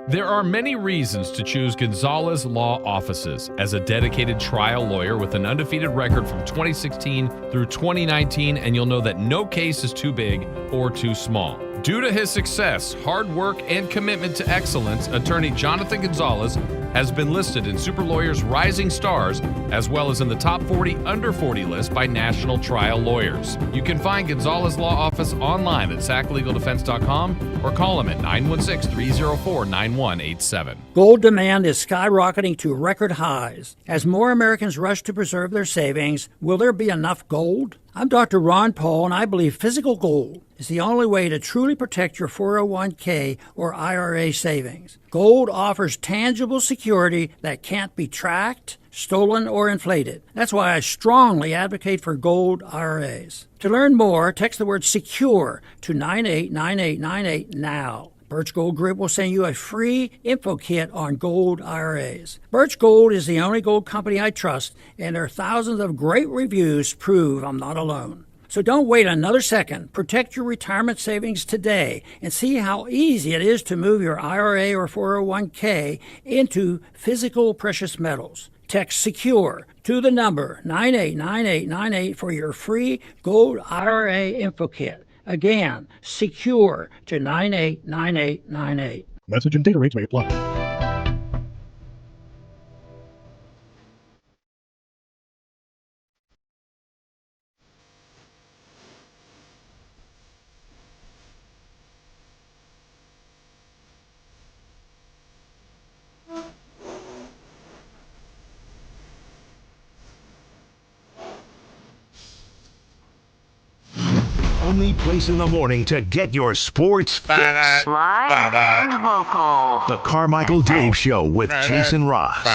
There are many reasons to choose Gonzalez Law Offices. As a dedicated trial lawyer with an undefeated record from 2016 through 2019, and you'll know that no case is too big or too small. Due to his success, hard work, and commitment to excellence, attorney Jonathan Gonzalez has been listed in Super Lawyers Rising Stars, as well as in the top 40 under 40 list by national trial lawyers. You can find Gonzalez Law Office online at saclegaldefense.com or call him at 916-304-9187. Gold demand is skyrocketing to record highs. As more Americans rush to preserve their savings, will there be enough gold? I'm Dr. Ron Paul, and I believe physical gold is the only way to truly protect your 401k or IRA savings. Gold offers tangible security that can't be tracked, stolen, or inflated. That's why I strongly advocate for gold IRAs. To learn more, text the word SECURE to 989898 now. Birch Gold Group will send you a free info kit on gold IRAs. Birch Gold is the only gold company I trust, and their thousands of great reviews prove I'm not alone. So don't wait another second. Protect your retirement savings today and see how easy it is to move your IRA or 401k into physical precious metals. Text SECURE to the number 989898 for your free gold IRA info kit. Again, SECURE to 989898. Message and data rates may apply. Only place in the morning to get your sports fix. Live and vocal. The Carmichael Dave Show with Jason Ross.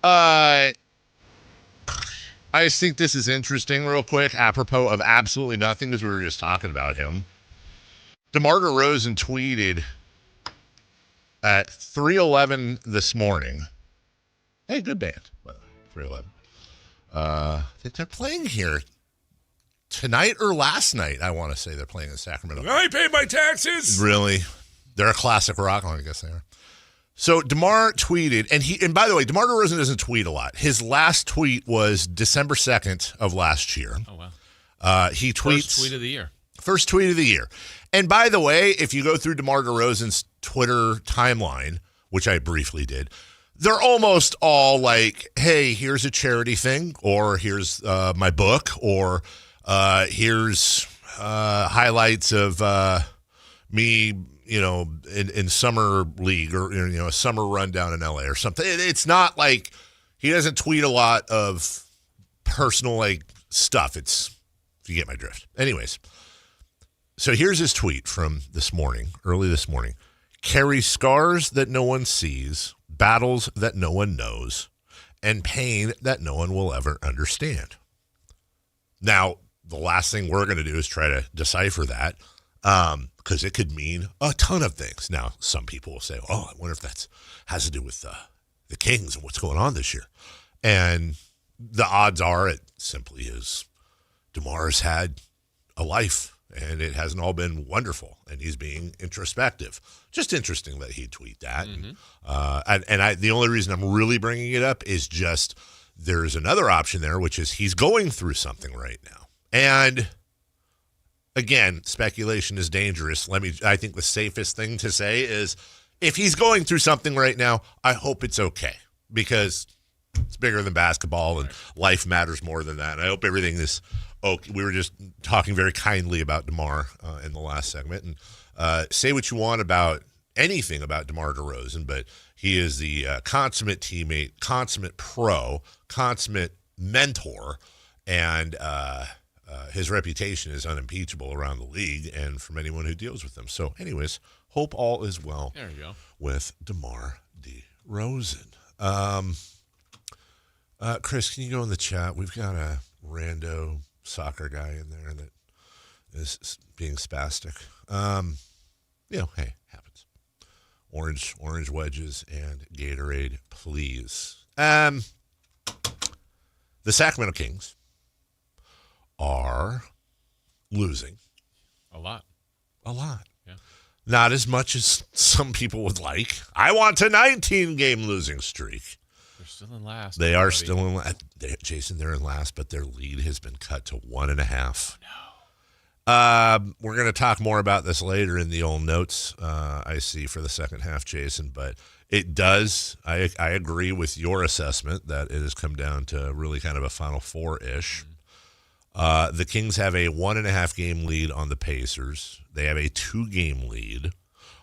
I just think this is interesting real quick, apropos of absolutely nothing, because we were just talking about him. Demar DeRozan tweeted at 3:11 this morning. Hey, good band. 3:11. I think they're playing here tonight or last night. I want to say they're playing in Sacramento. I pay my taxes. Really? They're a classic rock. I guess they are. So DeMar tweeted, and by the way, DeMar DeRozan doesn't tweet a lot. His last tweet was December 2nd of last year. Oh, wow. He tweets. First tweet of the year. First tweet of the year. And by the way, if you go through DeMar DeRozan's Twitter timeline, which I briefly did, they're almost all like, hey, here's a charity thing, or here's my book, or here's highlights of me, in summer league, or a summer run down in LA or something. It's not like he doesn't tweet a lot of personal stuff. It's, if you get my drift. Anyways, so here's his tweet from this morning, early this morning. carry scars that no one sees, battles that no one knows, and pain that no one will ever understand. Now, the last thing we're going to do is try to decipher that, because it could mean a ton of things. Now, some people will say, oh, I wonder if that has to do with the Kings and what's going on this year. And the odds are it simply is DeMar's had a life, and it hasn't all been wonderful, and he's being introspective. Just interesting that he'd tweet that. And the only reason I'm really bringing it up is just there's another option there, which is he's going through something right now. And again, speculation is dangerous. I think the safest thing to say is if he's going through something right now, I hope it's okay, because it's bigger than basketball and life matters more than that. And I hope everything is okay. We were just talking very kindly about DeMar in the last segment. And say what you want about anything about Demar DeRozan, but he is the consummate teammate, consummate pro, consummate mentor, and his reputation is unimpeachable around the league and from anyone who deals with him. So anyways, hope all is well there you go. With Demar DeRozan. Chris, can you go in the chat? We've got a rando soccer guy in there that is being spastic. Hey, happens. Orange wedges and Gatorade, please. The Sacramento Kings are losing. A lot. Yeah. Not as much as some people would like. I want a 19-game losing streak. They're still in last. They are still in last. Jason, they're in last, but their lead has been cut to 1.5. No. We're going to talk more about this later in the old notes I see for the second half, Jason, but it does. I agree with your assessment that it has come down to really kind of a Final Four-ish. The Kings have a 1.5 game lead on the Pacers. They have a 2-game lead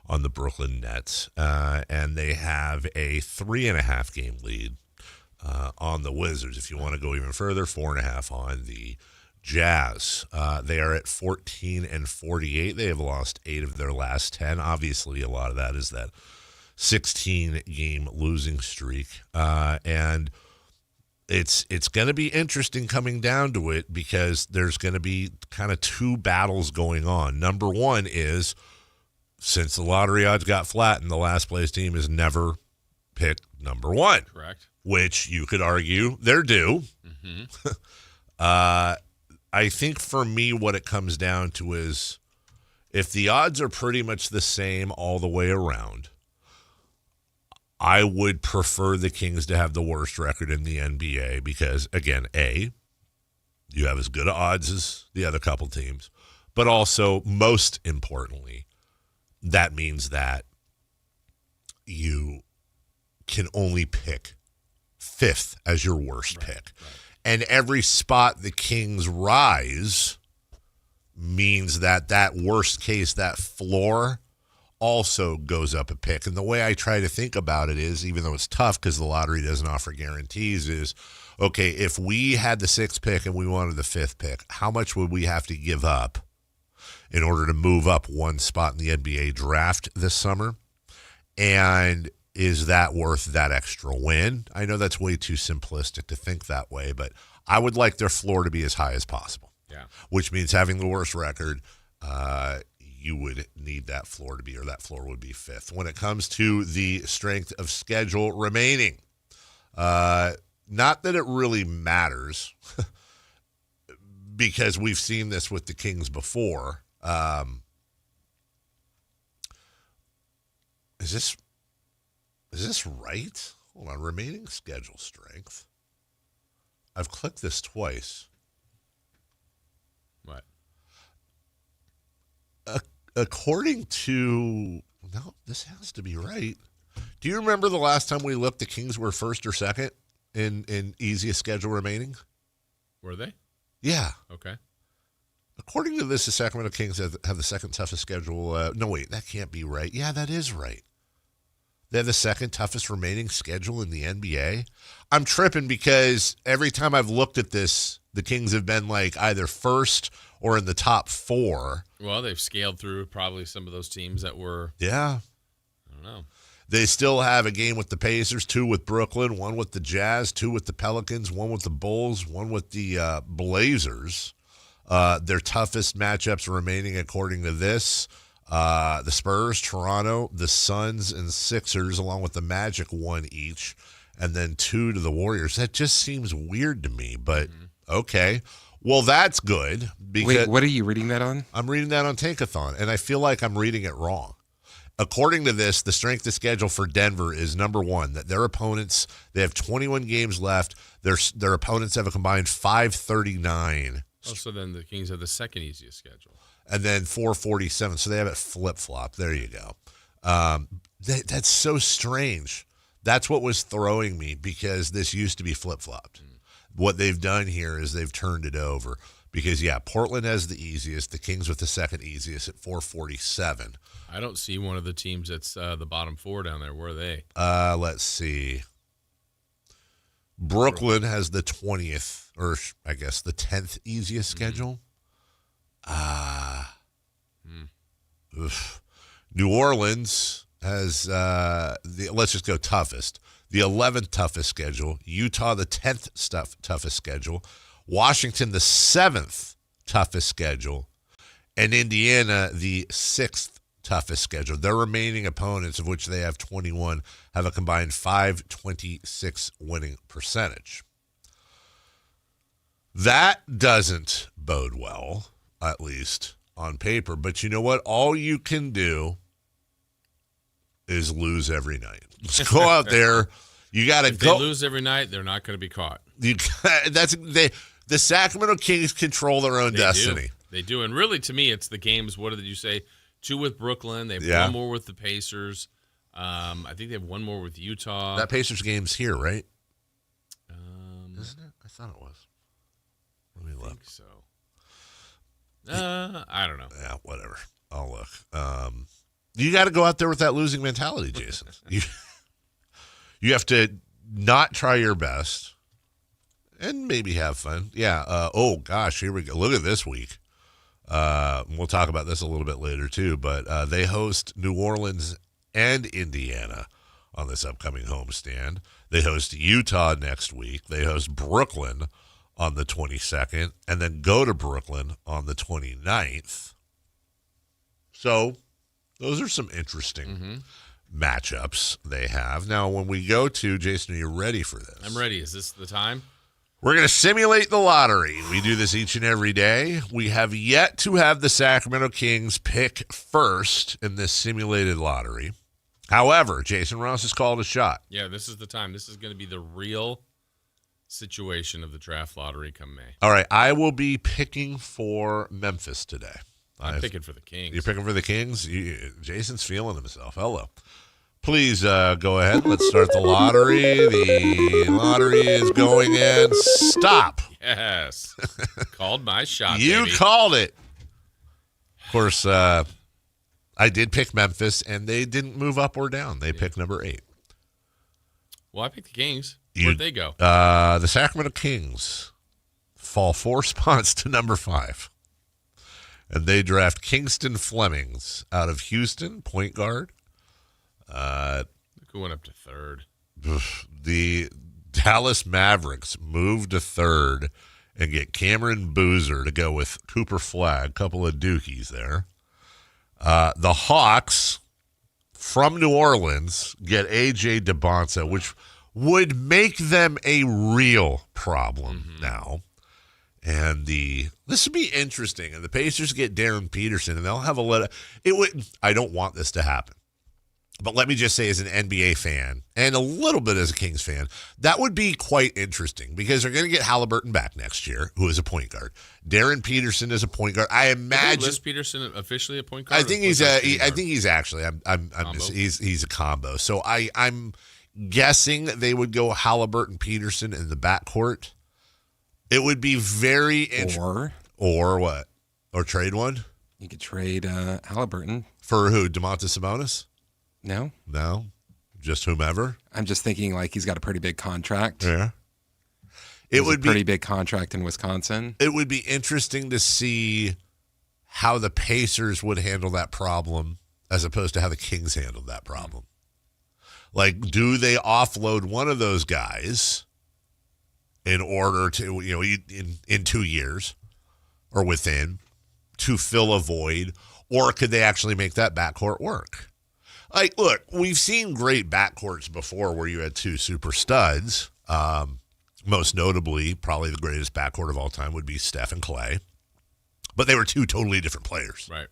on the Brooklyn Nets, and they have a 3.5 game lead on the Wizards. If you want to go even further, 4.5 on the Jazz. They are at 14-48. They have lost 8 of their last 10. Obviously, a lot of that is that 16-game losing streak, and it's going to be interesting coming down to it because there's going to be kind of 2 battles going on. Number one is, since the lottery odds got flattened, the last place team has never picked number 1. Correct. Which you could argue they're due. Mm-hmm. I think for me what it comes down to is if the odds are pretty much the same all the way around, I would prefer the Kings to have the worst record in the NBA because, again, A, you have as good odds as the other couple teams, but also, most importantly, that means that you can only pick 5th as your worst pick. Right. And every spot the Kings rise means that worst case, that floor, also goes up a pick. And the way I try to think about it is, even though it's tough because the lottery doesn't offer guarantees, is, okay, if we had the 6th pick and we wanted the 5th pick, how much would we have to give up in order to move up 1 spot in the NBA draft this summer? And is that worth that extra win? I know that's way too simplistic to think that way, but I would like their floor to be as high as possible. Yeah. Which means having the worst record, you would need that floor to be, or that floor would be 5th. When it comes to the strength of schedule remaining, not that it really matters, because we've seen this with the Kings before. Is this right? Hold on, remaining schedule strength. I've clicked this twice. What? According to, no, this has to be right. Do you remember the last time we looked, the Kings were 1st or 2nd in easiest schedule remaining? Were they? Yeah. Okay. According to this, the Sacramento Kings have the 2nd toughest schedule. No, wait, that can't be right. Yeah, that is right. They have the 2nd toughest remaining schedule in the NBA. I'm tripping because every time I've looked at this, the Kings have been like either 1st or in the top 4. Well, they've scaled through probably some of those teams that were don't know. They still have a game with the Pacers, 2 with Brooklyn, 1 with the Jazz, 2 with the Pelicans, 1 with the Bulls, 1 with the Blazers. Their toughest matchups remaining according to this, the Spurs, Toronto, the Suns, and Sixers, along with the Magic, 1 each, and then 2 to the Warriors. That just seems weird to me, but okay. Well, that's good. Because wait, what are you reading that on? I'm reading that on Tankathon, and I feel like I'm reading it wrong. According to this, the strength of schedule for Denver is number 1, that their opponents, they have 21 games left. Their opponents have a combined 539. Oh, so then the Kings have the second easiest schedule. And then 447. So they have it flip-flop. There you go. That's so strange. That's what was throwing me, because this used to be flip-flopped. What they've done here is they've turned it over. Because, yeah, Portland has the easiest. The Kings with the second easiest at 447. I don't see one of the teams that's the bottom 4 down there. Where are they? Let's see. Brooklyn has the 20th, or I guess the 10th easiest schedule. New Orleans has let's just go toughest. The 11th toughest schedule. Utah, the 10th toughest schedule. Washington, the 7th toughest schedule. And Indiana, the 6th toughest schedule. Their remaining opponents, of which they have 21, have a combined 526 winning percentage. That doesn't bode well, at least on paper. But you know what? All you can do is lose every night. Just go out there. You got to go. If they lose every night, they're not going to be caught. The Sacramento Kings control their own destiny. They do. And really, to me, it's the games. What did you say? 2 with Brooklyn. They have 1 more with the Pacers. I think they have 1 more with Utah. That Pacers game's here, right? Isn't it? I thought it was. Let me look. I think so. I don't know. Yeah, whatever. I'll look. You got to go out there with that losing mentality, Jason. You have to not try your best and maybe have fun. Yeah. Oh, gosh, here we go. Look at this week. We'll talk about this a little bit later, too, but they host New Orleans and Indiana on this upcoming homestand. They host Utah next week. They host Brooklyn on the 22nd, and then go to Brooklyn on the 29th. So those are some interesting matchups they have. Now, when we go to, Jason, are you ready for this? I'm ready. Is this the time? We're going to simulate the lottery. We do this each and every day. We have yet to have the Sacramento Kings pick first in this simulated lottery. However, Jason Ross has called a shot. Yeah, this is the time. This is going to be the real situation of the draft lottery come May. All right, I will be picking for Memphis today. I'm picking for the Kings. You're picking for the Kings? Jason's feeling himself. Hello. Please go ahead. Let's start the lottery. The lottery is going in. Stop. Yes. Called my shot, You baby. called it. Of course, I did pick Memphis, and they didn't move up or down. They picked number 8. Well, I picked the Kings. Where'd they go? The Sacramento Kings fall 4 spots to number 5. And they draft Kingston Flemings out of Houston, point guard. Who went up to 3rd? The Dallas Mavericks moved to 3rd and get Cameron Boozer to go with Cooper Flagg, couple of dookies there. The Hawks from New Orleans get A.J. DeBonsa, which would make them a real problem now. And this would be interesting. And the Pacers get Darren Peterson, and they'll have a let. I don't want this to happen. But let me just say, as an NBA fan and a little bit as a Kings fan, that would be quite interesting because they're going to get Halliburton back next year, who is a point guard. Darren Peterson is a point guard. I imagine. Is Peterson officially a point guard? I think he's actually. He's a combo. So I'm guessing that they would go Halliburton Peterson in the backcourt. It would be very interesting. Or what? Or trade one? You could trade Halliburton for who? DeMontis Sabonis? No, just whomever. I'm just thinking like he's got a pretty big contract. Yeah, it would be a pretty big contract in Wisconsin. It would be interesting to see how the Pacers would handle that problem as opposed to how the Kings handled that problem. Like, do they offload one of those guys in order to, in 2 years or within, to fill a void, or could they actually make that backcourt work? Like, look, we've seen great backcourts before where you had two super studs. Most notably, probably the greatest backcourt of all time would be Steph and Clay. But they were two totally different players. Right.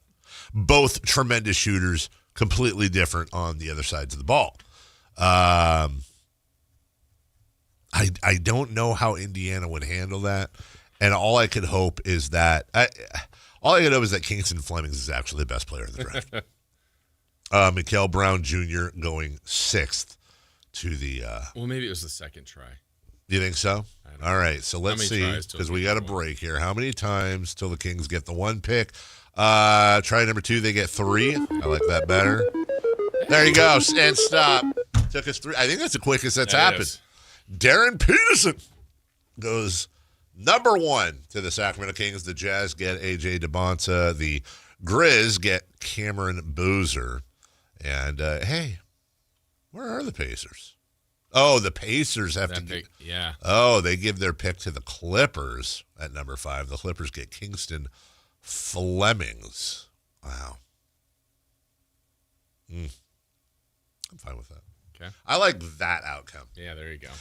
Both tremendous shooters, completely different on the other sides of the ball. I don't know how Indiana would handle that. And all I could hope is that Kingston Flemings is actually the best player in the draft. Mikael Brown Jr. going 6th to the. Well, maybe it was the second try. You think so? All right, so let's see, because we got a break here. How many times till the Kings get the 1 pick? Try number 2, they get 3. I like that better. There you go, and stop. Took us 3. I think that's the quickest that's happened. Darren Peterson goes number 1 to the Sacramento Kings. The Jazz get A.J. DeBonta. The Grizz get Cameron Boozer. And, hey, where are the Pacers? Oh, the Pacers have to give. Yeah. Oh, they give their pick to the Clippers at number 5. The Clippers get Kingston Flemings. Wow. I'm fine with that. Okay. I like that outcome. Yeah, there you go.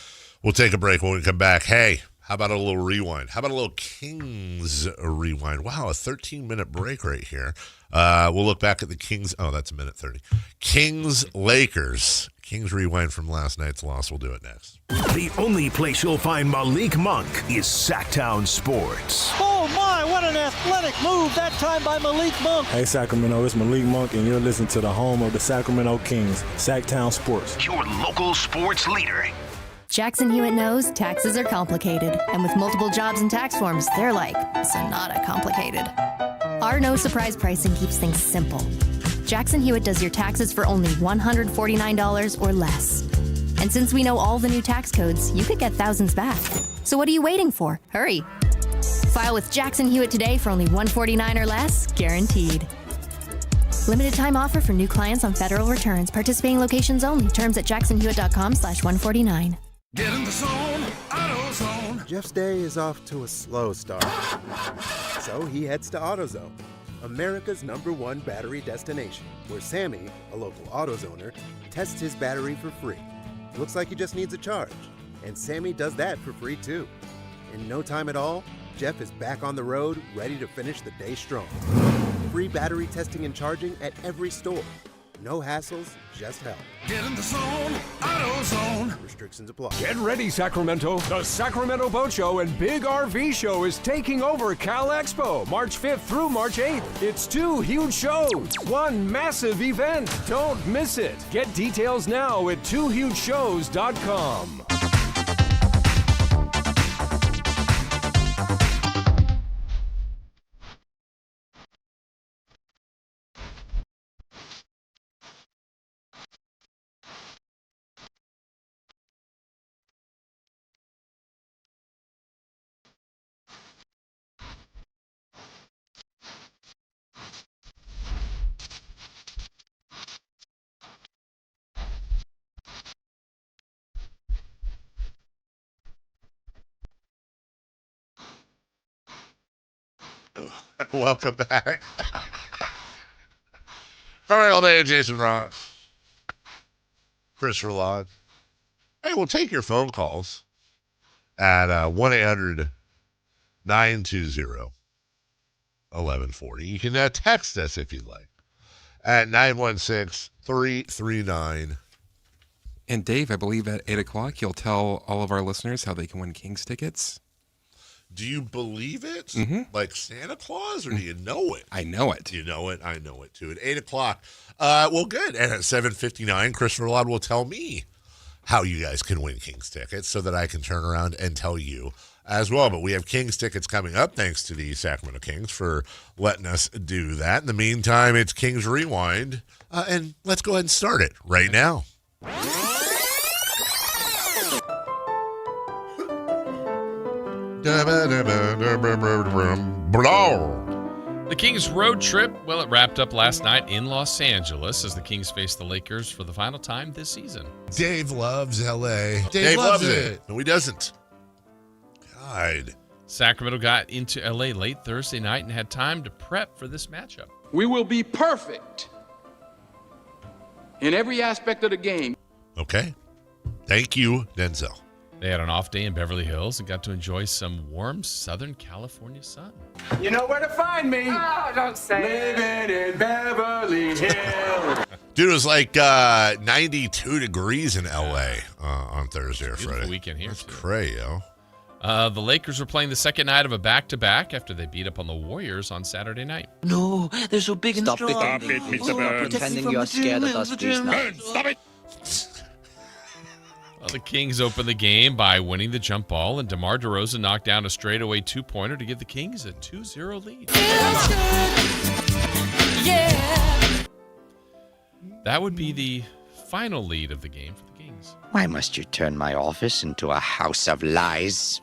We'll take a break when we come back. Hey, how about a little rewind? How about a little Kings rewind? Wow, a 13-minute break right here. We'll look back at the Kings. Oh, that's a minute 30. Kings-Lakers. Kings rewind from last night's loss. We'll do it next. The only place you'll find Malik Monk is Sactown Sports. Oh, my, what an athletic move that time by Malik Monk. Hey, Sacramento, it's Malik Monk, and you're listening to the home of the Sacramento Kings, Sactown Sports. Your local sports leader. Jackson Hewitt knows taxes are complicated, and with multiple jobs and tax forms, they're like Sonata complicated. Our no-surprise pricing keeps things simple. Jackson Hewitt does your taxes for only $149 or less. And since we know all the new tax codes, you could get thousands back. So what are you waiting for? Hurry. File with Jackson Hewitt today for only $149 or less, guaranteed. Limited time offer for new clients on federal returns. Participating locations only. Terms at jacksonhewitt.com/149. Get in the zone, AutoZone. Jeff's day is off to a slow start. So he heads to AutoZone, America's #1 battery destination, where Sammy, a local AutoZoner, tests his battery for free. Looks like he just needs a charge, and Sammy does that for free too. In no time at all, Jeff is back on the road, ready to finish the day strong. Free battery testing and charging at every store. No hassles, just help. Get in the zone, AutoZone. Restrictions apply. Get ready, Sacramento. The Sacramento Boat Show and Big RV Show is taking over Cal Expo, March 5th through March 8th. It's 2 huge shows, 1 massive event. Don't miss it. Get details now at 2hugeshows.com. Welcome back. All right, all day, Jason Ross. Chris Rillard. Hey, we'll take your phone calls at 1-800-920-1140. You can text us if you'd like at 916-339. And Dave, I believe at 8 o'clock, you'll tell all of our listeners how they can win Kings tickets. Do you believe it? Mm-hmm. Like Santa Claus, or do you know it? I know it. You know it? I know it, too. At 8 o'clock. Well, good. And at 7:59, Chris Rillard will tell me how you guys can win Kings tickets so that I can turn around and tell you as well. But we have Kings tickets coming up, thanks to the Sacramento Kings for letting us do that. In the meantime, it's Kings Rewind, and let's go ahead and start it right now. The Kings' road trip, well, it wrapped up last night in Los Angeles as the Kings faced the Lakers for the final time this season. Dave loves L.A. Dave loves it. No, he doesn't. God. Sacramento got into L.A. late Thursday night and had time to prep for this matchup. We will be perfect in every aspect of the game. Okay. Thank you, Denzel. They had an off day in Beverly Hills and got to enjoy some warm Southern California sun. You know where to find me. Oh, don't say Living in Beverly Hills. Dude, it was like 92 degrees in L.A. On Thursday or Friday. Weekend here. That's crazy, yo. The Lakers were playing the second night of a back-to-back after they beat up on the Warriors on Saturday night. No, they're so big and Stop strong. Stop it, Mr. Burns. Pretending you're scared of us, please now. Stop it. Well, the Kings opened the game by winning the jump ball, and Demar DeRozan knocked down a straightaway two-pointer to give the Kings a 2-0 lead. Yeah. That would be the final lead of the game for the Kings. Why must you turn my office into a house of lies?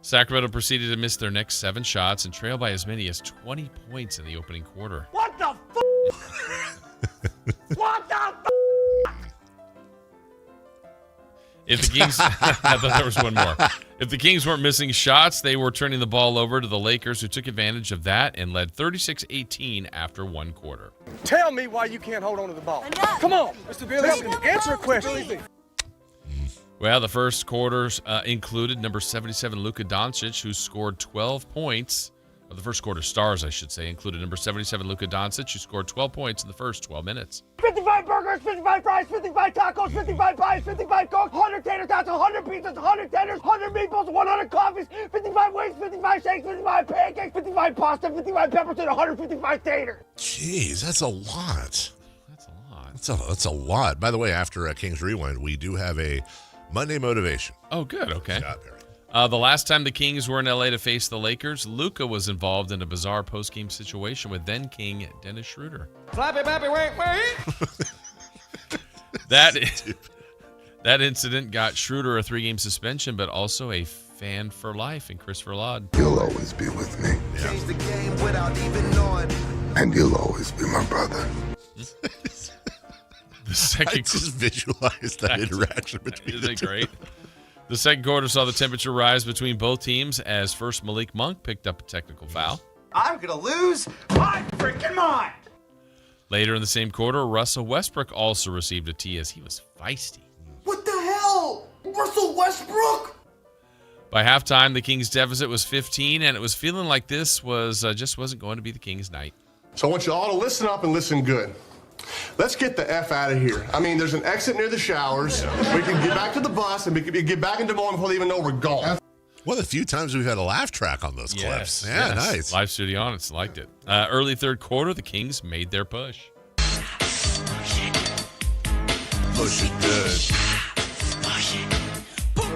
Sacramento proceeded to miss their next 7 shots and trail by as many as 20 points in the opening quarter. What the What the If the Kings, I thought there was one more. If the Kings weren't missing shots, they were turning the ball over to the Lakers, who took advantage of that and led 36-18 after one quarter. Tell me why you can't hold on to the ball. Come on, Mr. Billy, answer a question. Well, the first quarters included number 77, Luka Doncic, who scored 12 points. Well, the first quarter stars, I should say, included number 77, Luka Doncic, who scored 12 points in the first 12 minutes. 55 burgers, 55 fries, 55 tacos, 55 pies, 55 cokes, 100 tater tots, 100 pizzas, 100 tenders, 100 meatballs, 100 coffees, 55 wings, 55 shakes, 55 pancakes, 55 pasta, 55 peppers, and 155 taters. Jeez, that's a lot. That's a lot. By the way, after Kings Rewind, we do have a Monday motivation. Oh, good. Okay. Job, Harry. The last time the Kings were in L.A. to face the Lakers, Luka was involved in a bizarre post-game situation with then-King Dennis Schroeder. Flappy, bappy, wait. That incident got Schroeder a 3-game suspension, but also a fan for life in Christopher Laud. You'll always be with me. Change the game without even knowing. And you'll always be my brother. The second, I just visualized that interaction between Isn't it great? The second quarter saw the temperature rise between both teams as first Malik Monk picked up a technical foul. I'm going to lose my freaking mind. Later in the same quarter, Russell Westbrook also received a tee as he was feisty. What the hell? Russell Westbrook? By halftime, the Kings' deficit was 15, and it was feeling like this was just wasn't going to be the Kings' night. So I want you all to listen up and listen good. Let's get the F out of here. I mean, there's an exit near the showers. We can get back to the bus and we can get back into Des Moines before they even know we're gone. One of the few times we've had a laugh track on those clips. Yeah, nice. Live studio audience liked it. Early third quarter, the Kings made their push. Push it good.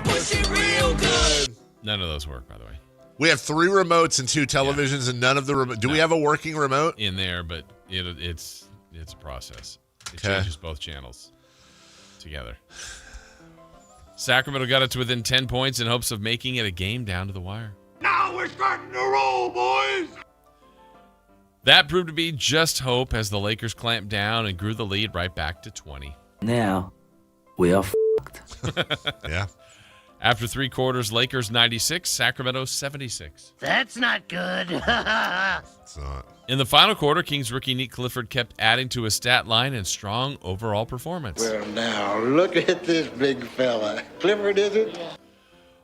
Push it real good. None of those work, by the way. We have 3 remotes and 2 televisions, and none of the remote. Do we have a working remote in there? But it's a process. It changes both channels together. Sacramento got it to within 10 points in hopes of making it a game down to the wire. Now we're starting to roll, boys. That proved to be just hope as the Lakers clamped down and grew the lead right back to 20. Now, we are f***ed. Yeah. After 3 quarters, Lakers 96, Sacramento 76. That's not good. It's not. In the final quarter, Kings rookie Nick Clifford kept adding to his stat line and strong overall performance. Well, now, look at this big fella. Clifford, is it?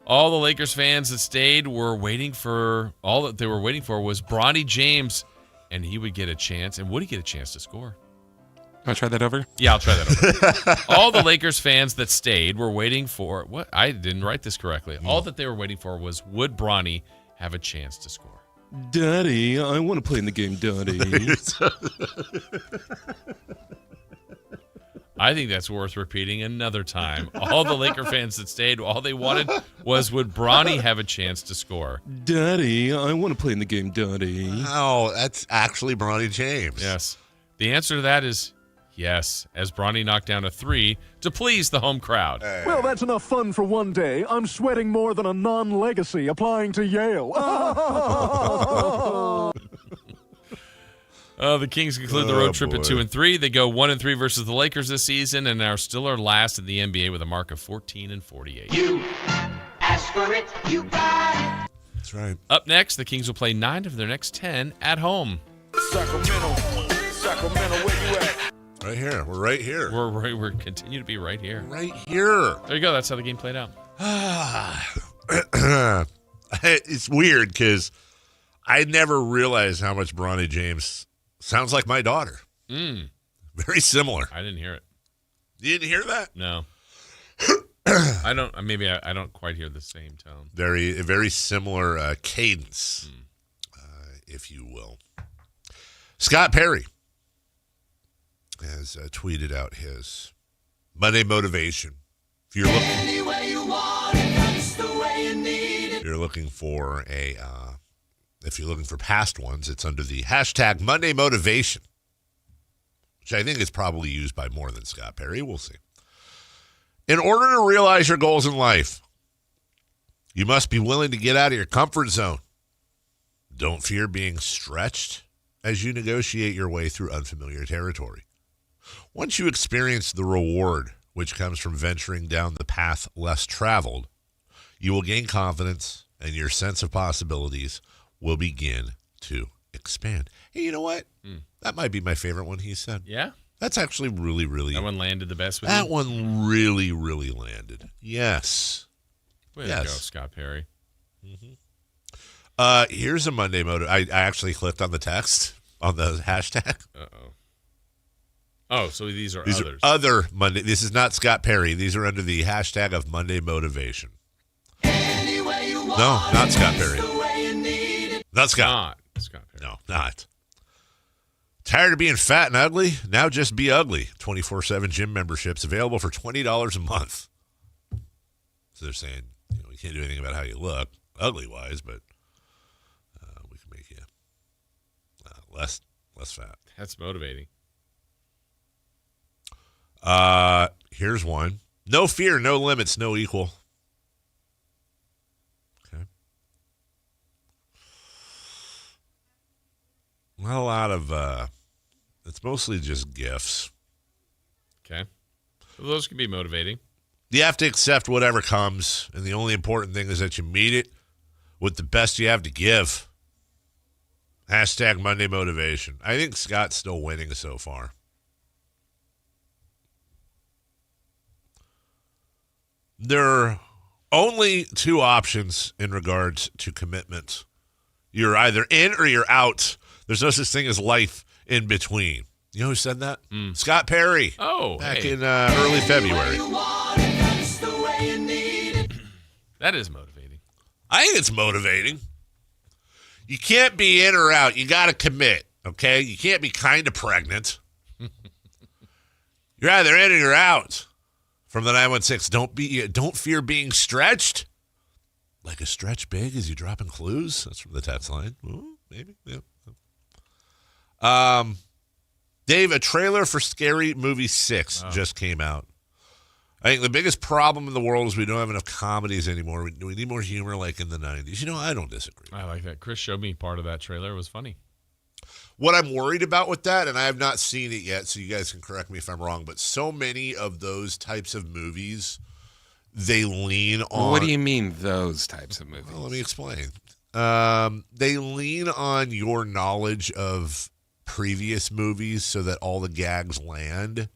All the Lakers fans that stayed were waiting for, all that they were waiting for was Bronny James, and he would get a chance. And would he get a chance to score? I'll try that over. Yeah, I'll try that over. All the Lakers fans that stayed were waiting for, what? I didn't write this correctly. All that they were waiting for was, would Bronny have a chance to score? Daddy, I want to play in the game, Daddy. I think that's worth repeating another time. All the Laker fans that stayed, all they wanted was, would Bronny have a chance to score? Daddy, I want to play in the game, Daddy. Oh, that's actually Bronny James. Yes. The answer to that is yes, as Bronny knocked down a 3 to please the home crowd. Hey. Well, that's enough fun for one day. I'm sweating more than a non-legacy applying to Yale. The Kings conclude the road trip at 2-3. They go 1-3 versus the Lakers this season, and still are last in the NBA with a mark of 14-48. You ask for it, you got it. That's right. Up next, the Kings will play 9 of their next 10 at home. Sacramento, where you at? Right here. We're right here. We're continue to be right here. Right here. There you go. That's how the game played out. It's weird because I never realized how much Bronny James sounds like my daughter. Very similar. I didn't hear it. You didn't hear that? No. I don't. Maybe I don't quite hear the same tone. Very similar cadence, if you will. Scott Perry has tweeted out his Monday motivation. If you're looking, Any way you want it, that's the way you need it. you're looking for if you're looking for past ones, it's under the hashtag Monday motivation, which I think is probably used by more than Scott Perry. We'll see. In order to realize your goals in life, you must be willing to get out of your comfort zone. Don't fear being stretched as you negotiate your way through unfamiliar territory. Once you experience the reward which comes from venturing down the path less traveled, you will gain confidence and your sense of possibilities will begin to expand. Hey, you know what? That might be my favorite one he said. Yeah? That's actually really, really... That one landed the best with you? That one really, really landed. Yes. Way to go, Scott Perry. Here's a Monday motive. I actually clicked on the text on the hashtag. Uh-oh. Oh, so these are These others. are other Monday. This is not Scott Perry. These are under the hashtag of Monday motivation. No, not Scott Perry. Not Scott. Not Scott Perry. No, not. Tired of being fat and ugly? Now just be ugly. 24/7 gym memberships available for $20 a month. So they're saying, you can't do anything about how you look, ugly-wise, but we can make you less fat. That's motivating. Here's one. No fear, no limits, no equal. Okay. Not a lot of, it's mostly just gifts. Okay. Well, those can be motivating. You have to accept whatever comes, and the only important thing is that you meet it with the best you have to give. Hashtag Monday motivation. I think Scott's still winning so far. There are only two options in regards to commitment. You're either in or you're out. There's no such thing as life in between. You know who said that? Scott Perry. Oh, back in early February. That is motivating. I think it's motivating. You can't be in or out. You got to commit, okay? You can't be kind of pregnant. You're either in or you're out. From the 916, don't fear being stretched. Like a stretch big as you dropping clues? That's from the text line. Ooh, maybe. Yeah. Dave, a trailer for Scary Movie 6 just came out. I think the biggest problem in the world is we don't have enough comedies anymore. We need more humor like in the 90s. I don't disagree. I like that. Chris showed me part of that trailer. It was funny. What I'm worried about with that, and I have not seen it yet, so you guys can correct me if I'm wrong, but so many of those types of movies, they lean on... What do you mean, those types of movies? Well, let me explain. They lean on your knowledge of previous movies so that all the gags land.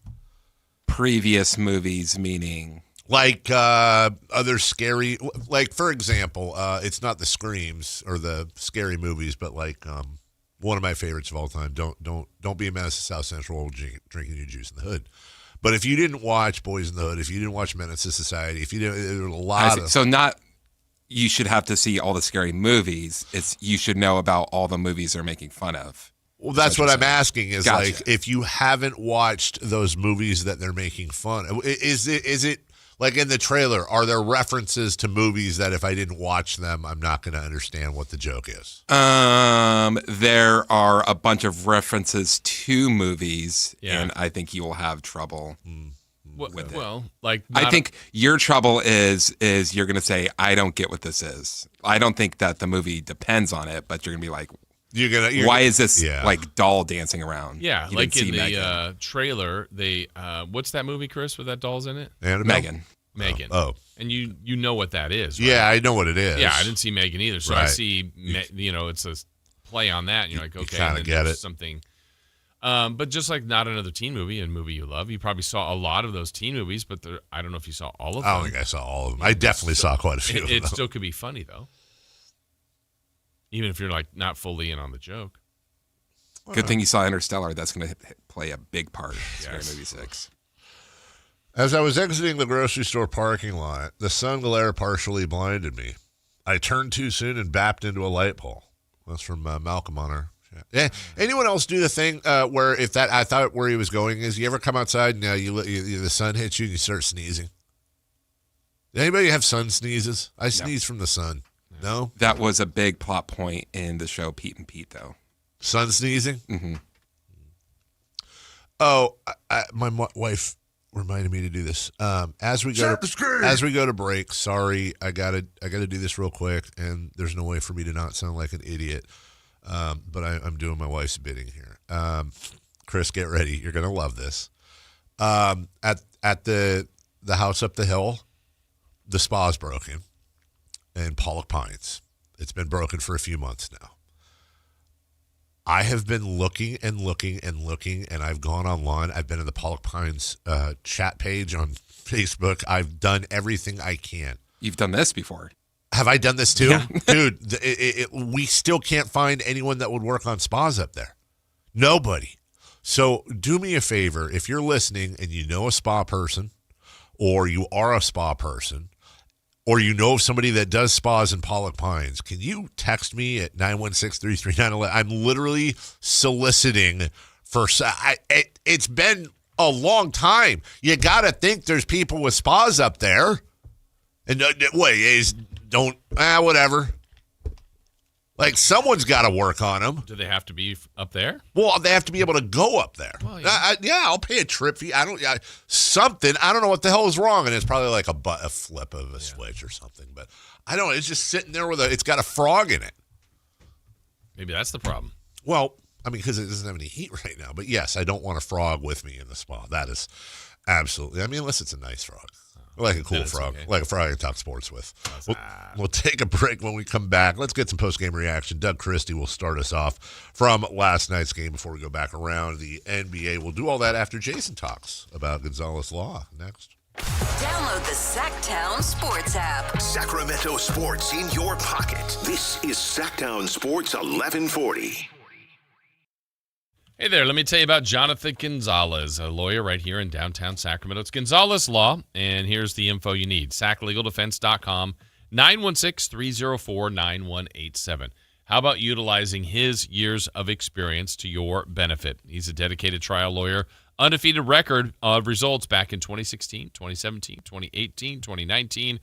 Previous movies meaning? Like other scary... Like, for example, it's not the Screams or the scary movies, but like... one of my favorites of all time. Don't be a menace to South Central drinking your juice in the hood. But if you didn't watch Boys in the Hood, if you didn't watch Menace to Society, if you didn't, there were a lot of... So not you should have to see all the scary movies. It's you should know about all the movies they're making fun of. Well, that's what I'm asking is Gotcha. like if you haven't watched those movies that they're making fun of, is it like in the trailer, are there references to movies that if I didn't watch them, I'm not going to understand what the joke is? There are a bunch of references to movies, and I think you will have trouble with it. Well, like I think your trouble is you're going to say, I don't get what this is. I don't think that the movie depends on it, but you're going to be like, Why is this like doll dancing around? Yeah, You like didn't in see the Megan. trailer, they what's that movie, Chris, with that doll's in it? Annabelle? Megan. Oh. And you know what that is, right? Yeah, I know what it is. Yeah, I didn't see Megan either, so I Right. see, it's a play on that, and you're like, okay, kinda and then get there's it. something. But just like Not Another Teen Movie, a movie you love, you probably saw a lot of those teen movies, but I don't know if you saw all of them. I don't think I saw all of them. I definitely saw quite a few of them. It still could be funny, though. Even if you're like not fully in on the joke. Good thing you saw Interstellar. That's going to play a big part in Scary Movie 6. As I was exiting the grocery store parking lot, the sun glare partially blinded me. I turned too soon and bapped into a light pole. That's from Malcolm on our chat. Yeah. Anyone else do the thing where I thought where he was going is you ever come outside and the sun hits you and you start sneezing? Anybody have sun sneezes? I sneeze from the sun. No? That was a big plot point in the show Pete and Pete, though. Sun sneezing? Mm-hmm. Oh, my wife reminded me to do this. As we go to break, sorry, I gotta do this real quick, and there's no way for me to not sound like an idiot. But I'm doing my wife's bidding here. Chris, get ready. You're gonna love this. At the house up the hill, the spa's broken in Pollock Pines. It's been broken for a few months now. I have been looking, and I've gone online. I've been in the Pollock Pines chat page on Facebook. I've done everything I can. You've done this before. Have I done this too? Yeah. Dude, we still can't find anyone that would work on spas up there. Nobody. So do me a favor. If you're listening and you know a spa person, or you are a spa person, or you know somebody that does spas in Pollock Pines, can you text me at 916-339-11? I'm literally soliciting for it's been a long time. You got to think there's people with spas up there. And whatever. Like, someone's got to work on them. Do they have to be up there? Well, they have to be able to go up there. Well, yeah. I'll pay a trip fee. Something. I don't know what the hell is wrong, and it's probably like a flip of a switch or something. But I don't know. It's just sitting there it's got a frog in it. Maybe that's the problem. Well, I mean, because it doesn't have any heat right now. But yes, I don't want a frog with me in the spa. That is absolutely. I mean, unless it's a nice frog. Like a cool frog. Okay. Like a frog I can talk sports with. We'll take a break when we come back. Let's get some post-game reaction. Doug Christie will start us off from last night's game before we go back around the NBA. We'll do all that after Jason talks about Gonzalez Law next. Download the Sactown Sports app. Sacramento sports in your pocket. This is Sactown Sports 1140. Hey there, let me tell you about Jonathan Gonzalez, a lawyer right here in downtown Sacramento. It's Gonzalez Law, and here's the info you need. SacLegalDefense.com, 916-304-9187. How about utilizing his years of experience to your benefit? He's a dedicated trial lawyer, undefeated record of results back in 2016, 2017, 2018, 2019.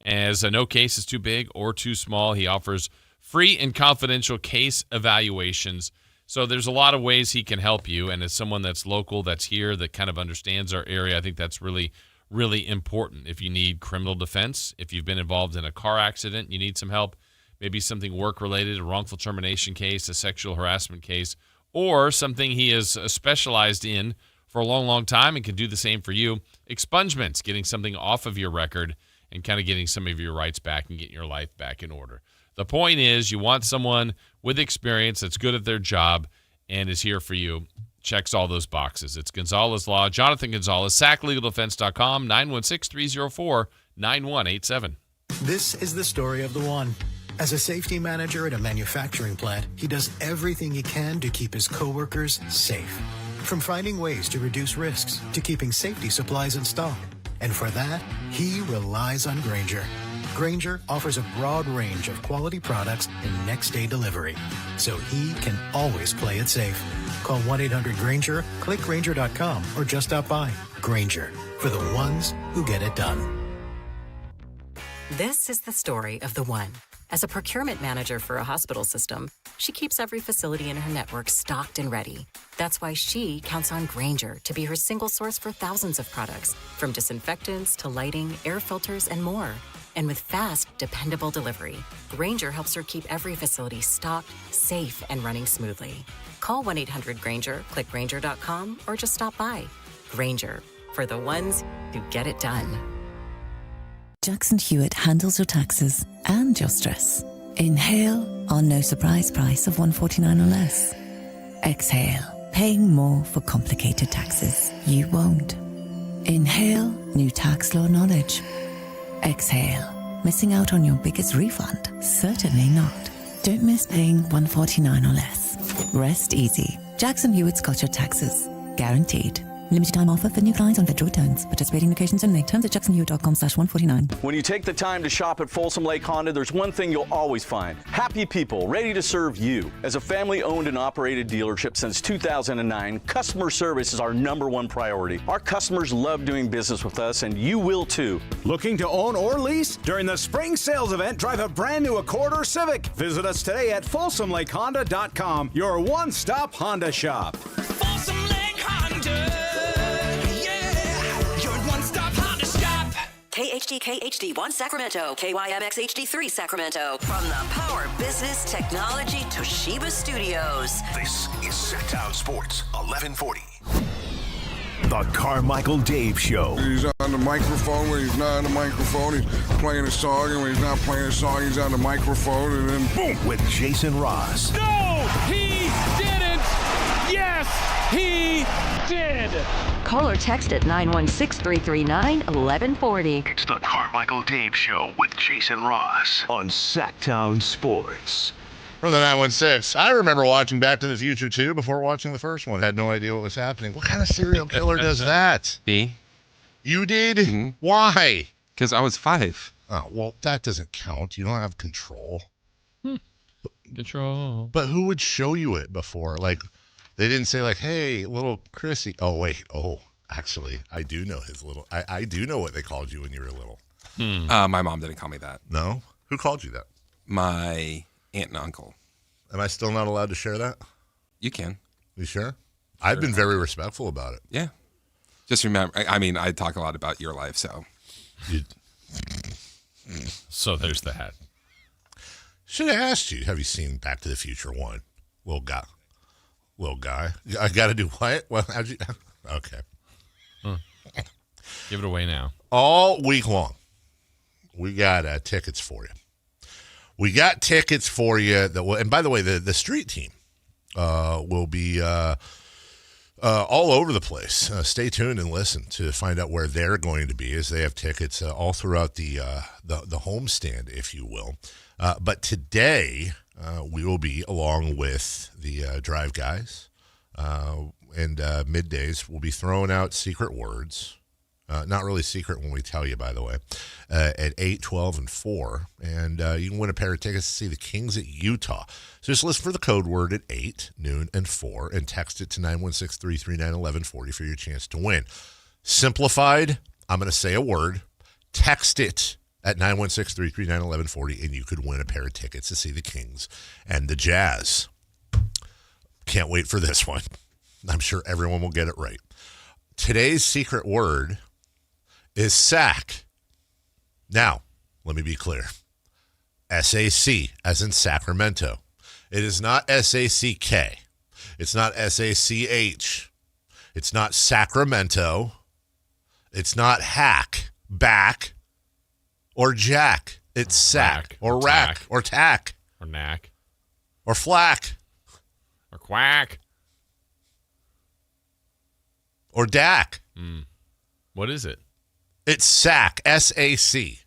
As no case is too big or too small, he offers free and confidential case evaluations. So there's a lot of ways he can help you, and as someone that's local, that's here, that kind of understands our area, I think that's really, really important. If you need criminal defense, if you've been involved in a car accident, you need some help, maybe something work-related, a wrongful termination case, a sexual harassment case, or something he has specialized in for a long, long time and can do the same for you, expungements, getting something off of your record and kind of getting some of your rights back and getting your life back in order. The point is you want someone with experience that's good at their job and is here for you. Checks all those boxes. It's Gonzalez Law. Jonathan Gonzalez, SacLegalDefense.com, 916-304-9187. This is the story of the one. As a safety manager at a manufacturing plant, he does everything he can to keep his coworkers safe. From finding ways to reduce risks to keeping safety supplies in stock. And for that, he relies on Grainger. Grainger offers a broad range of quality products and next-day delivery, so he can always play it safe. Call 1-800-GRAINGER, click Grainger.com, or just stop by. Grainger, for the ones who get it done. This is the story of the one. As a procurement manager for a hospital system, she keeps every facility in her network stocked and ready. That's why she counts on Grainger to be her single source for thousands of products, from disinfectants to lighting, air filters, and more. And with fast, dependable delivery, Grainger helps her keep every facility stocked, safe, and running smoothly. Call 1-800-GRAINGER, click Grainger.com, or just stop by. Grainger, for the ones who get it done. Jackson Hewitt handles your taxes and your stress. Inhale our no surprise price of $149 or less. Exhale, paying more for complicated taxes. You won't. Inhale new tax law knowledge. Exhale, missing out on your biggest refund? Certainly not. Don't miss paying $149 or less. Rest easy. Jackson Hewitt's got your taxes. Guaranteed. Limited time offer for new clients on federal returns. Participating locations only. Terms at jacksonhewitt.com/149. When you take the time to shop at Folsom Lake Honda, there's one thing you'll always find. Happy people ready to serve you. As a family-owned and operated dealership since 2009, customer service is our #1 priority. Our customers love doing business with us, and you will too. Looking to own or lease? During the spring sales event, drive a brand new Accord or Civic. Visit us today at FolsomLakeHonda.com, your one-stop Honda shop. Folsom Lake Honda. KHD HD1 Sacramento, KYMX HD3 Sacramento. From the Power Business Technology Toshiba Studios. This is Sactown Sports 1140. The Carmichael Dave Show. He's on the microphone when he's not on the microphone. He's playing a song, and when he's not playing a song, he's on the microphone, and then boom, with Jason Ross. No, he didn't. Yes, he did. Call or text at 916-339-1140. It's the Carmichael Dave Show with Jason Ross on Sactown Sports. From the 916. I remember watching Back to the Future 2 before watching the first one. Had no idea what was happening. What kind of serial killer does that? Me. You did? Mm-hmm. Why? Because I was 5. Oh, well, that doesn't count. You don't have control. Control. But who would show you it before? Like, they didn't say, like, hey, little Chrissy. Oh, wait. Oh, actually, I do know his little. I do know what they called you when you were little. My mom didn't call me that. No? Who called you that? My aunt and uncle. Am I still not allowed to share that? You can. You sure? I've been very respectful about it. Yeah. Just remember, I mean, I talk a lot about your life, so. So there's that. Should have asked you. Have you seen Back to the Future 1? Little guy. I got to do what? Well, how'd you? Okay. Give it away now. All week long, we got tickets for you. We got tickets for you. And by the way, the street team will be all over the place. Stay tuned and listen to find out where they're going to be, as they have tickets all throughout the homestand, if you will. But today, we will be along with the Drive guys, and middays. We'll be throwing out secret words. Not really secret when we tell you, by the way, at 8, 12, and 4. And you can win a pair of tickets to see the Kings at Utah. So just listen for the code word at 8, noon, and 4, and text it to 916-339-1140 for your chance to win. Simplified, I'm going to say a word. Text it at 916-339-1140, and you could win a pair of tickets to see the Kings and the Jazz. Can't wait for this one. I'm sure everyone will get it right. Today's secret word is sack. Now, let me be clear. SAC, as in Sacramento. It is not SACK. It's not SACH. It's not Sacramento. It's not hack, back, or jack. It's sack, or rack, or tack. Or knack. Or flack. Or quack. Or DAC. What is it? It's SAC, S-A-C.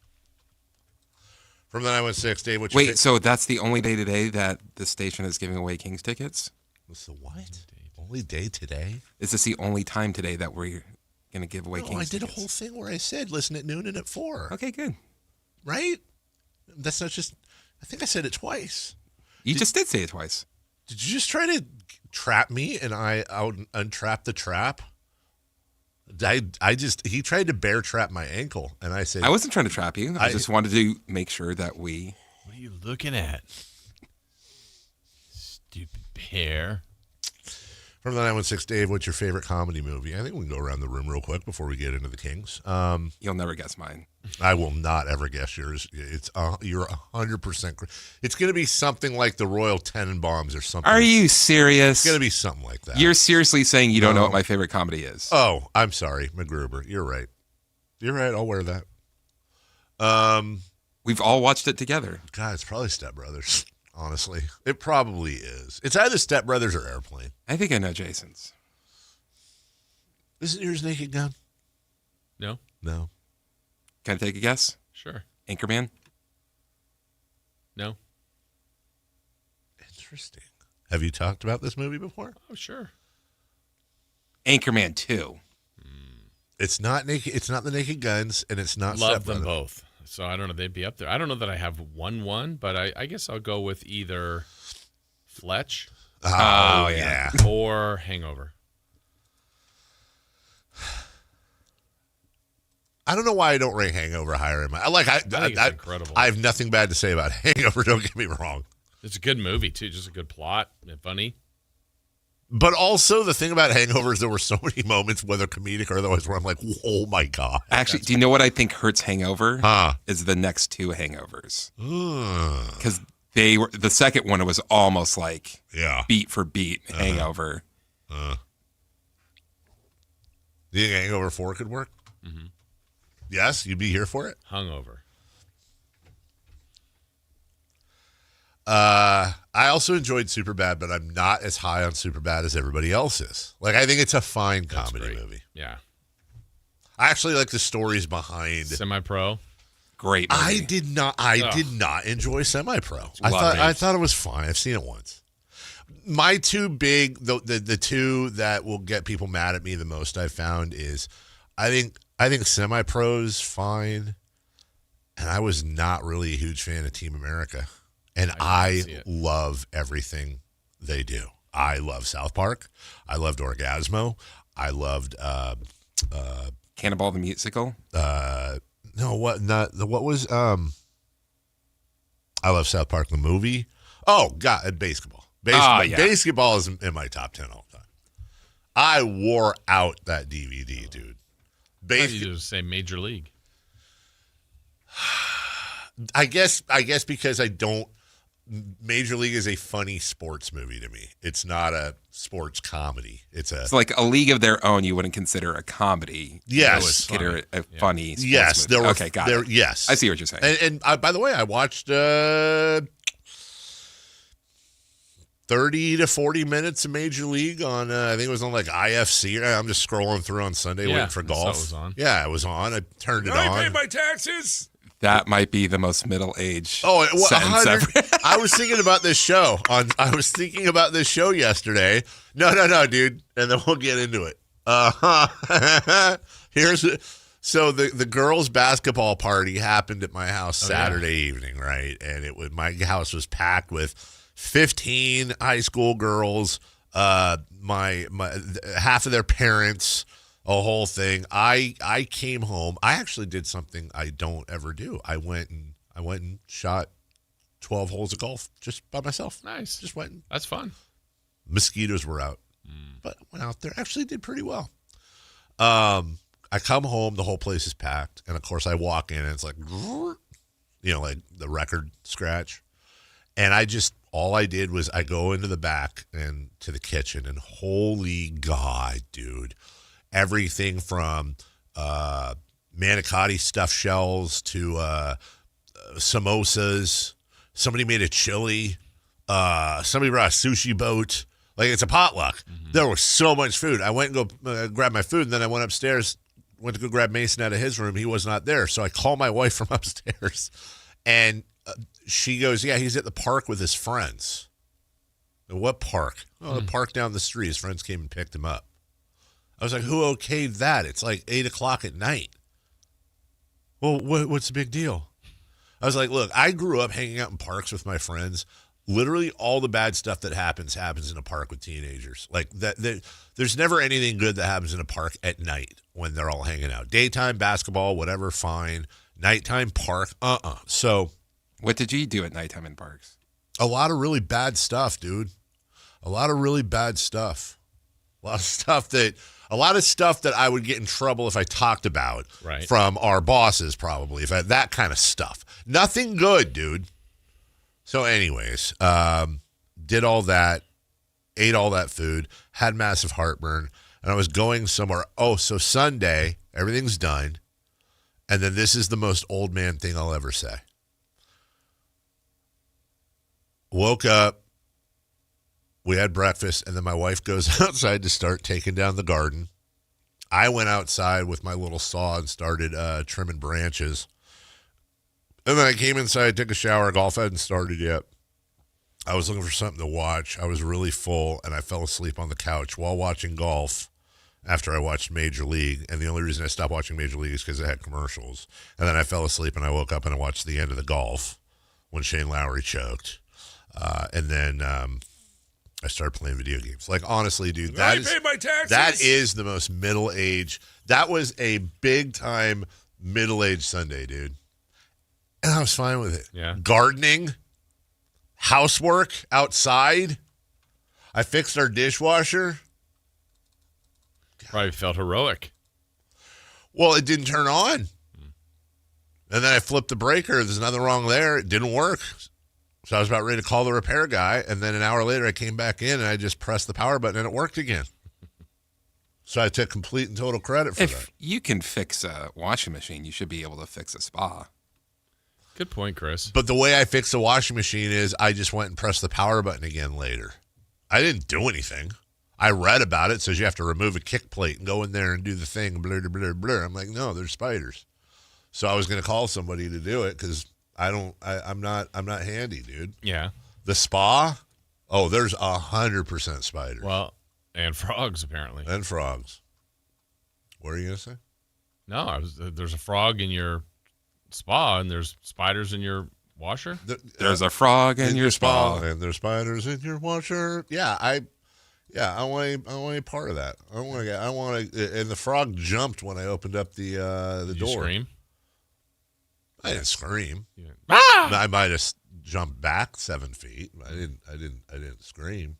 From the 916, Dave, what's your Wait, so that's the only day today that the station is giving away Kings tickets? What's the what? Only day today? Is this the only time today that we're going to give away Kings tickets? I did a whole thing where I said listen at noon and at 4. Okay, good. Right? That's not just, I think I said it twice. You just did say it twice. Did you just try to trap me and I untrap the trap? He tried to bear trap my ankle, and I said... I wasn't trying to trap you. I just wanted to make sure that we... What are you looking at? Stupid bear. From the 916, Dave, what's your favorite comedy movie? I think we can go around the room real quick before we get into the Kings. You'll never guess mine. I will not ever guess yours. You're 100%. It's going to be something like the Royal Tenenbaums or something. Are you serious? It's going to be something like that. You're seriously saying you don't know what my favorite comedy is? Oh, I'm sorry, MacGruber. You're right. You're right. I'll wear that. We've all watched it together. God, it's probably Step Brothers. Honestly, it probably is. It's either Step Brothers or Airplane. I think I know Jason's. Isn't yours Naked Gun? No. No. Can I take a guess? Sure. Anchorman? No. Interesting. Have you talked about this movie before? Oh, sure. Anchorman 2. It's not Naked. It's not the Naked Guns, and it's not. Love Step them Brothers. both. So I don't know. They'd be up there. I don't know that I have one, but I guess I'll go with either Fletch. Oh yeah. Or Hangover. I don't know why I don't rank Hangover higher in my. I think it's incredible. I have nothing bad to say about Hangover. Don't get me wrong. It's a good movie too. Just a good plot and funny. But also the thing about Hangover is there were so many moments, whether comedic or otherwise, where I'm like, oh my God. Actually, do you know what I think hurts Hangover? Is the next two Hangovers. Because the second one was almost like beat for beat Hangover. Do you think Hangover 4 could work? Mm-hmm. Yes, you'd be here for it? Hungover. I also enjoyed Superbad, but I'm not as high on Superbad as everybody else is. Like, I think it's a fine comedy movie. Yeah. I actually like the stories behind Semi-Pro. Great movie. I did not enjoy Semi-Pro. I thought it was fine. I've seen it once. My two big, the two that will get people mad at me the most I've found is I think Semi-Pro's fine, and I was not really a huge fan of Team America. And I love everything they do. I love South Park. I loved Orgasmo. I loved Cannonball the Musical. I love South Park the movie. Oh God, basketball. Basketball is in my top 10 all time. I wore out that DVD, dude. You just say Major League. I guess because I don't. Major League is a funny sports movie to me. It's not a sports comedy. It's like A League of Their Own. You wouldn't consider a comedy. Yes, consider a funny. Sports yes, movie. Okay, got it. Yes, I see what you're saying. And by the way, I watched 30 to 40 minutes of Major League on. I think it was on like IFC. I'm just scrolling through on Sunday waiting for golf. It was on. Yeah, it was on. I turned it on. I paid my taxes. That might be the most middle-aged sentence ever. I was thinking about this show yesterday. No, dude. And then we'll get into it. So the girls' basketball party happened at my house Saturday evening, right? And my house was packed with 15 high school girls, my half of their parents. A whole thing. I came home. I actually did something I don't ever do. I went and shot 12 holes of golf just by myself. Nice. Just went. That's fun. Mosquitoes were out, but went out there. Actually did pretty well. I come home. The whole place is packed, and of course I walk in and it's like, like the record scratch, and all I did was I go into the back and to the kitchen, and holy God, dude. Everything from manicotti stuffed shells to samosas. Somebody made a chili. Somebody brought a sushi boat. Like, it's a potluck. Mm-hmm. There was so much food. I went and go grab my food, and then I went upstairs, went to go grab Mason out of his room. He was not there. So I called my wife from upstairs, and she goes, yeah, he's at the park with his friends. What park? Oh, the park down the street. His friends came and picked him up. I was like, who okayed that? It's like 8 o'clock at night. Well, what's the big deal? I was like, look, I grew up hanging out in parks with my friends. Literally all the bad stuff that happens in a park with teenagers. Like there's never anything good that happens in a park at night when they're all hanging out. Daytime, basketball, whatever, fine. Nighttime, park, So what did you do at nighttime in parks? A lot of really bad stuff, dude. A lot of really bad stuff. A lot of stuff that I would get in trouble if I talked about from our bosses, probably, that kind of stuff. Nothing good, dude. So anyways, did all that, ate all that food, had massive heartburn, and I was going somewhere. Oh, so Sunday, everything's done. And then this is the most old man thing I'll ever say. Woke up, we had breakfast, and then my wife goes outside to start taking down the garden. I went outside with my little saw and started trimming branches. And then I came inside, took a shower. Golf hadn't started yet. I was looking for something to watch. I was really full, and I fell asleep on the couch while watching golf after I watched Major League. And the only reason I stopped watching Major League is because it had commercials. And then I fell asleep, and I woke up, and I watched the end of the golf when Shane Lowry choked. And then I started playing video games. Like, honestly, dude, that is the most middle-aged. That was a big-time middle-aged Sunday, dude. And I was fine with it. Yeah. Gardening, housework outside. I fixed our dishwasher. Probably felt heroic. Well, it didn't turn on. And then I flipped the breaker. There's nothing wrong there. It didn't work. So I was about ready to call the repair guy, and then an hour later I came back in and I just pressed the power button and it worked again. So I took complete and total credit for that. If you can fix a washing machine, you should be able to fix a spa. Good point, Chris. But the way I fixed the washing machine is I just went and pressed the power button again later. I didn't do anything. I read about it. It says you have to remove a kick plate and go in there and do the thing, blur, blur, blur. I'm like, no, there's spiders. So I was going to call somebody to do it because I'm not handy, dude. Yeah. The spa? Oh, there's 100% spiders. Well, and frogs, apparently. And frogs. What are you going to say? No, there's a frog in your spa, and there's spiders in your washer? There's a frog in your spa. And there's spiders in your washer. Yeah, I want a part of that. I want to, and the frog jumped when I opened up the door. Did you scream? I didn't scream. Yeah. I might have jumped back 7 feet. I didn't scream.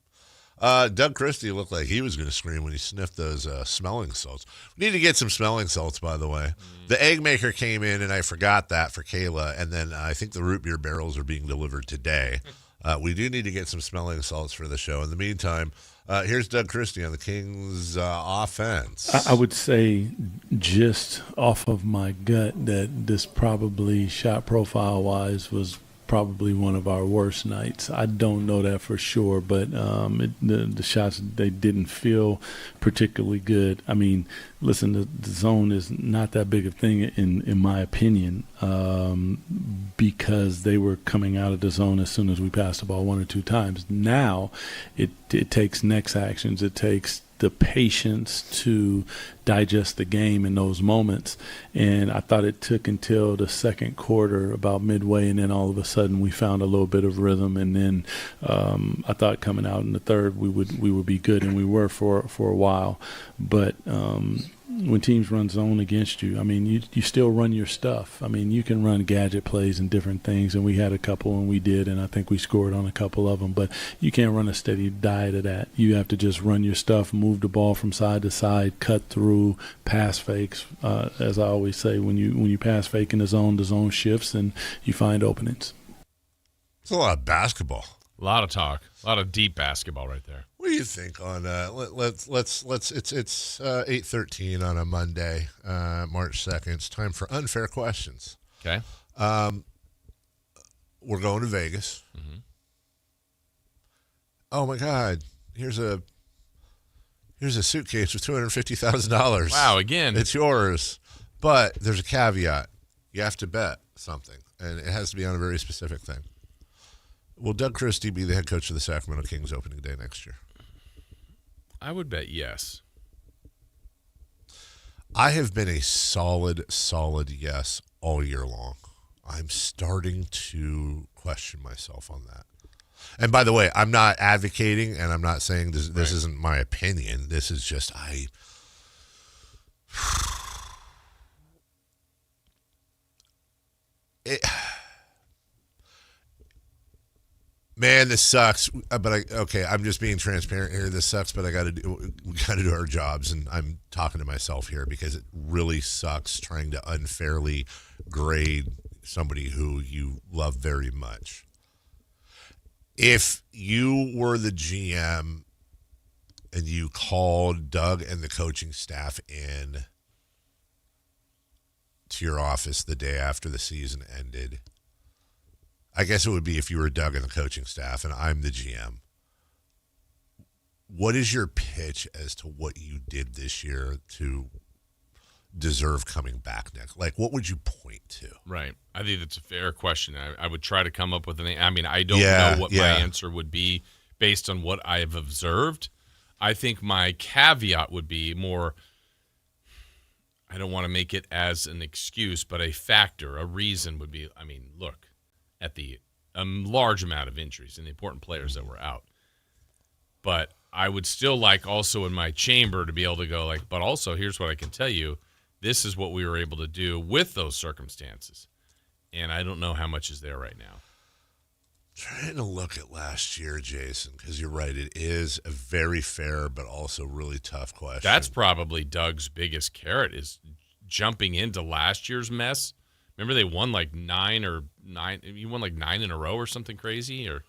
Doug Christie looked like he was going to scream when he sniffed those smelling salts. We need to get some smelling salts, by the way. The egg maker came in, and I forgot that for Kayla. And then I think the root beer barrels are being delivered today. We do need to get some smelling salts for the show. In the meantime, here's Doug Christie on the Kings offense. I would say just off of my gut that this probably shot profile-wise was probably one of our worst nights. I don't know that for sure, but the shots, they didn't feel particularly good. I mean, listen, the zone is not that big a thing in my opinion, because they were coming out of the zone as soon as we passed the ball 1 or 2 times. Now it takes next actions. It takes the patience to digest the game in those moments. And I thought it took until the second quarter, about midway, and then all of a sudden we found a little bit of rhythm. And then I thought coming out in the third we would be good, and we were for a while. But when teams run zone against you, I mean, you still run your stuff. I mean, you can run gadget plays and different things, and we had a couple, and we did, and I think we scored on a couple of them. But you can't run a steady diet of that. You have to just run your stuff, move the ball from side to side, cut through, pass fakes. As I always say, when you pass fake in the zone shifts, and you find openings. It's a lot of basketball. A lot of talk. A lot of deep basketball right there. What do you think on let's it's 8:13 on a Monday, March 2nd. It's time for unfair questions. Okay. We're going to Vegas. Mm-hmm. Oh my God! Here's a suitcase with $250,000. Wow! Again, it's yours, but there's a caveat. You have to bet something, and it has to be on a very specific thing. Will Doug Christie be the head coach of the Sacramento Kings opening day next year? I would bet yes. I have been a solid yes all year long. I'm starting to question myself on that. And by the way, I'm not advocating, and I'm not saying this isn't my opinion. This is just Man, this sucks. But I'm just being transparent here. This sucks, but we got to do our jobs, and I'm talking to myself here because it really sucks trying to unfairly grade somebody who you love very much. If you were the GM and you called Doug and the coaching staff in to your office the day after the season ended, I guess it would be if you were Doug and the coaching staff and I'm the GM. What is your pitch as to what you did this year to deserve coming back next? Like, what would you point to? Right. I think that's a fair question. I would try to come up with I mean, I don't know what my answer would be based on what I have observed. I think my caveat would be more, I don't want to make it as an excuse, but a factor, a reason would be, I mean, look, at the large amount of injuries and the important players that were out. But I would still like also in my chamber to be able to go like, but also here's what I can tell you. This is what we were able to do with those circumstances. And I don't know how much is there right now. Trying to look at last year, Jason, because you're right. It is a very fair but also really tough question. That's probably Doug's biggest carrot is jumping into last year's mess. Remember they won like nine. You won like 9 in a row or something crazy, or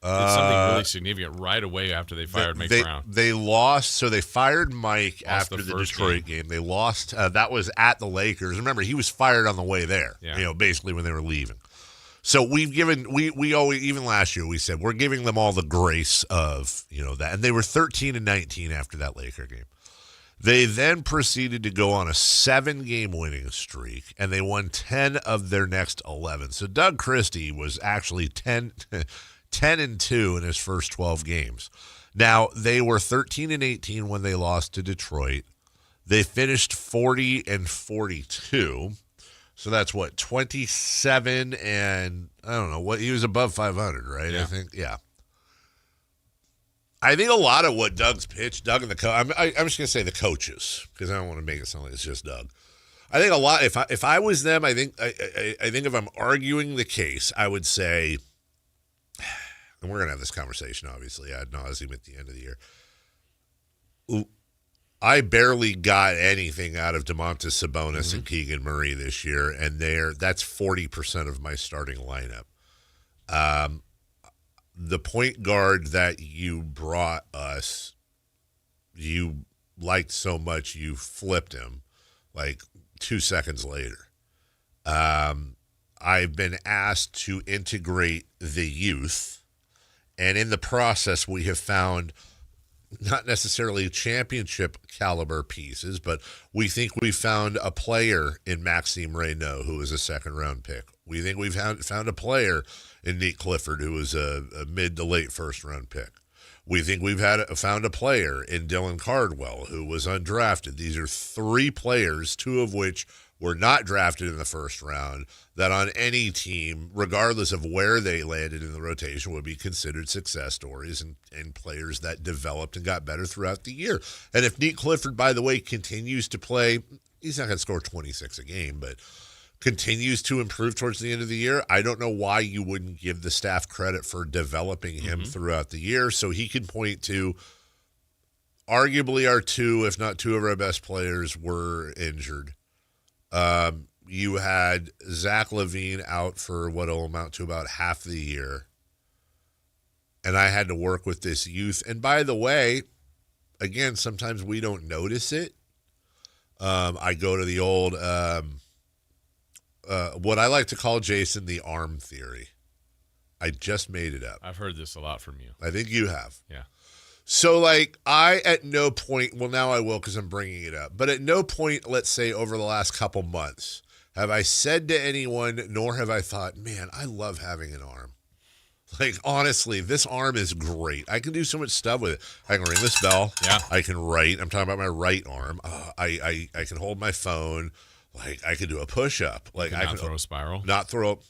did something really significant right away after they fired Mike Brown. They lost, so they fired Mike after the Detroit game. They lost. That was at the Lakers. Remember, he was fired on the way there. Yeah. Basically when they were leaving. So we've given we always, even last year we said we're giving them all the grace of that, and they were 13-19 after that Laker game. They then proceeded to go on a 7-game winning streak, and they won 10 of their next 11. So Doug Christie was actually 10-2 in his first 12 games. Now, they were 13-18 when they lost to Detroit. They finished 40-42. So that's 27 and I don't know what he was above 500, right? Yeah. I think, yeah. I think a lot of what Doug's pitched, Doug and the coach, I'm just going to say the coaches because I don't want to make it sound like it's just Doug. I think a lot. If I was them, I think if I'm arguing the case, I would say, and we're going to have this conversation obviously ad nauseum at the end of the year. I barely got anything out of Domantas Sabonis and Keegan Murray this year, and that's 40% of my starting lineup. The point guard that you brought us, you liked so much you flipped him like 2 seconds later. I've been asked to integrate the youth, and in the process we have found not necessarily championship caliber pieces, but we think we found a player in Maxime Reynaud, who was a second-round pick. We think we've found a player in Nick Clifford, who was a mid to late first-round pick. We think we've found a player in Dylan Cardwell, who was undrafted. These are 3 players, 2 of which were not drafted in the first round, that on any team, regardless of where they landed in the rotation, would be considered success stories and players that developed and got better throughout the year. And if Nick Clifford, by the way, continues to play, he's not going to score 26 a game, but continues to improve towards the end of the year, I don't know why you wouldn't give the staff credit for developing him throughout the year so he can point to arguably our 2, if not 2 of our best players were injured. You had Zach LaVine out for what will amount to about half the year. And I had to work with this youth. And by the way, again, sometimes we don't notice it. I go to the old, what I like to call, Jason, the arm theory. I just made it up. I've heard this a lot from you. I think you have. Yeah. So, I at no point, well, now I will because I'm bringing it up, but at no point, let's say, over the last couple months, have I said to anyone, nor have I thought, man, I love having an arm. Honestly, this arm is great. I can do so much stuff with it. I can ring this bell. Yeah. I can write. I'm talking about my right arm. I can hold my phone. I could do a push-up. I can throw a spiral. Not throw up.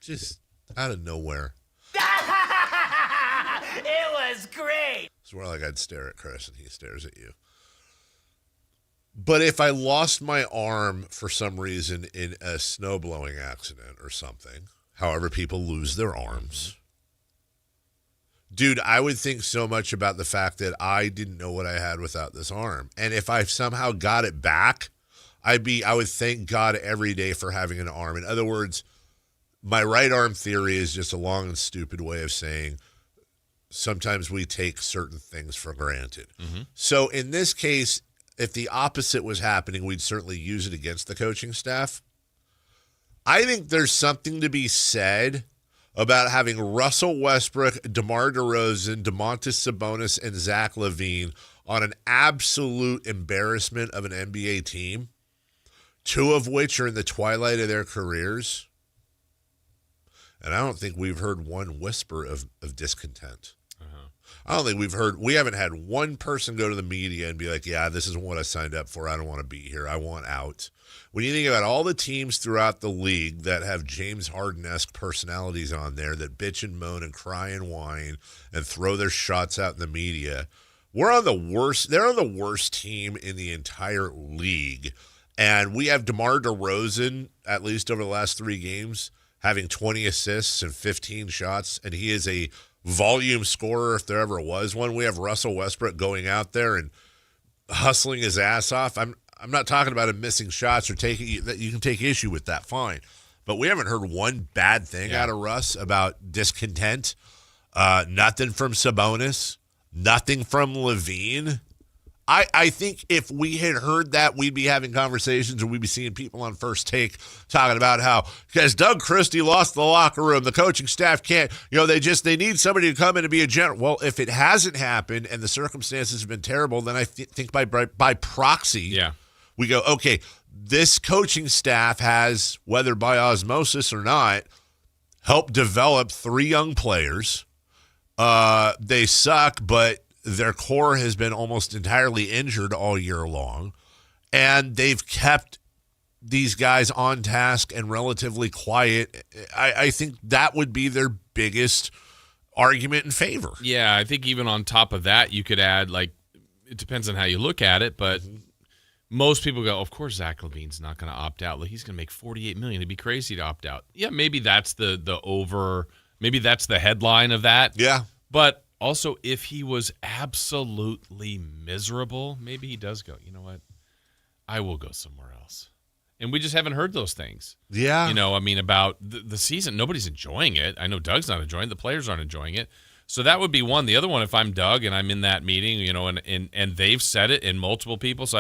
Just out of nowhere. It was great. It's more like I'd stare at Chris and he stares at you. But if I lost my arm for some reason in a snowblowing accident or something, However, people lose their arms. Dude, I would think so much about the fact that I didn't know what I had without this arm. And if I somehow got it back, I would thank God every day for having an arm. In other words, my right arm theory is just a long and stupid way of saying sometimes we take certain things for granted. Mm-hmm. So in this case, if the opposite was happening, we'd certainly use it against the coaching staff. I think there's something to be said about having Russell Westbrook, DeMar DeRozan, Domantas Sabonis, and Zach LaVine on an absolute embarrassment of an NBA team, two of which are in the twilight of their careers. And I don't think we've heard one whisper of discontent. I don't think we haven't had one person go to the media and be like, yeah, this isn't what I signed up for. I don't want to be here. I want out. When you think about all the teams throughout the league that have James Harden-esque personalities on there that bitch and moan and cry and whine and throw their shots out in the media, they're on the worst team in the entire league. And we have DeMar DeRozan, at least over the last 3 games, having 20 assists and 15 shots, and he is a volume scorer if there ever was one. We have Russell Westbrook going out there and hustling his ass off. I'm not talking about him missing shots or you can take issue with that, fine. But we haven't heard one bad thing out of Russ about discontent. Nothing from Sabonis. Nothing from LaVine. I think if we had heard that, we'd be having conversations or we'd be seeing people on First Take talking about how, because Doug Christie lost the locker room, the coaching staff can't, they need somebody to come in and be a general. Well, if it hasn't happened and the circumstances have been terrible, then I think by proxy, we go, okay, this coaching staff has, whether by osmosis or not, helped develop 3 young players. They suck, but their core has been almost entirely injured all year long, and they've kept these guys on task and relatively quiet. I think that would be their biggest argument in favor. Yeah, I think even on top of that, you could add, like, it depends on how you look at it, but most people go, of course Zach LaVine's not going to opt out. He's going to make $48 million. It'd be crazy to opt out. Yeah, maybe that's maybe that's the headline of that. Yeah. But also, if he was absolutely miserable, maybe he does go, you know what? I will go somewhere else. And we just haven't heard those things. Yeah. About the season. Nobody's enjoying it. I know Doug's not enjoying it. The players aren't enjoying it. So that would be one. The other one, if I'm Doug and I'm in that meeting, and they've said it in multiple people, so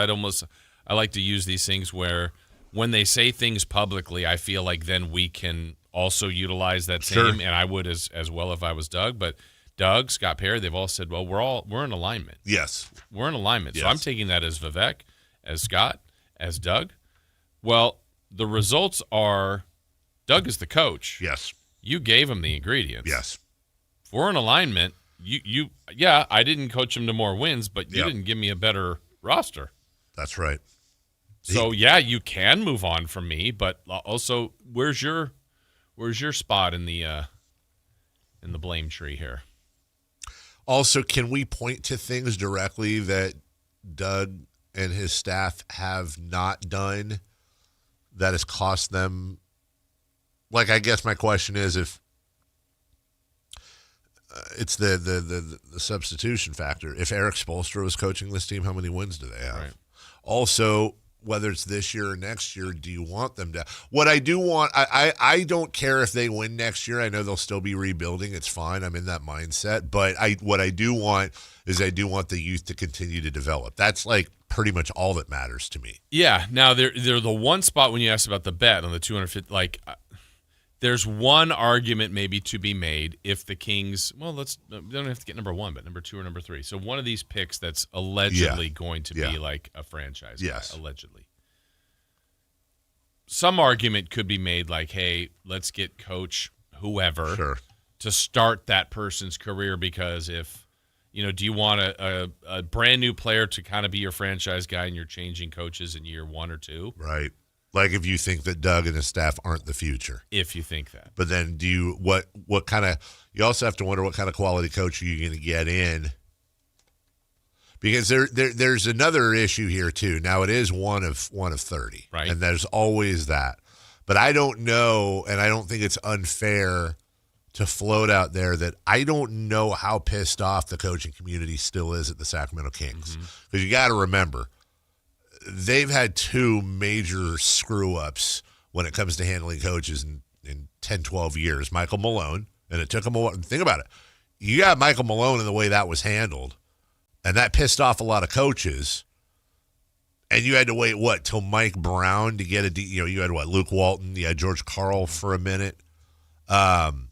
I like to use these things where when they say things publicly, I feel like then we can also utilize that same, and I would as well if I was Doug, but Doug, Scott Perry, they've all said, well, we're in alignment. Yes. We're in alignment. Yes. So I'm taking that as Vivek, as Scott, as Doug. Well, the results are Doug is the coach. Yes. You gave him the ingredients. Yes. If we're in alignment, I didn't coach him to more wins, but you didn't give me a better roster. That's right. So, you can move on from me, but also where's your spot in the blame tree here? Also, can we point to things directly that Doug and his staff have not done that has cost them? Like, I guess my question is, if it's the substitution factor. If Eric Spoelstra was coaching this team, how many wins do they have? Right. Also, whether it's this year or next year, do you want them to? What I do want, I don't care if they win next year. I know they'll still be rebuilding. It's fine. I'm in that mindset. But what I do want is I do want the youth to continue to develop. That's like pretty much all that matters to me. Yeah. Now, they're the one spot when you asked about the bet on the 250, there's one argument maybe to be made if the Kings, they don't have to get number 1, but number 2 or number 3. So one of these picks that's allegedly going to be like a franchise guy, allegedly. Some argument could be made like, hey, let's get coach whoever to start that person's career, because if, do you want a brand new player to kind of be your franchise guy and you're changing coaches in year 1 or 2? Right. Like if you think that Doug and his staff aren't the future. If you think that. But then you also have to wonder what kind of quality coach are you going to get in? Because there's another issue here too. Now it is one of 30. Right. And there's always that. But I don't know, and I don't think it's unfair to float out there that I don't know how pissed off the coaching community still is at the Sacramento Kings. Because you got to remember, they've had 2 major screw-ups when it comes to handling coaches in 10, 12 years. Michael Malone, and it took them a while. Think about it. You got Michael Malone and the way that was handled, and that pissed off a lot of coaches. And you had to wait, till Mike Brown to get you had Luke Walton, you had George Karl for a minute. And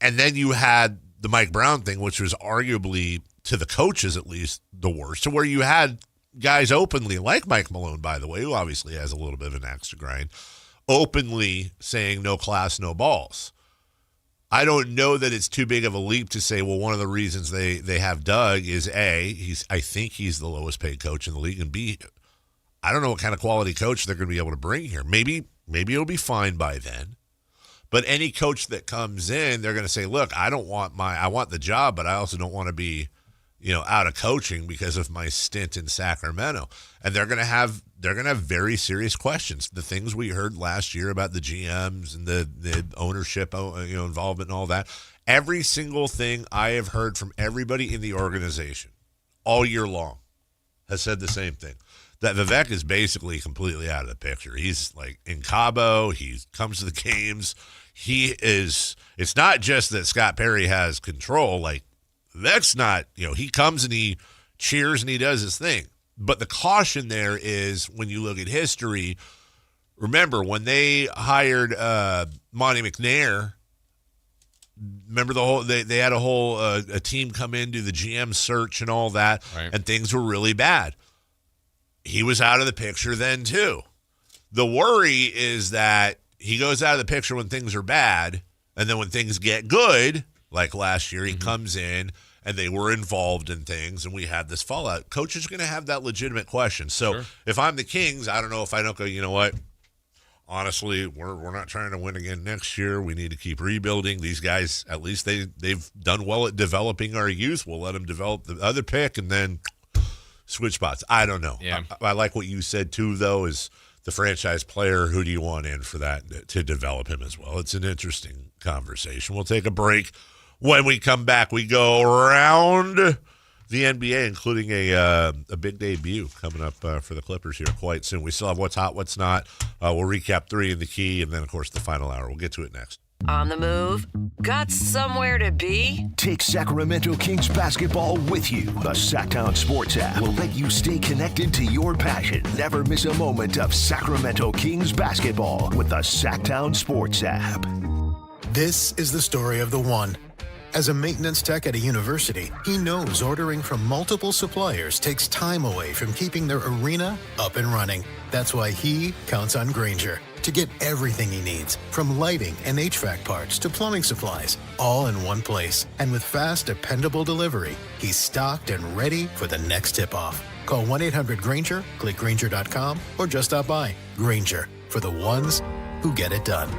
then you had the Mike Brown thing, which was arguably, to the coaches at least, the worst. To where you had guys openly, like Mike Malone, by the way, who obviously has a little bit of an axe to grind, openly saying no class, no balls. I don't know that it's too big of a leap to say, well, one of the reasons they have Doug is A, I think he's the lowest paid coach in the league, and B, I don't know what kind of quality coach they're going to be able to bring here. Maybe it'll be fine by then. But any coach that comes in, they're going to say, look, I want the job, but I also don't want to be, out of coaching because of my stint in Sacramento. And they're going to have very serious questions. The things we heard last year about the GMs and the ownership, involvement and all that. Every single thing I have heard from everybody in the organization all year long has said the same thing. That Vivek is basically completely out of the picture. He's like in Cabo. He comes to the games. It's not just that Scott Perry has control. Like, that's not, he comes and he cheers and he does his thing. But the caution there is when you look at history, remember when they hired Monty McNair, remember they had a team come in, do the GM search and all that, right, and things were really bad. He was out of the picture then too. The worry is that he goes out of the picture when things are bad, and then when things get good, like last year, he comes in and they were involved in things, and we had this fallout. Coaches are going to have that legitimate question. So if I'm the Kings, I don't know if I don't go, you know what? Honestly, we're not trying to win again next year. We need to keep rebuilding. These guys, at least they've done well at developing our youth. We'll let them develop the other pick and then switch spots. I don't know. Yeah. I like what you said, too, though, is the franchise player. Who do you want in for that to develop him as well? It's an interesting conversation. We'll take a break. When we come back, we go around the NBA, including a big debut coming up for the Clippers here quite soon. We still have what's hot, what's not. We'll recap 3 in the key, and then, of course, the final hour. We'll get to it next. On the move? Got somewhere to be? Take Sacramento Kings basketball with you. The Sactown Sports app will let you stay connected to your passion. Never miss a moment of Sacramento Kings basketball with the Sactown Sports app. This is the story of the one. As a maintenance tech at a university, he knows ordering from multiple suppliers takes time away from keeping their arena up and running. That's why he counts on Grainger to get everything he needs, from lighting and HVAC parts to plumbing supplies, all in one place. And with fast, dependable delivery, he's stocked and ready for the next tip-off. Call 1-800-GRAINGER, click Grainger.com, or just stop by. Grainger, for the ones who get it done.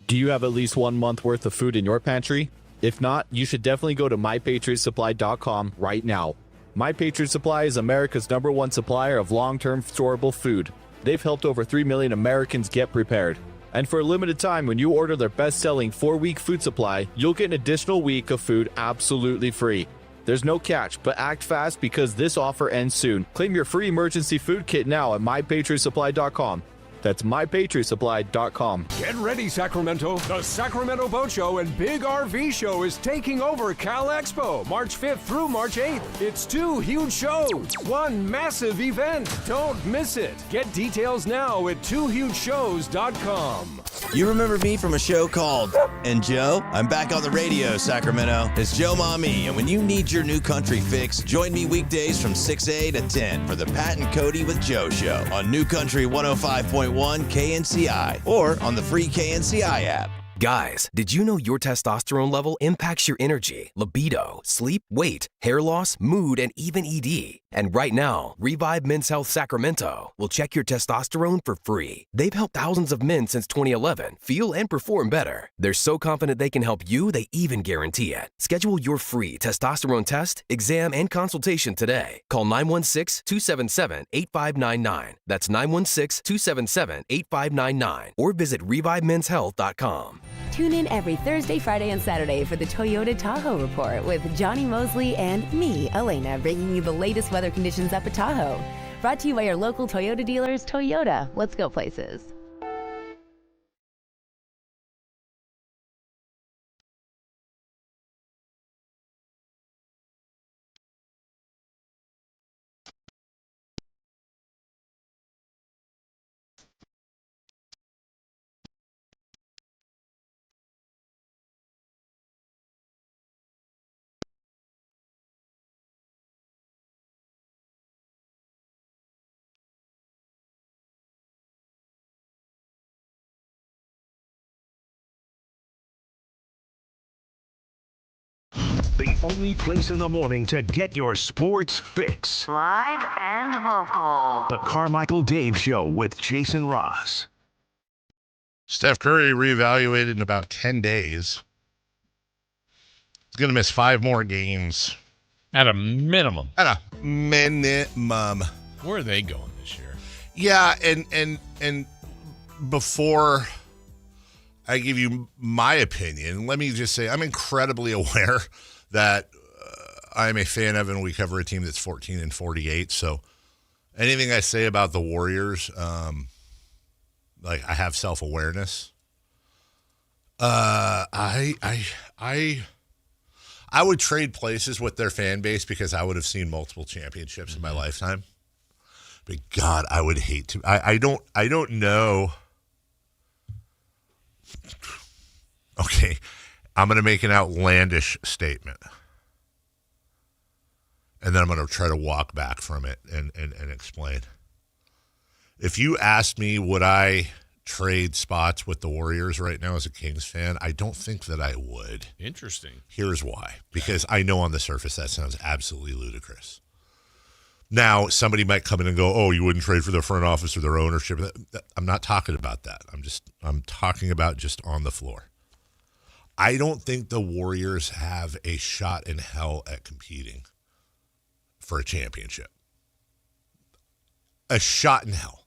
Do you have at least 1 month worth of food in your pantry? If not, you should definitely go to MyPatriotSupply.com right now. My Patriot Supply is America's #1 supplier of long-term storable food. They've helped over 3 million Americans get prepared. And for a limited time, when you order their best-selling 4-week food supply, you'll get an additional week of food absolutely free. There's no catch, but act fast because this offer ends soon. Claim your free emergency food kit now at MyPatriotSupply.com. That's MyPatriotSupply.com. Get ready, Sacramento. The Sacramento Boat Show and Big RV Show is taking over Cal Expo, March 5th through March 8th. It's 2 huge shows, 1 massive event. Don't miss it. Get details now at 2hugeshows.com. You remember me from a show called And Joe? I'm back on the radio, Sacramento. It's Joe Mami, and when you need your new country fix, join me weekdays from 6 to 10 for the Pat and Cody with Joe show on New Country 105.1 KNCI or on the free KNCI app. Guys, did you know your testosterone level impacts your energy, libido, sleep, weight, hair loss, mood, and even ED? And right now, Revive Men's Health Sacramento will check your testosterone for free. They've helped thousands of men since 2011 feel and perform better. They're so confident they can help you, they even guarantee it. Schedule your free testosterone test, exam, and consultation today. Call 916-277-8599. That's 916-277-8599. Or visit ReviveMen'sHealth.com. Tune in every Thursday, Friday, and Saturday for the Toyota Tahoe Report with Johnny Mosley and me, Elena, bringing you the latest weather conditions up at Tahoe. Brought to you by your local Toyota dealers. Toyota, let's go places. The only place in the morning to get your sports fix. Live and local. The Carmichael Dave Show with Jason Ross. Steph Curry reevaluated in about 10 days. He's going to miss 5 more games. At a minimum. At a minimum. Where are they going this year? Yeah, and before I give you my opinion, let me just say I'm incredibly aware that I'm a fan of, and we cover a team that's 14-48. So anything I say about the Warriors, I have self-awareness. I would trade places with their fan base because I would have seen multiple championships in my lifetime. But God, I would hate to. I don't know. Okay, I'm going to make an outlandish statement. And then I'm going to try to walk back from it and explain. If you asked me, would I trade spots with the Warriors right now as a Kings fan, I don't think that I would. Interesting. Here's why. Because I know on the surface that sounds absolutely ludicrous. Now, somebody might come in and go, oh, you wouldn't trade for their front office or their ownership. I'm not talking about that. I'm talking about just on the floor. I don't think the Warriors have a shot in hell at competing for a championship. A shot in hell.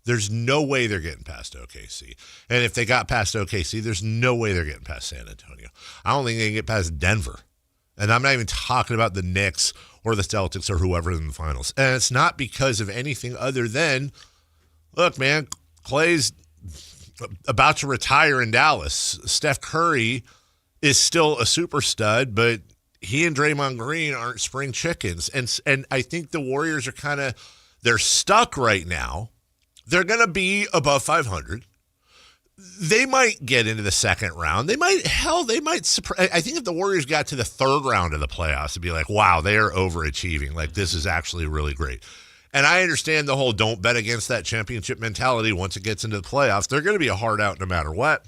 There's no way they're getting past OKC. And if they got past OKC, there's no way they're getting past San Antonio. I don't think they can get past Denver. And I'm not even talking about the Knicks or the Celtics or whoever in the finals. And it's not because of anything other than, look, man, Klay's about to retire in Dallas. Steph Curry is still a super stud, but he and Draymond Green aren't spring chickens. And I think the Warriors are they're stuck right now. They're going to be above 500. They might get into the second round. They might surprise. I think if the Warriors got to the third round of the playoffs, it'd be like, wow, they are overachieving. Like, this is actually really great. And I understand the whole don't bet against that championship mentality once it gets into the playoffs. They're going to be a hard out no matter what.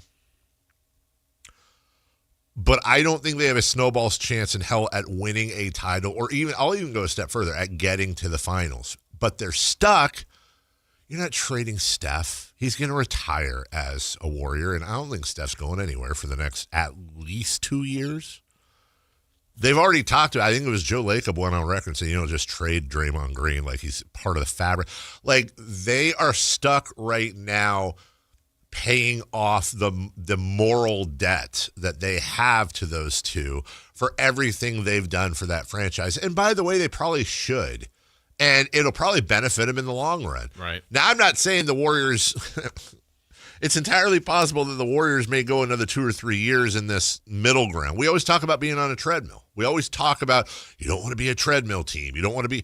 But I don't think they have a snowball's chance in hell at winning a title, or I'll even go a step further, at getting to the finals. But they're stuck. You're not trading Steph. He's going to retire as a Warrior, and I don't think Steph's going anywhere for the next at least 2 years. They've already talked to, I think it was Joe Lacob went on record saying, just trade Draymond Green like he's part of the fabric. Like, they are stuck right now paying off the moral debt that they have to those two for everything they've done for that franchise. And by the way, they probably should. And it'll probably benefit them in the long run. Right. Now, I'm not saying the Warriors – it's entirely possible that the Warriors may go another 2 or 3 years in this middle ground. We always talk about being on a treadmill. We always talk about you don't want to be a treadmill team. You don't want to be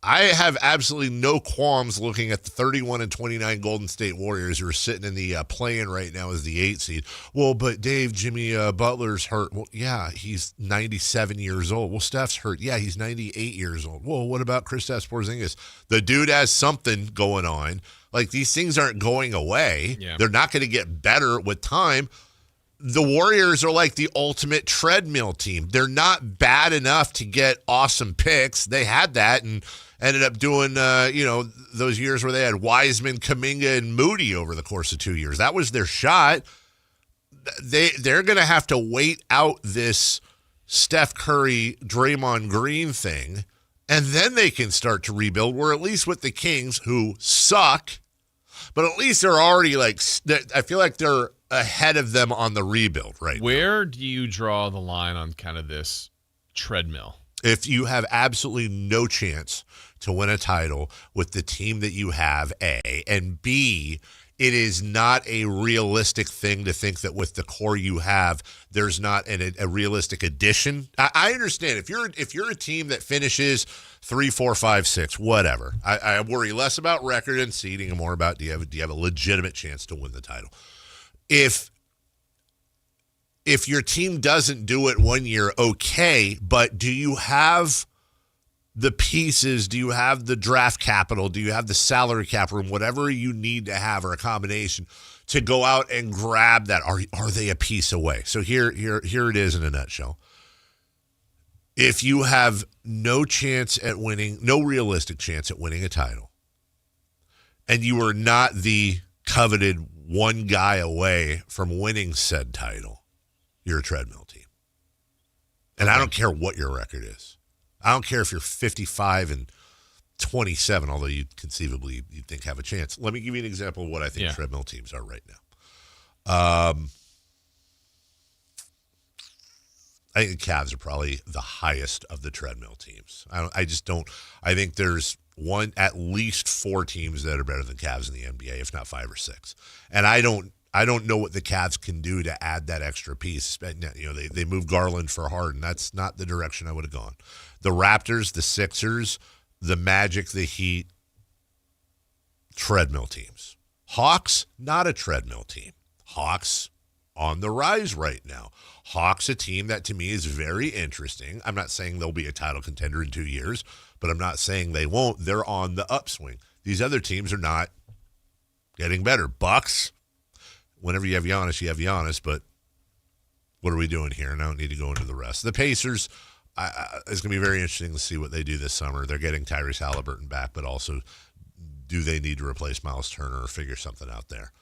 I have absolutely no qualms looking at the 31-29 Golden State Warriors who are sitting in the play-in right now as the 8 seed. Well, but Dave, Jimmy Butler's hurt. Well, yeah, he's 97 years old. Well, Steph's hurt. Yeah, he's 98 years old. Well, what about Kristaps Porzingis? The dude has something going on. Like, these things aren't going away. Yeah. They're not going to get better with time. The Warriors are like the ultimate treadmill team. They're not bad enough to get awesome picks. They had that and ended up doing, those years where they had Wiseman, Kaminga, and Moody over the course of 2 years. That was their shot. They're going to have to wait out this Steph Curry, Draymond Green thing, and then they can start to rebuild. Where at least with the Kings, who suck, but at least they're already I feel like they're ahead of them on the rebuild right now. Where do you draw the line on kind of this treadmill? If you have absolutely no chance to win a title with the team that you have, A, and B, it is not a realistic thing to think that with the core you have, there's not a realistic addition. I understand if you're a team that finishes 3, 4, 5, 6, whatever. I worry less about record and seeding and more about do you have a legitimate chance to win the title. If your team doesn't do it 1 year, okay, but do you have the pieces? Do you have the draft capital? Do you have the salary cap room? Whatever you need to have or a combination to go out and grab that. Are they a piece away? So here it is in a nutshell. If you have no chance at winning, no realistic chance at winning a title, and you are not the coveted one guy away from winning said title, you're a treadmill team. And I don't care what your record is. I don't care if you're 55-27, although you conceivably you'd think have a chance. Let me give you an example of what I think treadmill teams are right now. I think the Cavs are probably the highest of the treadmill teams. I think there's at least 4 teams that are better than Cavs in the NBA, if not 5 or 6. And I don't know what the Cavs can do to add that extra piece. They moved Garland for Harden. That's not the direction I would have gone. The Raptors, the Sixers, the Magic, the Heat, treadmill teams. Hawks, not a treadmill team. Hawks on the rise right now. Hawks, a team that to me is very interesting. I'm not saying they'll be a title contender in 2 years, but I'm not saying they won't. They're on the upswing. These other teams are not getting better. Bucks, whenever you have Giannis, but what are we doing here? And I don't need to go into the rest. The Pacers, it's going to be very interesting to see what they do this summer. They're getting Tyrese Halliburton back, but also do they need to replace Miles Turner or figure something out there?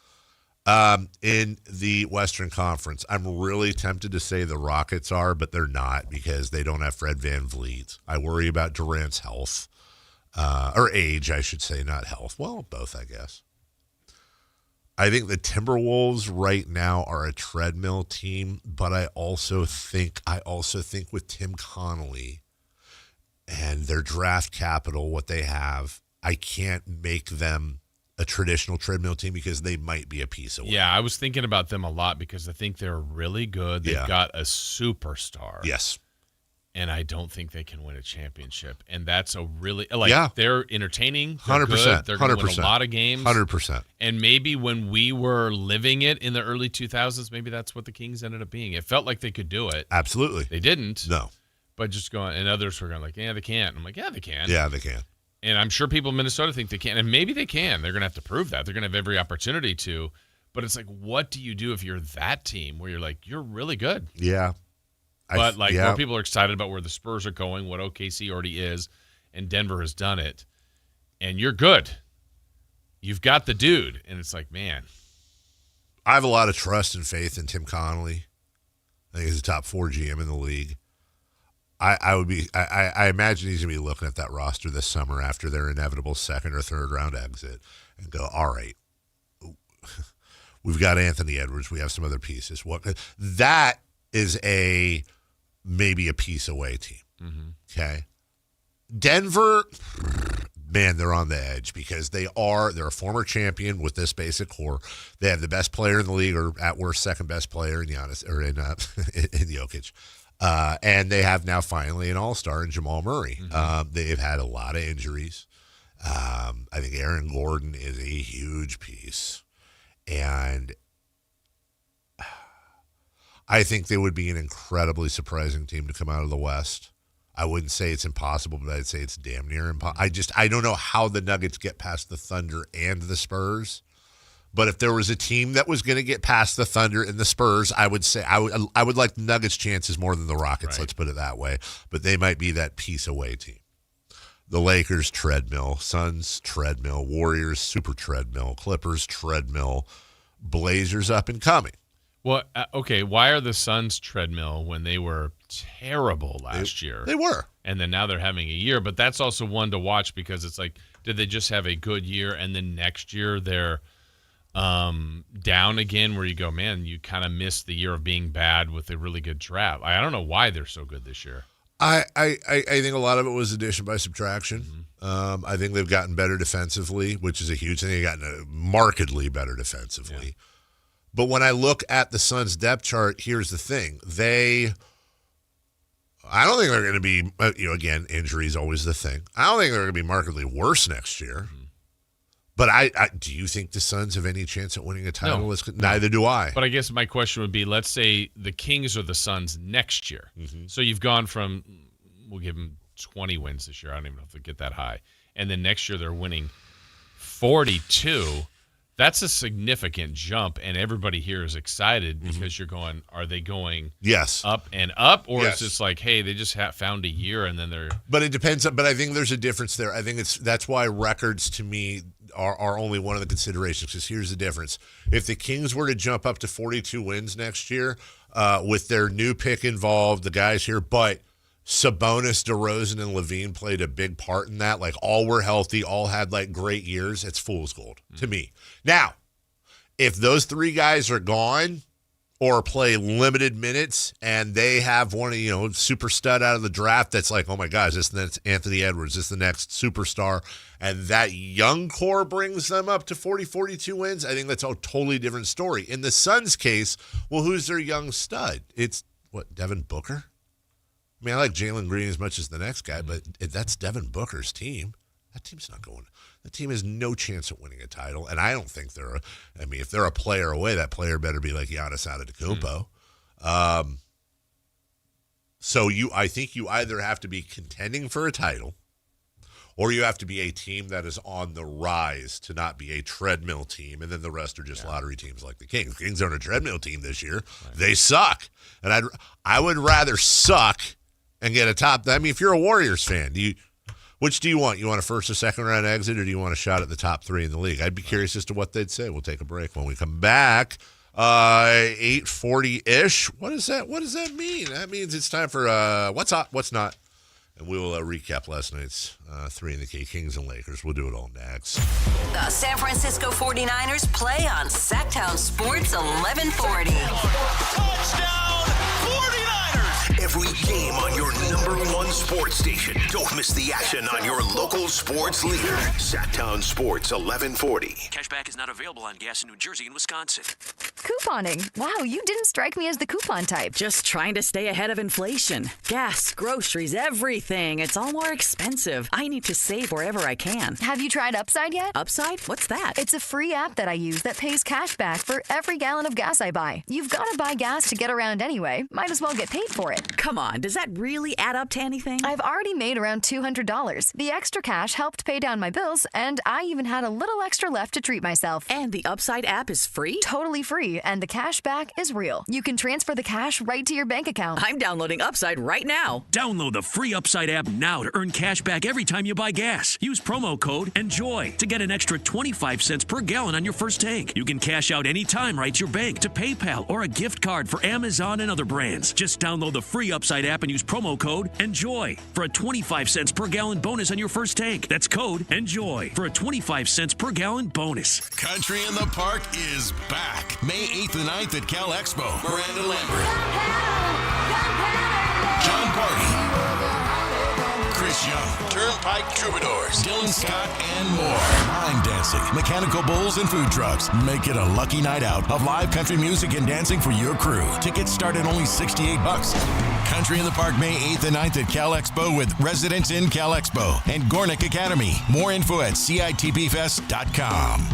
In the Western Conference, I'm really tempted to say the Rockets are, but they're not because they don't have Fred VanVleet. I worry about Durant's health, or age, I should say, not health. Well, both, I guess. I think the Timberwolves right now are a treadmill team, but I also think with Tim Connolly and their draft capital, what they have, I can't make them a traditional treadmill team because they might be a piece away. Yeah, I was thinking about them a lot because I think they're really good. They've got a superstar. Yes. And I don't think they can win a championship. And that's a really, they're entertaining. They're 100%. Good. They're going to win a lot of games. 100%. And maybe when we were living it in the early 2000s, maybe that's what the Kings ended up being. It felt like they could do it. Absolutely. They didn't. No. But just going, and others were going like, yeah, they can't. I'm like, yeah, they can. Yeah, they can. And I'm sure people in Minnesota think they can. And maybe they can. They're going to have to prove that. They're going to have every opportunity to. But it's like, what do you do if you're that team where you're like, you're really good? Yeah. But more people are excited about where the Spurs are going, what OKC already is, and Denver has done it. And you're good. You've got the dude. And it's like, man. I have a lot of trust and faith in Tim Connolly. I think he's a top 4 GM in the league. I imagine he's going to be looking at that roster this summer after their inevitable second or third round exit and go, all right, we've got Anthony Edwards. We have some other pieces. That is maybe a piece away team. Mm-hmm. Okay. Denver, man, they're on the edge because they're a former champion with this basic core. They have the best player in the league, or at worst, second best player in Giannis or in Jokic. And they have now finally an all-star in Jamal Murray. They've had a lot of injuries. I think Aaron Gordon is a huge piece. And I think they would be an incredibly surprising team to come out of the West. I wouldn't say it's impossible, but I'd say it's damn near impossible. I don't know how the Nuggets get past the Thunder and the Spurs. But if there was a team that was going to get past the Thunder and the Spurs, I would say I would like the Nuggets' chances more than the Rockets. Right. Let's put it that way. But they might be that piece away team. The Lakers, treadmill. Suns, treadmill. Warriors, super treadmill. Clippers, treadmill. Blazers, up and coming. Well, okay, why are the Suns treadmill when they were terrible last year? They were. And then now they're having a year. But that's also one to watch because it's like, did they just have a good year and then next year they're down again where you go, man, you kind of missed the year of being bad with a really good draft. I don't know why they're so good this year. I think a lot of it was addition by subtraction. I think they've gotten better defensively, which is a huge thing. They've gotten markedly better defensively. Yeah. But when I look at the Suns' depth chart, here's the thing. I don't think they're going to be, again, injury is always the thing. I don't think they're going to be markedly worse next year. But do you think the Suns have any chance at winning a title? No. Neither do I. But I guess my question would be, let's say the Kings are the Suns next year. So you've gone from, we'll give them 20 wins this year. I don't even know if they get that high. And then next year they're winning 42. That's a significant jump, and everybody here is excited because you're going, are they going up and up? Or is this like, hey, they just found a year and then they're. But it depends. But I think there's a difference there. I think that's why records to me are only one of the considerations, because here's the difference. If the Kings were to jump up to 42 wins next year with their new pick involved, the guys here, but Sabonis, DeRozan, and Levine played a big part in that. Like, all were healthy, all had, like, great years. It's fool's gold to me. Now, if those three guys are gone or play limited minutes and they have one of, super stud out of the draft that's like, oh, my God, is this the next Anthony Edwards? Is this the next superstar? And that young core brings them up to 40, 42 wins, I think that's a totally different story. In the Suns' case, well, who's their young stud? It's, Devin Booker? I mean, I like Jalen Green as much as the next guy, but that's Devin Booker's team. That team's not going. The team has no chance at winning a title, and I don't think if they're a player away, that player better be like Giannis Antetokounmpo. So I think you either have to be contending for a title, or you have to be a team that is on the rise to not be a treadmill team, and then the rest are just lottery teams like the Kings. The Kings aren't a treadmill team this year. Right. They suck, and I would rather suck and get a top. I mean, if you're a Warriors fan, which do you want? You want a first or second round exit, or do you want a shot at the top three in the league? I'd be curious as to what they'd say. We'll take a break. When we come back, 8:40-ish. What does that mean? That means it's time for what's hot, what's not. And we will recap last night's 3 in the K, Kings and Lakers. We'll do it all next. The San Francisco 49ers play on Sactown Sports 1140. Touchdown 49ers! Every game on your number one sports station. Don't miss the action on your local sports leader. Sactown Sports 1140. Cashback is not available on gas in New Jersey and Wisconsin. Couponing. Wow, you didn't strike me as the coupon type. Just trying to stay ahead of inflation. Gas, groceries, everything. It's all more expensive. I need to save wherever I can. Have you tried Upside yet? Upside? What's that? It's a free app that I use that pays cash back for every gallon of gas I buy. You've got to buy gas to get around anyway. Might as well get paid for it. Come on, does that really add up to anything? I've already made around $200. The extra cash helped pay down my bills, and I even had a little extra left to treat myself. And the Upside app is free? Totally free, and the cash back is real. You can transfer the cash right to your bank account. I'm downloading Upside right now. Download the free Upside app now to earn cash back every time you buy gas. Use promo code ENJOY to get an extra 25 cents per gallon on your first tank. You can cash out anytime right to your bank, to PayPal, or a gift card for Amazon and other brands. Just download the free Upside app and use promo code ENJOY for a 25 cents per gallon bonus on your first tank. That's code ENJOY for a 25 cents per gallon bonus. Country in the Park is back. May 8th and 9th at Cal Expo. Miranda Lambert, John Party, Chris Young, Turnpike Troubadours, Dylan Scott, and more. Line dance dancing, mechanical bulls, and food trucks. Make it a lucky night out of live country music and dancing for your crew. Tickets start at only $68. Country in the Park, May 8th and 9th at Cal Expo with Residents in Cal Expo and Gornick Academy. More info at CITPfest.com.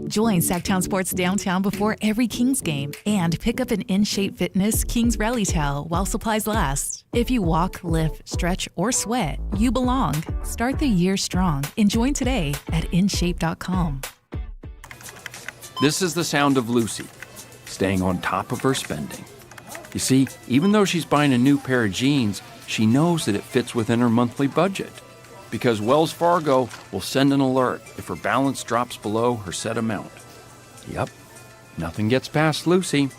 Join Sactown Sports Downtown before every Kings game and pick up an In-Shape Fitness Kings Rally Towel while supplies last. If you walk, lift, stretch, or sweat, you belong. Start the year strong and join today at InShape.com. This is the sound of Lucy, staying on top of her spending. You see, even though she's buying a new pair of jeans, she knows that it fits within her monthly budget. Because Wells Fargo will send an alert if her balance drops below her set amount. Yep, nothing gets past Lucy,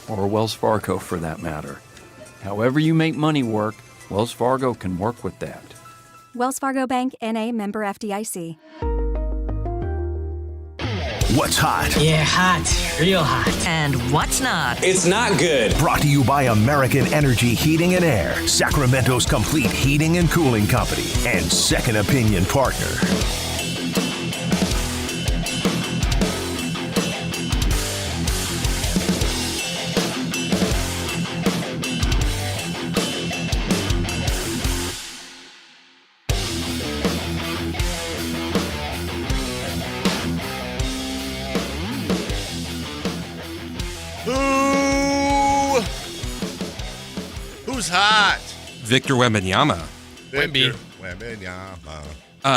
or Wells Fargo for that matter. However you make money work, Wells Fargo can work with that. Wells Fargo Bank, N.A., member FDIC. What's hot? Yeah, hot. Real hot. And what's not? It's not good. Brought to you by American Energy Heating and Air, Sacramento's complete heating and cooling company, and second opinion partner. Who's hot? Victor Wembanyama. Wemby.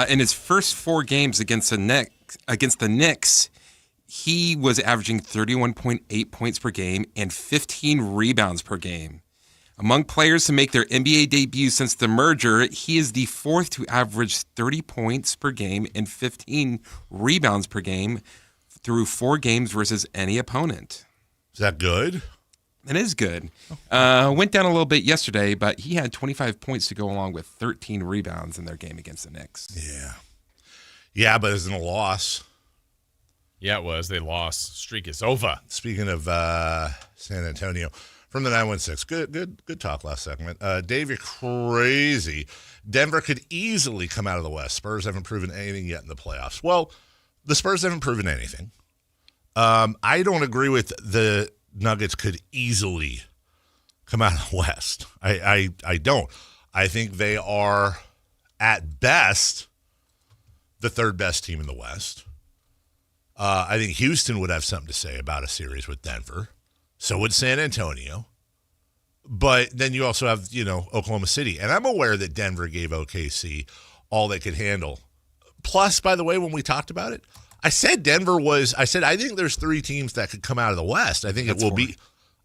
In his first 4 games against the Knicks, he was averaging 31.8 points per game and 15 rebounds per game. Among players to make their NBA debut since the merger, he is the 4th to average 30 points per game and 15 rebounds per game through 4 games versus any opponent. Is that good? It is good. Went down a little bit yesterday, but he had 25 points to go along with 13 rebounds in their game against the Knicks. Yeah, but it wasn't a loss. Yeah, it was. They lost. Streak is over. Speaking of San Antonio, from the 916, good talk last segment. Dave, you're crazy. Denver could easily come out of the West. Spurs haven't proven anything yet in the playoffs. Well, the Spurs haven't proven anything. I don't agree with the Nuggets could easily come out of the West. I don't. I think they are, at best, the third best team in the West. I think Houston would have something to say about a series with Denver. So would San Antonio. But then you also have, Oklahoma City. And I'm aware that Denver gave OKC all they could handle. Plus, by the way, when we talked about it, I said I think there's 3 teams that could come out of the West. I think it will be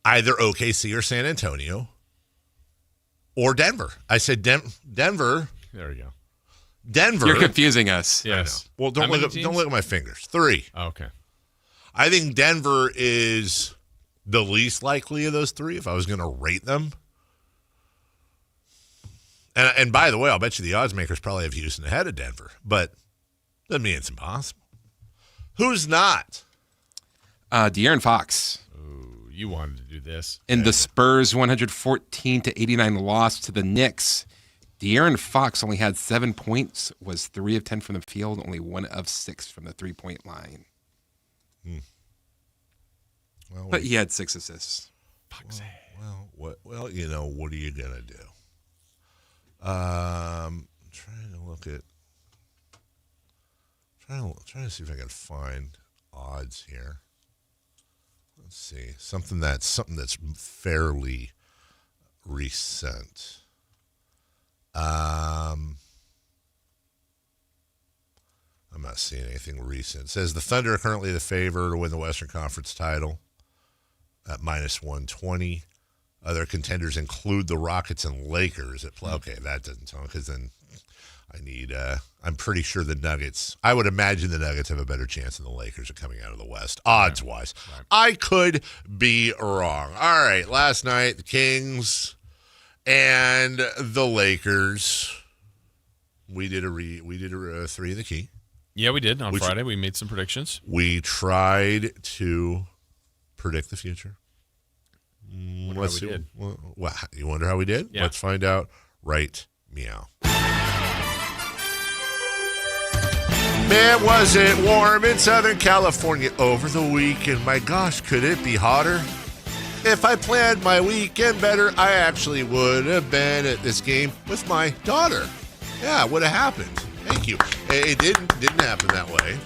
either OKC or San Antonio or Denver. I said Denver. There we go. Denver. You're confusing us. Yes. Well, don't look at my fingers. 3. Oh, okay. I think Denver is the least likely of those 3 if I was going to rate them. And by the way, I'll bet you the odds makers probably have Houston ahead of Denver, but doesn't mean it's impossible. Who's not? De'Aaron Fox. Ooh, you wanted to do this. In the Spurs 114-89 loss to the Knicks, De'Aaron Fox only had 7 points, was 3 of 10 from the field, only 1 of 6 from the 3-point line. Well, but he had 6 assists. What are you gonna do? I'm trying to look at. Trying to see if I can find odds here. Let's see something that's fairly recent. I'm not seeing anything recent. It says the Thunder are currently the favorite to win the Western Conference title at -120. Other contenders include the Rockets and Lakers. Okay, that doesn't tell me because then I need. I'm pretty sure the Nuggets. I would imagine the Nuggets have a better chance than the Lakers of coming out of the West, odds-wise. Right. I could be wrong. All right, last night the Kings and the Lakers. We did a 3 in the key. Yeah, we did on Friday. We made some predictions. We tried to predict the future. Let's see. You wonder how we did? Yeah. Let's find out right meow. Man, was it warm in Southern California over the weekend? My gosh, could it be hotter? If I planned my weekend better, I actually would have been at this game with my daughter. Yeah, it would have happened. Thank you. It didn't happen that way,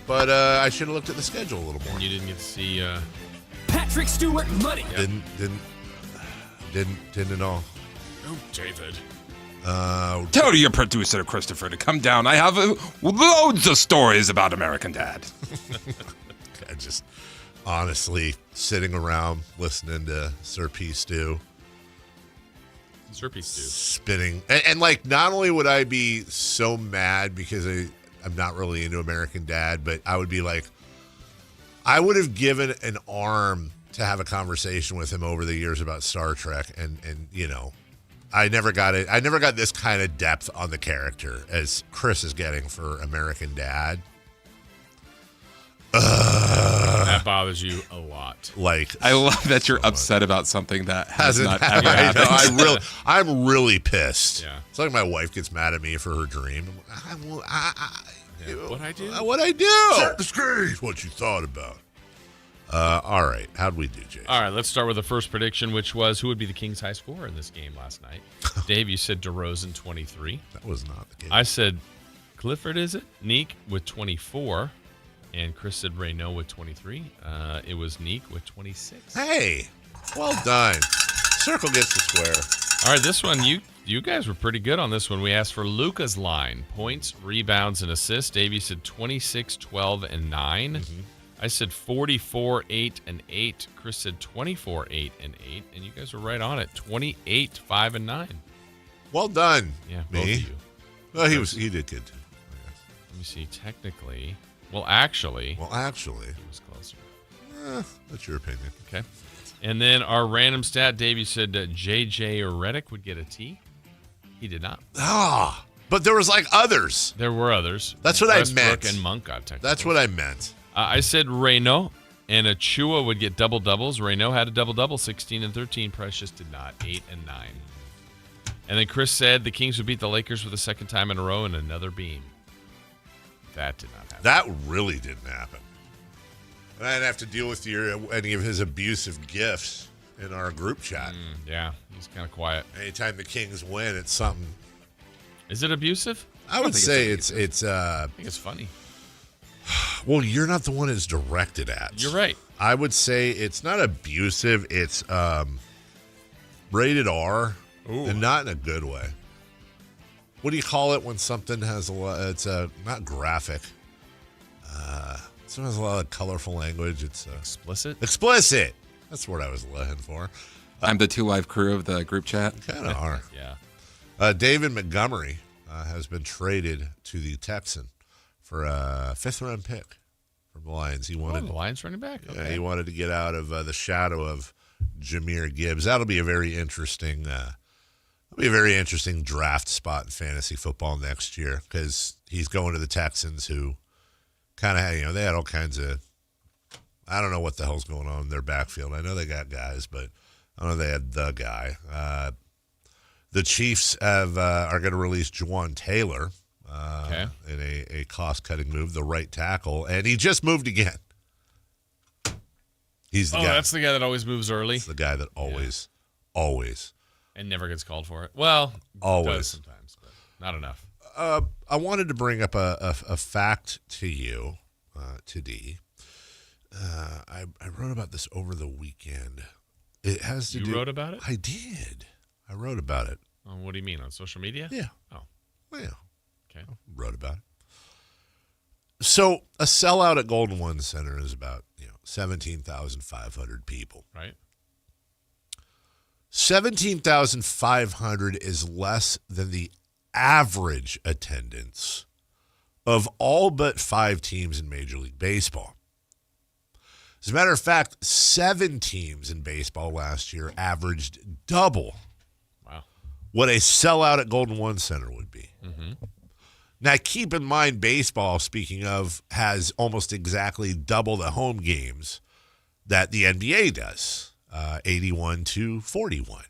but I should have looked at the schedule a little more. You didn't get to see Patrick Stewart money. Didn't at all. Oh, David. Tell your producer, Christopher, to come down. I have loads of stories about American Dad. I just honestly sitting around listening to Sir P. Stew. Spinning. And like, not only would I be so mad because I'm not really into American Dad, but I would be like, I would have given an arm to have a conversation with him over the years about Star Trek. And you know, I never got it. I never got this kind of depth on the character as Chris is getting for American Dad. That bothers you a lot. Like, I love that you're upset about something that has not ever happened. I'm really pissed. Yeah. It's like my wife gets mad at me for her dream. What'd I do? What'd I do? Set the screen. What you thought about. All right. How'd we do, Jay? All right, let's start with the first prediction, which was who would be the Kings' high scorer in this game last night. Dave, you said DeRozan, 23. That was not the case. I said Clifford, is it? Neek with 24. And Chris said Reynaud with 23. It was Neek with 26. Hey, well done. Circle gets the square. All right, this one, you guys were pretty good on this one. We asked for Luka's line, points, rebounds, and assists. Dave, you said 26, 12, and 9. Mm-hmm. I said 44, 8, and 8. Chris said 24, 8, and 8. And you guys were right on it, 28, 5, and 9. Well done. Yeah, me. Both of you. Well, he did good too. Let me see. Technically, actually, he was closer. That's your opinion. Okay. And then our random stat, Dave, you said J.J. Redick would get a T. He did not. But there was like others. There were others. That's what Westbrook I meant. And Monk got technical. That's what I meant. I said Reynaud and Achua would get double-doubles. Reynaud had a double-double, 16 and 13. Precious did not, 8 and 9. And then Chris said the Kings would beat the Lakers for the second time in a row in another beam. That did not happen. That really didn't happen. And I didn't have to deal with any of his abusive gifts in our group chat. Yeah, he's kind of quiet. Anytime the Kings win, it's something. Is it abusive? I would say it's I think it's funny. Well, you're not the one it's directed at. You're right. I would say it's not abusive. It's rated R, and not in a good way. What do you call it when something has a lot? It's not graphic. Sometimes a lot of colorful language. It's explicit. Explicit. That's what I was looking for. I'm the two live crew of the group chat. Kind of are. Yeah. David Montgomery has been traded to the Texans for a 5th-round pick from the Lions. He wanted the Lions running back. Yeah, Okay. he wanted to get out of the shadow of Jahmyr Gibbs. That'll be a very interesting. Draft spot in fantasy football next year because he's going to the Texans, who kind of they had all kinds of. I don't know what the hell's going on in their backfield. I know they got guys, but I don't know they had the guy. The Chiefs are going to release Juwan Taylor. In a cost-cutting move, the right tackle, and he just moved again. He's the guy. That's the guy that always moves early. That's the guy that always, and never gets called for it. Well, always does sometimes, but not enough. I wanted to bring up a fact to you, to D. I wrote about this over the weekend. It has to do. You wrote about it? I did. I wrote about it. What do you mean, on social media? Yeah. Oh. Well, yeah. Okay. Wrote about it. So a sellout at Golden One Center is about 17,500 people. Right. 17,500 is less than the average attendance of all but 5 teams in Major League Baseball. As a matter of fact, 7 teams in baseball last year averaged double what a sellout at Golden One Center would be. Mm-hmm. Now, keep in mind, baseball, speaking of, has almost exactly double the home games that the NBA does, 81 to 41.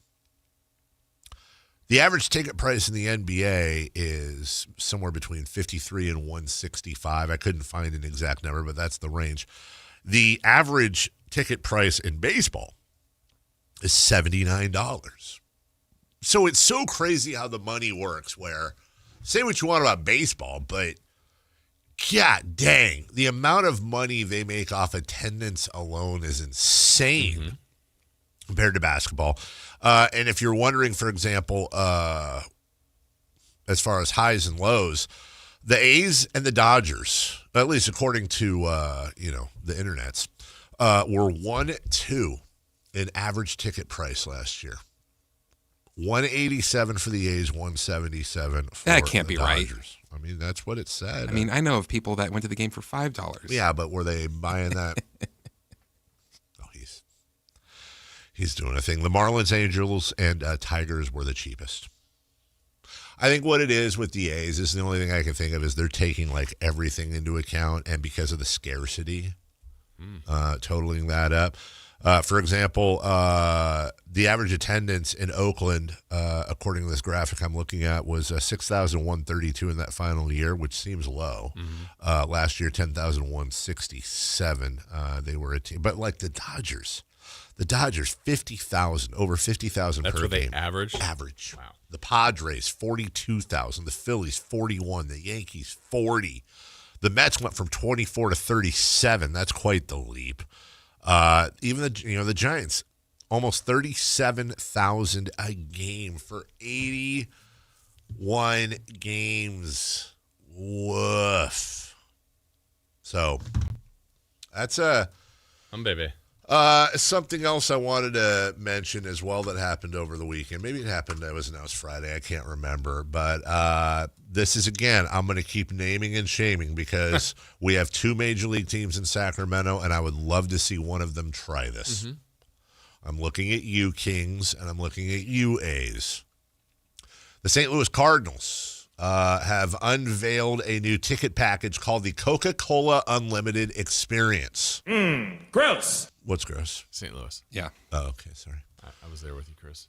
The average ticket price in the NBA is somewhere between $53 and $165. I couldn't find an exact number, but that's the range. The average ticket price in baseball is $79. So it's so crazy how the money works where, say what you want about baseball, but God dang, the amount of money they make off attendance alone is insane compared to basketball. And if you're wondering, for example, as far as highs and lows, the A's and the Dodgers, at least according to the internets, were 1-2 in average ticket price last year. 187 for the A's, 177 for that can't be Dodgers. Right. I mean, that's what it said. I mean, I know of people that went to the game for $5. Yeah, but were they buying that? He's doing a thing. The Marlins, Angels, and Tigers were the cheapest. I think what it is with the A's is the only thing I can think of is they're taking like everything into account, and because of the scarcity, totaling that up. For example, the average attendance in Oakland, according to this graphic I'm looking at, was 6,132 in that final year, which seems low. Last year, 10,167. They were a team, but like the Dodgers, 50,000, over 50,000 per game. That's what they average? Average. Wow. The Padres, 42,000. The Phillies, 41. The Yankees, 40. The Mets went from 24 to 37. That's quite the leap. Even the Giants, almost 37,000 a game for 81 games. Woof. So that's baby. Something else I wanted to mention as well that happened over the weekend. Maybe it was announced Friday. I can't remember. But this is, again, I'm going to keep naming and shaming because we have two major league teams in Sacramento, and I would love to see one of them try this. I'm looking at you, Kings, and I'm looking at you, A's. The St. Louis Cardinals have unveiled a new ticket package called the Coca-Cola Unlimited Experience. Gross. What's gross? St. Louis. Yeah. Oh, okay, sorry. I was there with you, Chris.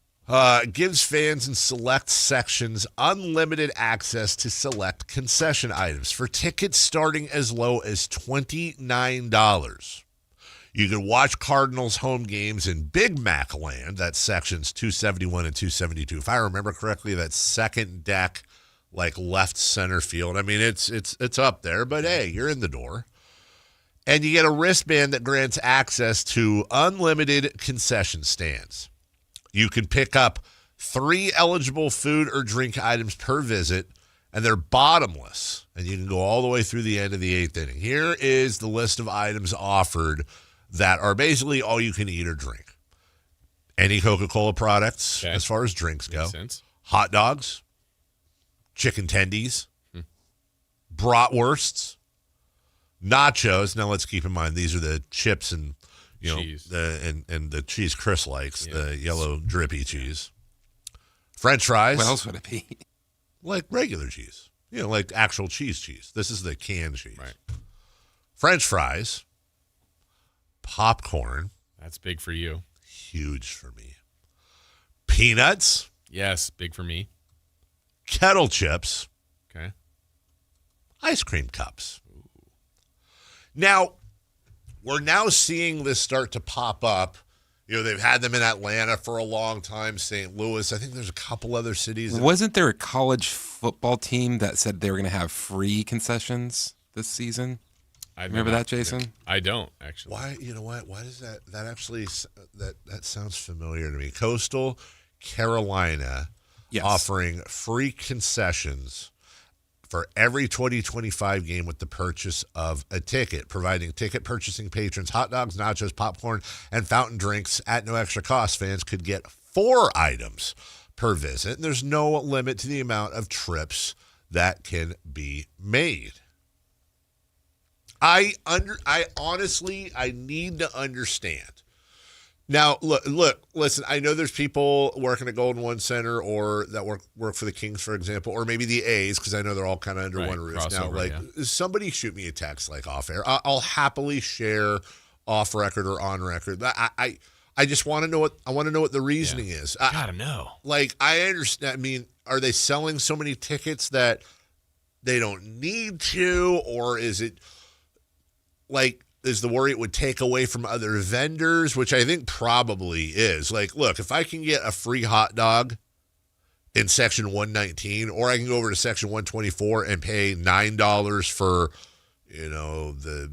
Gives fans in select sections unlimited access to select concession items for tickets starting as low as $29. You can watch Cardinals home games in Big Mac Land. That's sections 271 and 272. If I remember correctly, that's second deck, like left center field. I mean, it's up there, but hey, you're in the door. And you get a wristband that grants access to unlimited concession stands. You can pick up 3 eligible food or drink items per visit, and they're bottomless. And you can go all the way through the end of the 8th inning. Here is the list of items offered that are basically all you can eat or drink. Any Coca-Cola products, as far as drinks go. Makes sense. Hot dogs, chicken tendies, bratwursts, nachos. Now let's keep in mind these are the chips and cheese. The cheese Chris likes, the yellow drippy cheese. French fries. What else would it be? Like regular cheese. Like actual cheese. This is the canned cheese. Right. French fries. Popcorn. That's big for you. Huge for me. Peanuts. Yes, big for me. Kettle chips. Okay. Ice cream cups. Ooh. Now, we're now seeing this start to pop up. They've had them in Atlanta for a long time, St. Louis. I think there's a couple other cities. Wasn't there a college football team that said they were going to have free concessions this season? Remember that, Jason? I don't, actually. Why? You know what? Why does that actually that sounds familiar to me? Coastal Carolina offering free concessions for every 2025 game with the purchase of a ticket, providing ticket purchasing patrons hot dogs, nachos, popcorn, and fountain drinks at no extra cost. Fans could get 4 items per visit, and there's no limit to the amount of trips that can be made. I honestly need to understand. Now, look, listen, I know there's people working at Golden One Center or that work for the Kings, for example, or maybe the A's, because I know they're all kind of under one roof now. Like, somebody shoot me a text, like, off air. I'll happily share off record or on record. I just want to know what the reasoning is. Gotta know. Like, I understand. I mean, are they selling so many tickets that they don't need to, or is it like, is the worry it would take away from other vendors, which I think probably is. Like, look, if I can get a free hot dog in section 119, or I can go over to section 124 and pay $9 for, the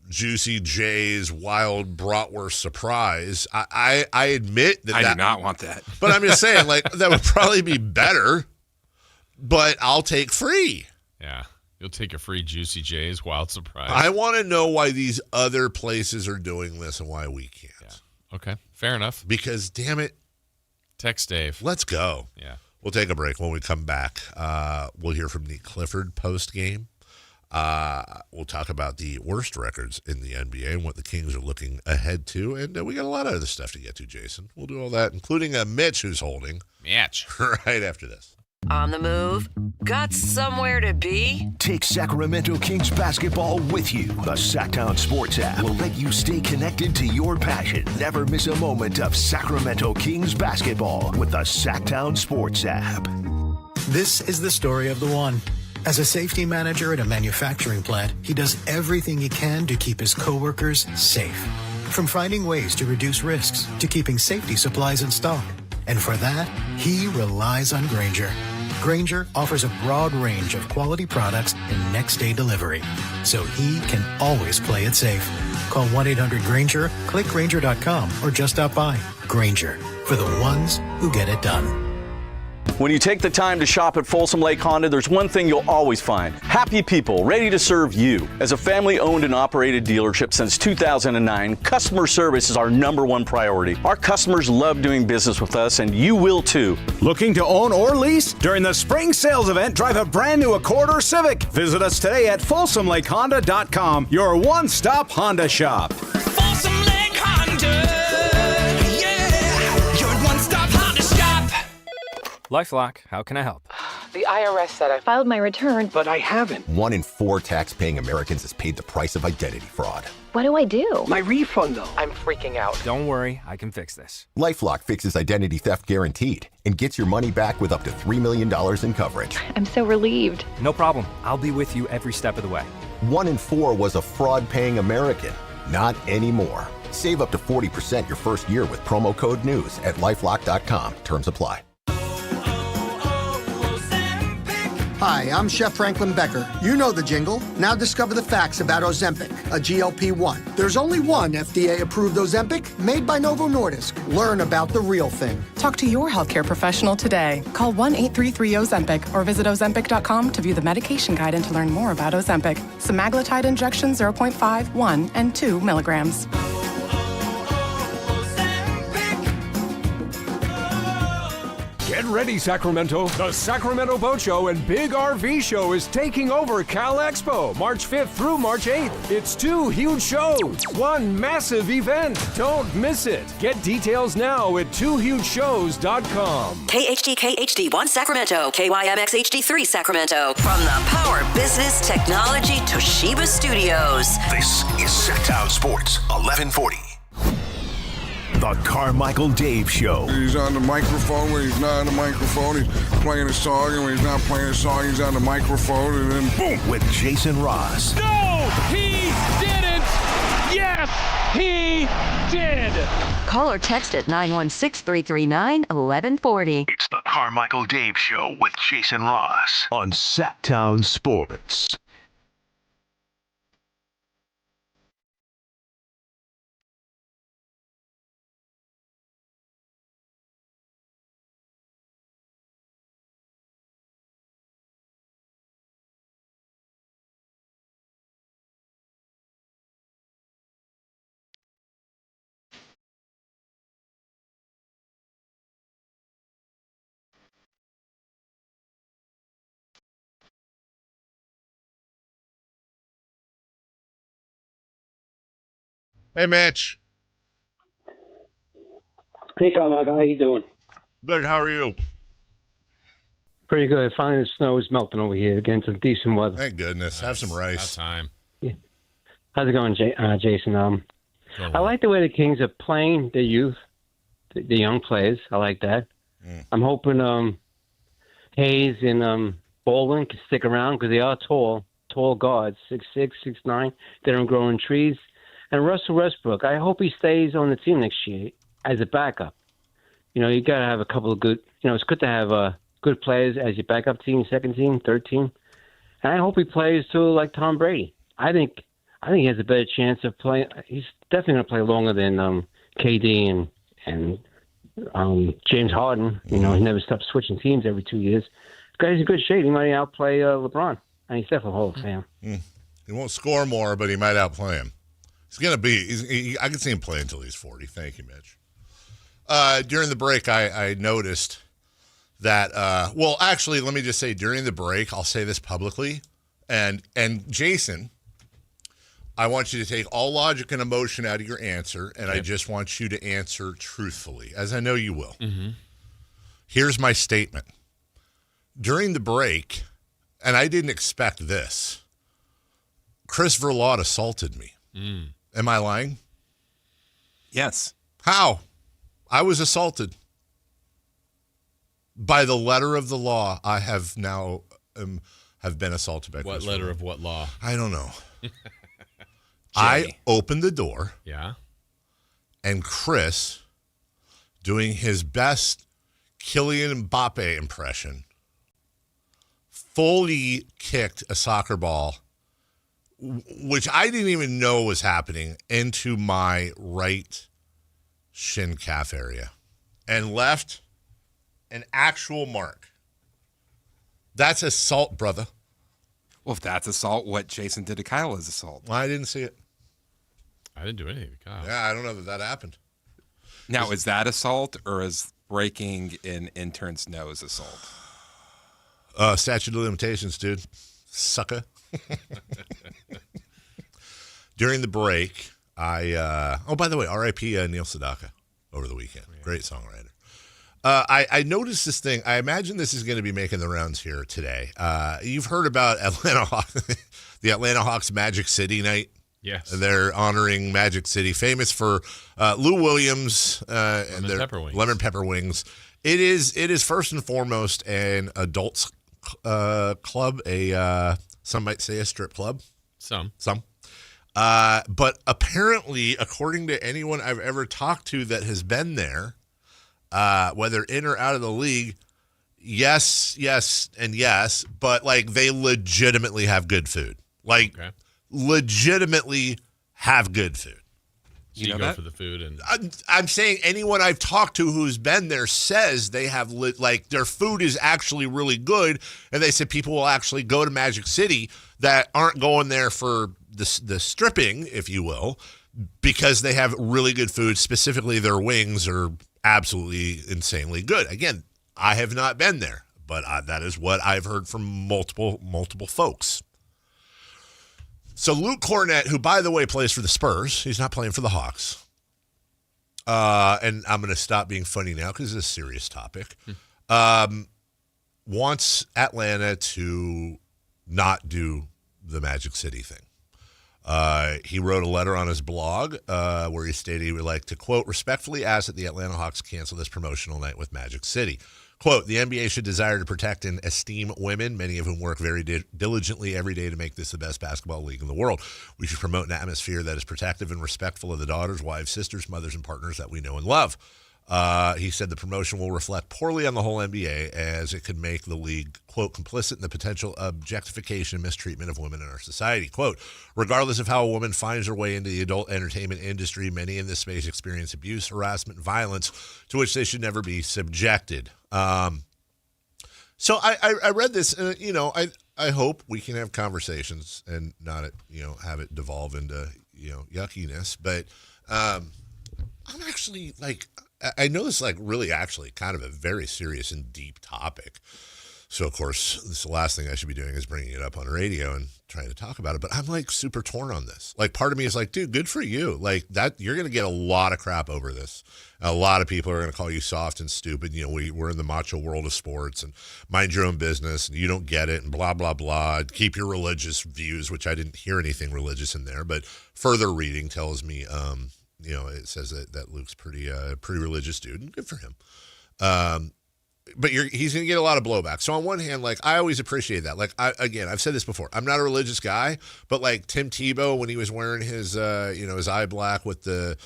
Juicy J's Wild Bratwurst Surprise. I admit that I do not want that. But I'm just saying, like, that would probably be better, but I'll take free. Yeah. You'll take a free Juicy J's Wild Surprise. I want to know why these other places are doing this and why we can't. Yeah. Okay. Fair enough. Because, damn it. Text Dave. Let's go. Yeah. We'll take a break. When we come back, we'll hear from Clifford post-game. We'll talk about the worst records in the NBA and what the Kings are looking ahead to. And we got a lot of other stuff to get to, Jason. We'll do all that, including Mitch, who's holding. Mitch. Right after this. On the move? Got somewhere to be? Take Sacramento Kings basketball with you. The Sactown Sports app will let you stay connected to your passion. Never miss a moment of Sacramento Kings basketball with the Sactown Sports app. This is the story of the one. As a safety manager at a manufacturing plant, he does everything he can to keep his coworkers safe. From finding ways to reduce risks to keeping safety supplies in stock. And for that, he relies on Grainger. Grainger offers a broad range of quality products and next-day delivery, so he can always play it safe. Call 1-800-GRAINGER, click Grainger.com, or just stop by. Grainger, for the ones who get it done. When you take the time to shop at Folsom Lake Honda, there's one thing you'll always find. Happy people ready to serve you. As a family-owned and operated dealership since 2009, customer service is our #1 priority. Our customers love doing business with us, and you will too. Looking to own or lease? During the spring sales event, drive a brand new Accord or Civic. Visit us today at FolsomLakeHonda.com, your one-stop Honda shop. Folsom Lake Honda. Yeah, your one-stop Honda shop. LifeLock, how can I help? The IRS said I filed my return, but I haven't. 1 in 4 tax-paying Americans has paid the price of identity fraud. What do I do? My refund, though. I'm freaking out. Don't worry, I can fix this. LifeLock fixes identity theft guaranteed and gets your money back with up to $3 million in coverage. I'm so relieved. No problem. I'll be with you every step of the way. 1 in 4 was a fraud-paying American. Not anymore. Save up to 40% your first year with promo code NEWS at LifeLock.com. Terms apply. Hi, I'm Chef Franklin Becker. You know the jingle. Now discover the facts about Ozempic, a GLP-1. There's only one FDA-approved Ozempic made by Novo Nordisk. Learn about the real thing. Talk to your healthcare professional today. Call 1-833-OZEMPIC or visit Ozempic.com to view the medication guide and to learn more about Ozempic. Semaglutide injection 0.5, 1, and 2 milligrams. Get ready, Sacramento. The Sacramento Boat Show and Big RV Show is taking over Cal Expo, March 5th through March 8th. It's 2 huge shows, one massive event. Don't miss it. Get details now at 2hugeshows.com. KHD1 Sacramento, KYMX HD3 Sacramento. From the Power Business Technology Toshiba Studios. This is Sactown Sports 1140. The Carmichael Dave Show. He's on the microphone when he's not on the microphone. He's playing a song, and when he's not playing a song, he's on the microphone, and then boom! With Jason Ross. No, he didn't. Yes, he did. Call or text at 916-339-1140. It's the Carmichael Dave Show with Jason Ross on Sactown Sports. Hey, Mitch. Hey, Carmichael. How you doing? Good. How are you? Pretty good. Finally, the snow is melting over here. Getting some decent weather. Thank goodness. Have some rice. Time. Yeah. How's it going, Jason? I like the way the Kings are playing the youth, the young players. I like that. I'm hoping Hayes and Baldwin can stick around because they are tall guards, 6'6", 6'9". They don't grow in trees. And Russell Westbrook, I hope he stays on the team next year as a backup. You know, you got to have a couple of good. You know, it's good to have good players as your backup team, second team, third team. And I hope he plays too, like Tom Brady. I think he has a better chance of playing. He's definitely going to play longer than KD and James Harden. You know, he never stops switching teams every 2 years. This guy's in good shape. He might outplay LeBron. And he's definitely a Hall of Fame. He won't score more, but he might outplay him. He's going to be. I can see him play until he's 40. Thank you, Mitch. During the break, I noticed that. Well, actually, let me just say during the break, I'll say this publicly, and Jason, I want you to take all logic and emotion out of your answer, and I just want you to answer truthfully, as I know you will. Mm-hmm. Here's my statement. During the break, and I didn't expect this, Chris Verlaut assaulted me. Am I lying? Yes. How? I was assaulted. By the letter of the law, I have now have been assaulted by Chris. What letter of what law? I don't know. I opened the door. Yeah. And Chris, doing his best Kylian Mbappe impression, fully kicked a soccer ball, which I didn't even know was happening, into my right shin calf area and left an actual mark. That's assault, brother. Well, if that's assault, what Jason did to Kyle is assault. Well, I didn't see it. I didn't do anything to Kyle. Yeah, I don't know that happened. Now, is that assault or is breaking an intern's nose assault? Statute of limitations, dude. Sucker. During the break, by the way, R.I.P. Neil Sedaka over the weekend. Great songwriter. I noticed this thing. I imagine this is going to be making the rounds here today. You've heard about the Atlanta Hawks Magic City night. Yes. They're honoring Magic City, famous for Lou Williams and their lemon pepper wings. It is first and foremost an adults club, some might say a strip club. Some. But apparently, according to anyone I've ever talked to that has been there, whether in or out of the league, yes, and yes, but like they legitimately have good food. Legitimately have good food. So you go for the food, and I'm saying anyone I've talked to who's been there says they have their food is actually really good, and they said people will actually go to Magic City that aren't going there for the stripping, if you will, because they have really good food. Specifically, their wings are absolutely insanely good. Again, I have not been there, but that is what I've heard from multiple folks. So Luke Cornett, who, by the way, plays for the Spurs, he's not playing for the Hawks. And I'm going to stop being funny now because it's a serious topic. Wants Atlanta to not do the Magic City thing. He wrote a letter on his blog where he stated he would like to, quote, respectfully ask that the Atlanta Hawks cancel this promotional night with Magic City. Quote, the NBA should desire to protect and esteem women, many of whom work very diligently every day to make this the best basketball league in the world. We should promote an atmosphere that is protective and respectful of the daughters, wives, sisters, mothers, and partners that we know and love. He said the promotion will reflect poorly on the whole NBA as it could make the league, quote, complicit in the potential objectification and mistreatment of women in our society. Quote, regardless of how a woman finds her way into the adult entertainment industry, many in this space experience abuse, harassment, violence to which they should never be subjected. So I read this, and, I hope we can have conversations and not, have it devolve into, yuckiness. But I'm actually I know this is really actually kind of a very serious and deep topic. So, of course, this is the last thing I should be doing is bringing it up on radio and trying to talk about it. But I'm super torn on this. Part of me is dude, good for you. That you're going to get a lot of crap over this. A lot of people are going to call you soft and stupid. We're in the macho world of sports and mind your own business and you don't get it and blah, blah, blah. Keep your religious views, which I didn't hear anything religious in there. But further reading tells me it says that Luke's pretty religious dude, and good for him. But he's going to get a lot of blowback. So on one hand, like, I always appreciate that. Like, I've said this before. I'm not a religious guy, but like Tim Tebow, when he was wearing his, his eye black with the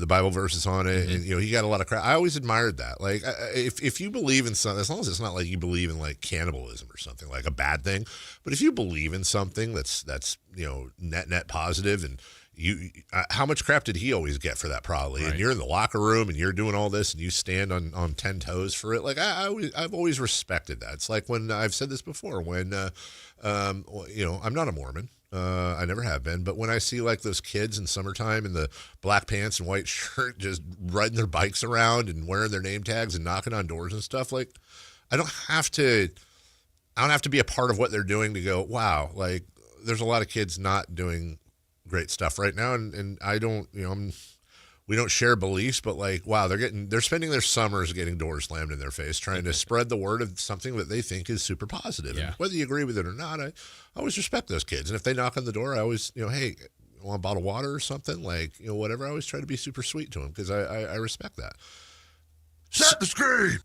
Bible verses on it, and he got a lot of crap. I always admired that. Like, if you believe in something, as long as it's not like you believe in like cannibalism or something, like a bad thing, but if you believe in something that's net positive, and how much crap did he always get for that? Probably. Right. And you're in the locker room and you're doing all this and you stand on 10 toes for it. Like, I've always respected that. It's like when I've said this before, when I'm not a Mormon. I never have been, but when I see like those kids in summertime in the black pants and white shirt just riding their bikes around and wearing their name tags and knocking on doors and stuff, like, I don't have to be a part of what they're doing to go, wow, like, there's a lot of kids not doing great stuff right now, and I don't, we don't share beliefs, but like, wow, they're spending their summers getting doors slammed in their face, trying to spread the word of something that they think is super positive. Yeah. And whether you agree with it or not, I always respect those kids. And if they knock on the door, I always, hey, want a bottle of water or something, like, whatever. I always try to be super sweet to them because I respect that. Set the screen.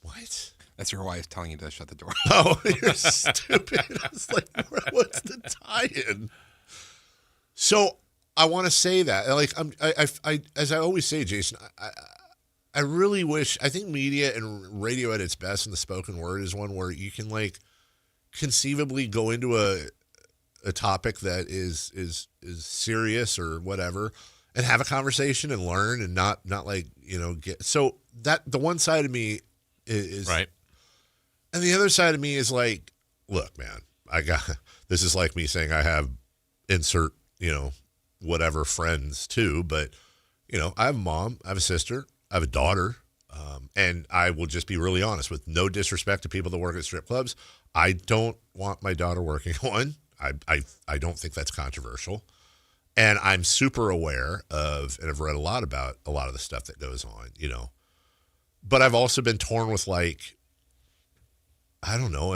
What? That's your wife telling you to shut the door. Oh, you're stupid. I was like, what's the tie-in? So I want to say that, like, I as I always say, Jason, I really wish, I think media and radio at its best in the spoken word is one where you can, like, conceivably go into a topic that is serious or whatever and have a conversation and learn and not like, get, so that the one side of me is right. And the other side of me is like, look, man, this is like me saying I have insert, whatever friends too, but, I have a mom, I have a sister, I have a daughter, and I will just be really honest, with no disrespect to people that work at strip clubs, I don't want my daughter working one. I don't think that's controversial. And I'm super aware of, and I've read a lot about a lot of the stuff that goes on, but I've also been torn with, like, I don't know.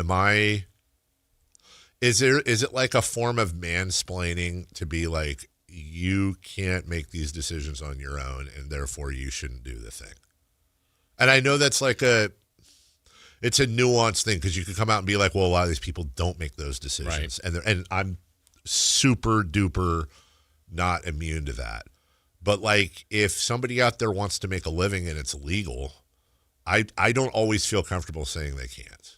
Is it like a form of mansplaining to be like, you can't make these decisions on your own and therefore you shouldn't do the thing? And I know that's like it's a nuanced thing, because you could come out and be like, well, a lot of these people don't make those decisions. Right. And I'm super duper not immune to that. But like, if somebody out there wants to make a living and it's legal, I don't always feel comfortable saying they can't.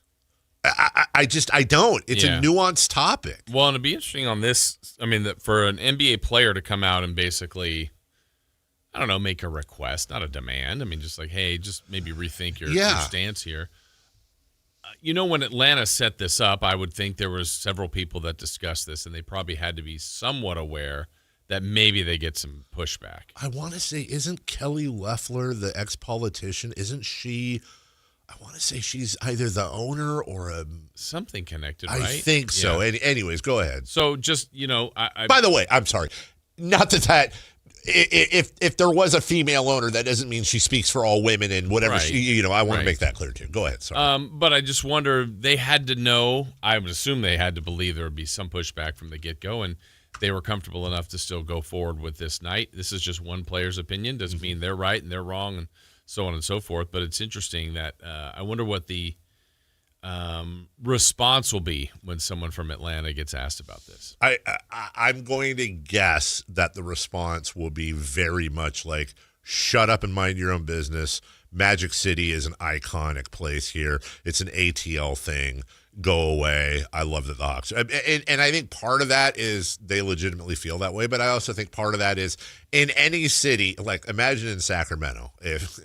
I don't. It's a nuanced topic. Well, and it'd be interesting on this. I mean, for an NBA player to come out and basically, I don't know, make a request, not a demand. I mean, just like, hey, just maybe rethink your stance here. When Atlanta set this up, I would think there was several people that discussed this, and they probably had to be somewhat aware that maybe they get some pushback. I want to say, isn't Kelly Loeffler, the ex-politician, isn't she... I want to say she's either the owner or something connected, right? I think so. Yeah. Anyways, go ahead. So just, By the way, I'm sorry. Not that if there was a female owner, that doesn't mean she speaks for all women and whatever. Right. I want to make that clear too. Go ahead. Sorry. But I just wonder, they had to know, I would assume they had to believe there would be some pushback from the get-go, and they were comfortable enough to still go forward with this night. This is just one player's opinion. Doesn't mean they're right and they're wrong, and so on and so forth. But it's interesting that I wonder what the response will be when someone from Atlanta gets asked about this. I'm going to guess that the response will be very much like, shut up and mind your own business. Magic City is an iconic place here. It's an ATL thing. Go away. I love the Hawks. And I think part of that is they legitimately feel that way, but I also think part of that is in any city, like imagine in Sacramento, if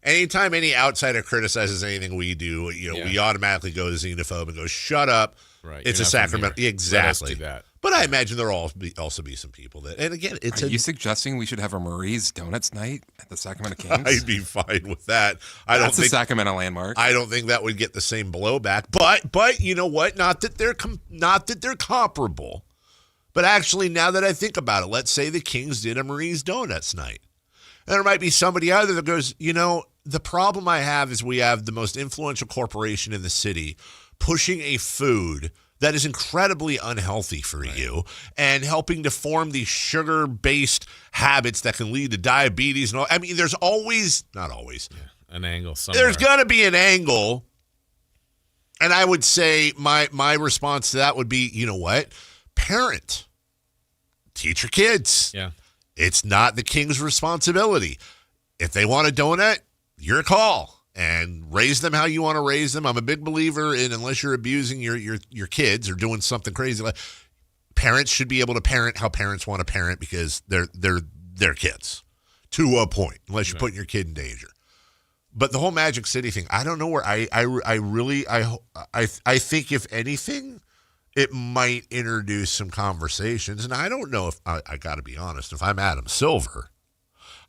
anytime any outsider criticizes anything we do, we automatically go xenophobe and go, shut up. Right. It's a Sacramento. Exactly. Let us do that. But I imagine there'll also be some people that, and again, Are you suggesting we should have a Marie's Donuts night at the Sacramento Kings? I'd be fine with that. That's a Sacramento landmark. I don't think that would get the same blowback. But you know what? Not that they're comparable. But actually, now that I think about it, let's say the Kings did a Marie's Donuts night. And there might be somebody out there that goes, the problem I have is we have the most influential corporation in the city pushing a food that is incredibly unhealthy for you and helping to form these sugar-based habits that can lead to diabetes and all. I mean, there's always, not always, an angle somewhere. There's going to be an angle. And I would say my response to that would be, you know what? Parent. Teach your kids. Yeah. It's not the Kings' responsibility. If they want a donut, your call. And raise them how you want to raise them. I'm a big believer in unless you're abusing your kids or doing something crazy. Parents should be able to parent how parents want to parent because they're their kids to a point, unless you're putting your kid in danger. But the whole Magic City thing, I don't know where I think if anything, it might introduce some conversations. And I don't know if I got to be honest. If I'm Adam Silver,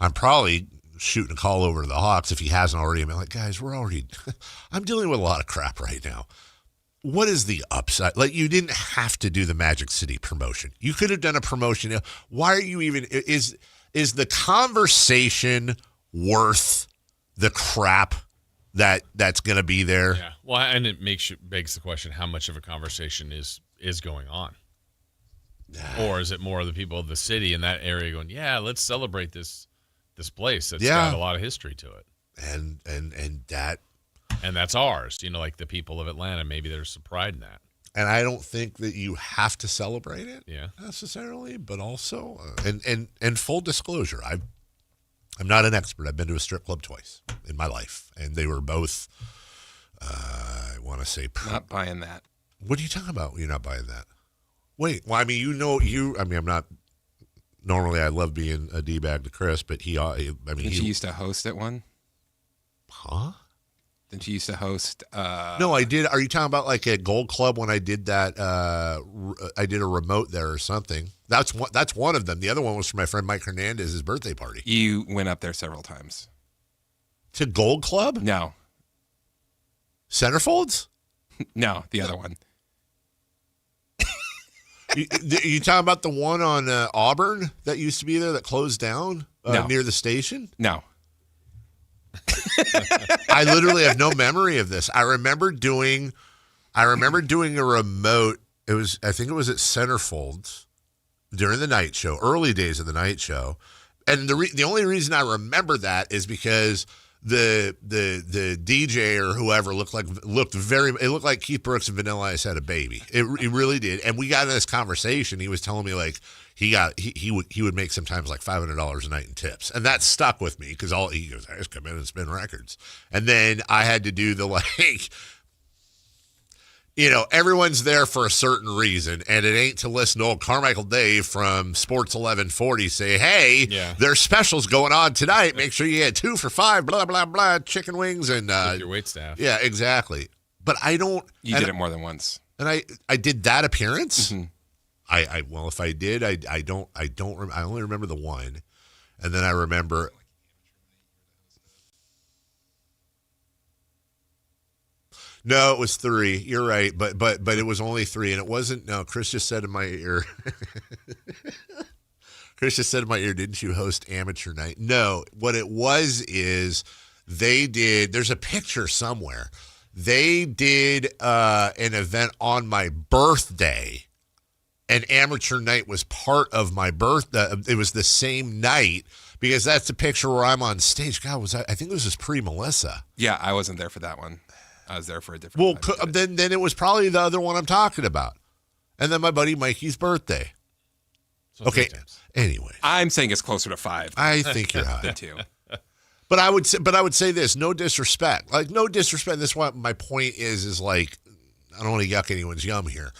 I'm probably shooting a call over to the Hawks if he hasn't already. I'm like, guys, I'm dealing with a lot of crap right now. What is the upside? Like, you didn't have to do the Magic City promotion. You could have done a promotion. Why are you even, is the conversation worth the crap that's going to be there? Yeah. Well, and it begs the question, how much of a conversation is going on? Or is it more of the people of the city in that area going, yeah, let's celebrate this place that's got a lot of history to it. And that's ours, like the people of Atlanta, maybe there's some pride in that. And I don't think that you have to celebrate it necessarily, but also, and full disclosure, I'm not an expert. I've been to a strip club twice in my life, and they were both, I want to say... Not buying that. What are you talking about? You're not buying that? Wait, well, I mean, I'm not... Normally, I love being a D-bag to Chris, but he used to host at one? Huh? Didn't you used to host? No, I did. Are you talking about like at Gold Club when I did that? I did a remote there or something. That's one of them. The other one was for my friend Mike Hernandez's birthday party. You went up there several times. To Gold Club? No. Centerfolds? No, the other one. You talking about the one on Auburn that used to be there that closed down near the station? No. I literally have no memory of this. I remember doing a remote. I think it was at Centerfolds during the night show, early days of the night show. And the only reason I remember that is because the DJ or whoever looked like Keith Brooks and Vanilla Ice had a baby. It really did. And we got in this conversation. He was telling me like he would make sometimes like $500 a night in tips, and that stuck with me because he goes, I just come in and spin records. And then I had to do the everyone's there for a certain reason, and it ain't to listen to old Carmichael Dave from Sports 1140 say, hey, there's specials going on tonight. Make sure you get 2 for $5, blah, blah, blah, chicken wings. And with your waitstaff. Yeah, exactly. But I don't. You did it more than once. And I did that appearance. Mm-hmm. Well, if I did, I only remember the one. And then I remember. No, it was 3. You're right, but it was only 3, and it wasn't. No, Chris just said in my ear. Chris just said in my ear, didn't you host amateur night? No, what it was is they did. There's a picture somewhere. They did an event on my birthday, and amateur night was part of my birthday. It was the same night because that's the picture where I'm on stage. God, I think this was pre-Melissa. Yeah, I wasn't there for that one. I was there for a different time. Well, then it was probably the other one I'm talking about. And then my buddy Mikey's birthday. So okay. Anyway. I'm saying it's closer to 5. I think you're high. Than 2. But I would say this, no disrespect. Like, no disrespect. This is what my point is like, I don't want to yuck anyone's yum here.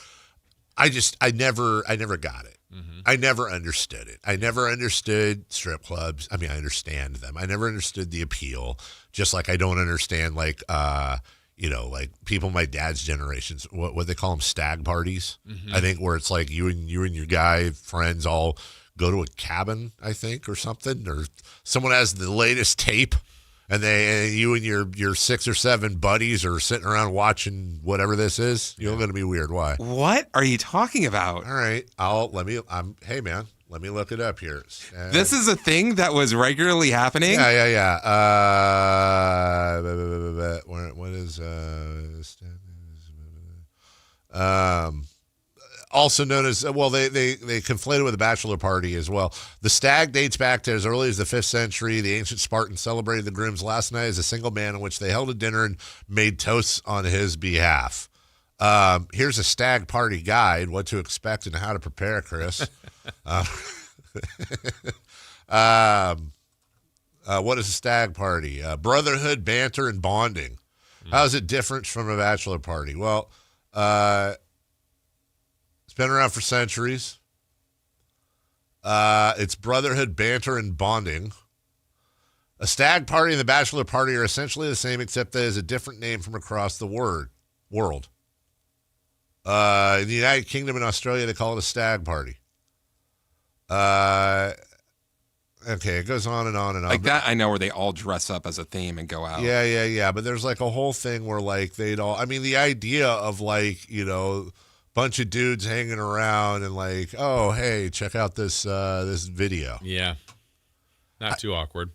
I never got it. Mm-hmm. I never understood it. I never understood strip clubs. I mean, I understand them. I never understood the appeal. Just like I don't understand like people my dad's generations, what they call them, stag parties. Mm-hmm. I think where it's like you and your guy friends all go to a cabin, I think, or something, or someone has the latest tape, and you and your 6 or 7 buddies are sitting around watching whatever this is. You're going to be weird. Why? What are you talking about? All right, hey man, let me look it up here. This is a thing that was regularly happening? Yeah. What is Also known as, well, they conflated with a bachelor party as well. The stag dates back to as early as the 5th century. The ancient Spartans celebrated the groom's last night as a single man in which they held a dinner and made toasts on his behalf. Here's a stag party guide, what to expect and how to prepare, Chris. What is a stag party? Brotherhood, banter, and bonding. How is it different from a bachelor party? Well, it's been around for centuries. It's brotherhood, banter, and bonding. A stag party and the bachelor party are essentially the same, except that it's a different name from across the world. In the United Kingdom and Australia, they call it a stag party. Okay, it goes on and on and on. Like that, I know, where they all dress up as a theme and go out. Yeah. But there's like a whole thing where like they'd all, I mean, the idea of like, you know, bunch of dudes hanging around and like, oh, hey, check out this this video. Yeah. Not too awkward.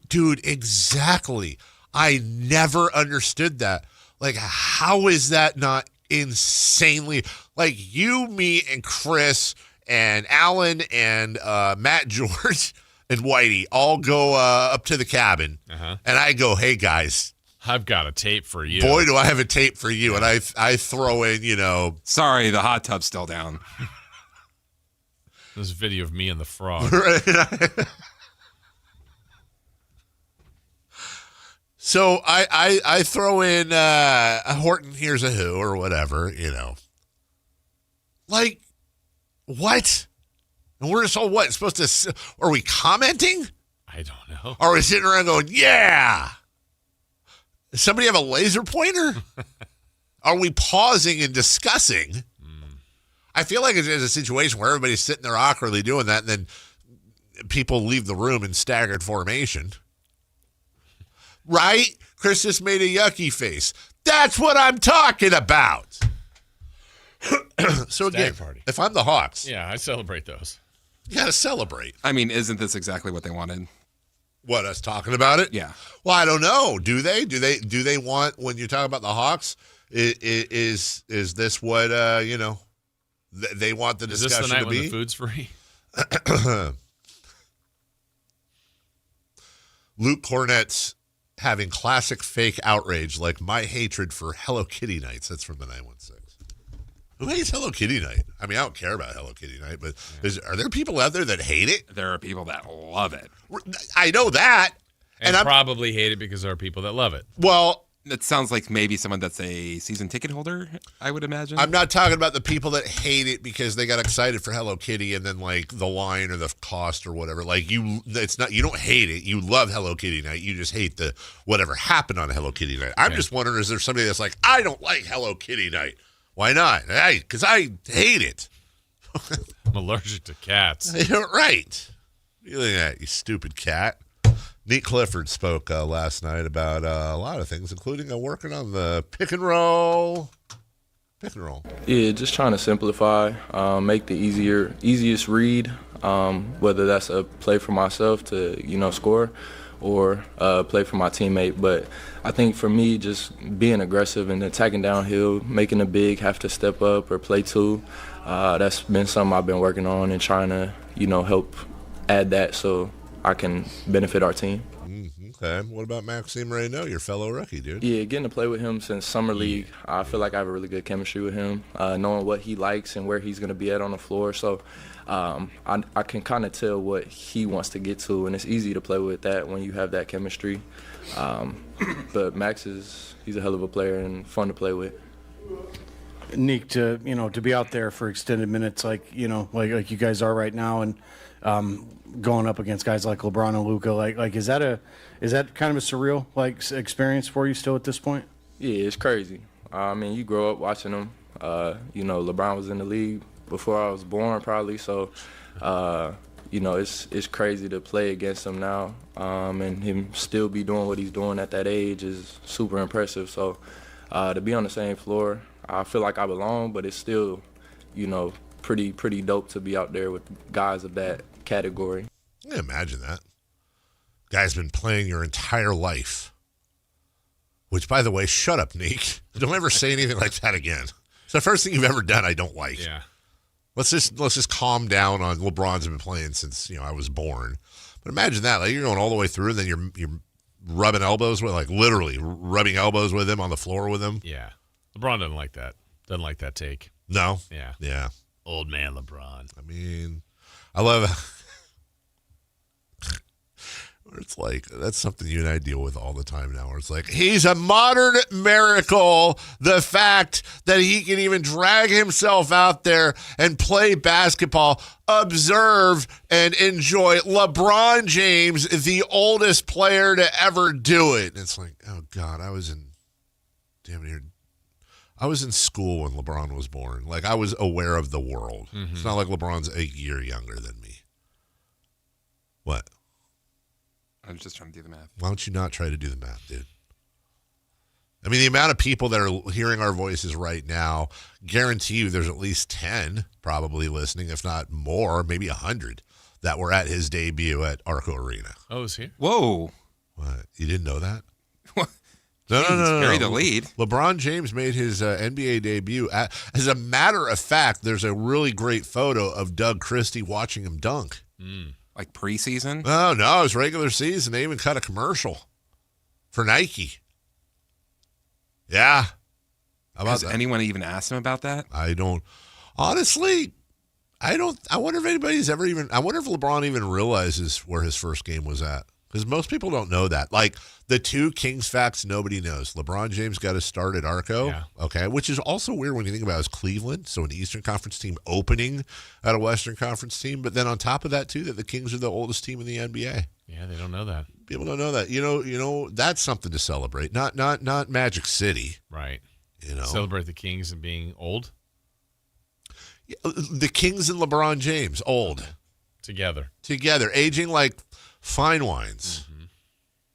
Dude, exactly. I never understood that. Like, how is that not insanely, like you, me, and Chris and Alan and Matt George and Whitey all go up to the cabin, and I go, hey, guys. I've got a tape for you. Boy, do I have a tape for you. And I throw in, you know. Sorry, the hot tub's still down. There's a video of me and the frog. So I throw in Horton Hears a Who or whatever, you know. Like, what? And we're just all what? Supposed to, are we commenting? I don't know. Or are we sitting around going, yeah? Does somebody have a laser pointer? Are we pausing and discussing? I feel like it's a situation where everybody's sitting there awkwardly doing that, and then people leave the room in staggered formation. Right? Chris just made a yucky face. That's what I'm talking about. So again, if I'm the Hawks. Yeah, I celebrate those. You got to celebrate. I mean, isn't this exactly what they wanted? What, us talking about it? Yeah. Well, I don't know. Do they? Do they want, when you talk about the Hawks, is this what, you know, they want the discussion is this the night to be? when the food's free? Luke Cornett's having classic fake outrage like my hatred for Hello Kitty nights. That's from the 916. Who hates Hello Kitty night? I mean, I don't care about Hello Kitty night, but are there people out there that hate it? There are people that love it. I know that. And probably hate it because there are people that love it. Well, that sounds like maybe someone that's a season ticket holder, I would imagine. I'm not talking about the people that hate it because they got excited for Hello Kitty and then like the line or the cost or whatever. Like you don't hate it. You love Hello Kitty night. You just hate the whatever happened on Hello Kitty night. I'm just wondering, is there somebody that's like, I don't like Hello Kitty night? Why not? Because I hate it. I'm allergic to cats. Right. You look at that, you stupid cat. Neat Clifford spoke last night about a lot of things, including working on the pick and roll. Yeah, just trying to simplify, make the easiest read, whether that's a play for myself to, score or play for my teammate. But I think for me, just being aggressive and attacking downhill, making a big have to step up or play two, that's been something I've been working on and trying to, help add that so I can benefit our team. Okay. What about Maxime Reynaud, your fellow rookie, dude? Yeah, getting to play with him since Summer League, I feel like I have a really good chemistry with him, knowing what he likes and where he's going to be at on the floor. So I can kind of tell what he wants to get to, and it's easy to play with that when you have that chemistry. But Max he's a hell of a player and fun to play with. Nick, to be out there for extended minutes like like you guys are right now, and going up against guys like LeBron and Luka, like is that kind of a surreal experience for you still at this point? Yeah, it's crazy. I mean, you grow up watching them. LeBron was in the league before I was born, probably. So, it's crazy to play against him now, and him still be doing what he's doing at that age is super impressive. So, to be on the same floor, I feel like I belong, but it's still, pretty dope to be out there with guys of that category. Yeah, imagine that. Guy's been playing your entire life. Which, by the way, shut up, Nick. Don't ever say anything like that again. It's the first thing you've ever done I don't like. Yeah. Let's just calm down on LeBron's been playing since I was born. But imagine that, like you're going all the way through, and then you're rubbing elbows with, like literally rubbing elbows with him on the floor with him. Yeah. LeBron doesn't like that. Doesn't like that take. No. Yeah. Yeah. Old man LeBron. I mean, I love where it's like, that's something you and I deal with all the time now, where it's like, he's a modern miracle. The fact that he can even drag himself out there and play basketball, observe and enjoy LeBron James, the oldest player to ever do it. And it's like, oh God, I was in school when LeBron was born. Like, I was aware of the world. Mm-hmm. It's not like LeBron's a year younger than me. What? I was just trying to do the math. Why don't you not try to do the math, dude? I mean, the amount of people that are hearing our voices right now, guarantee you there's at least 10 probably listening, if not more, maybe 100, that were at his debut at Arco Arena. Oh, is he? Whoa. What? You didn't know that? No. Bury the No. lead. LeBron James made his NBA debut. As a matter of fact, there's a really great photo of Doug Christie watching him dunk. Like preseason? No, it was regular season. They even cut a commercial for Nike. Yeah. How about Has that? anyone even asked him about that? I don't. Honestly, I wonder if anybody's ever even. I wonder if LeBron even realizes where his first game was at. Because most people don't know that. Like, the two Kings facts nobody knows. LeBron James got his start at Arco, okay, which is also weird when you think about it, as Cleveland, so an Eastern Conference team opening at a Western Conference team. But then on top of that, too, that the Kings are the oldest team in the NBA. Yeah, they don't know that. People don't know that. You know, that's something to celebrate. Not Magic City. Right. You know, celebrate the Kings and being old. Yeah, the Kings and LeBron James, old. Together, aging like fine wines. Mm-hmm.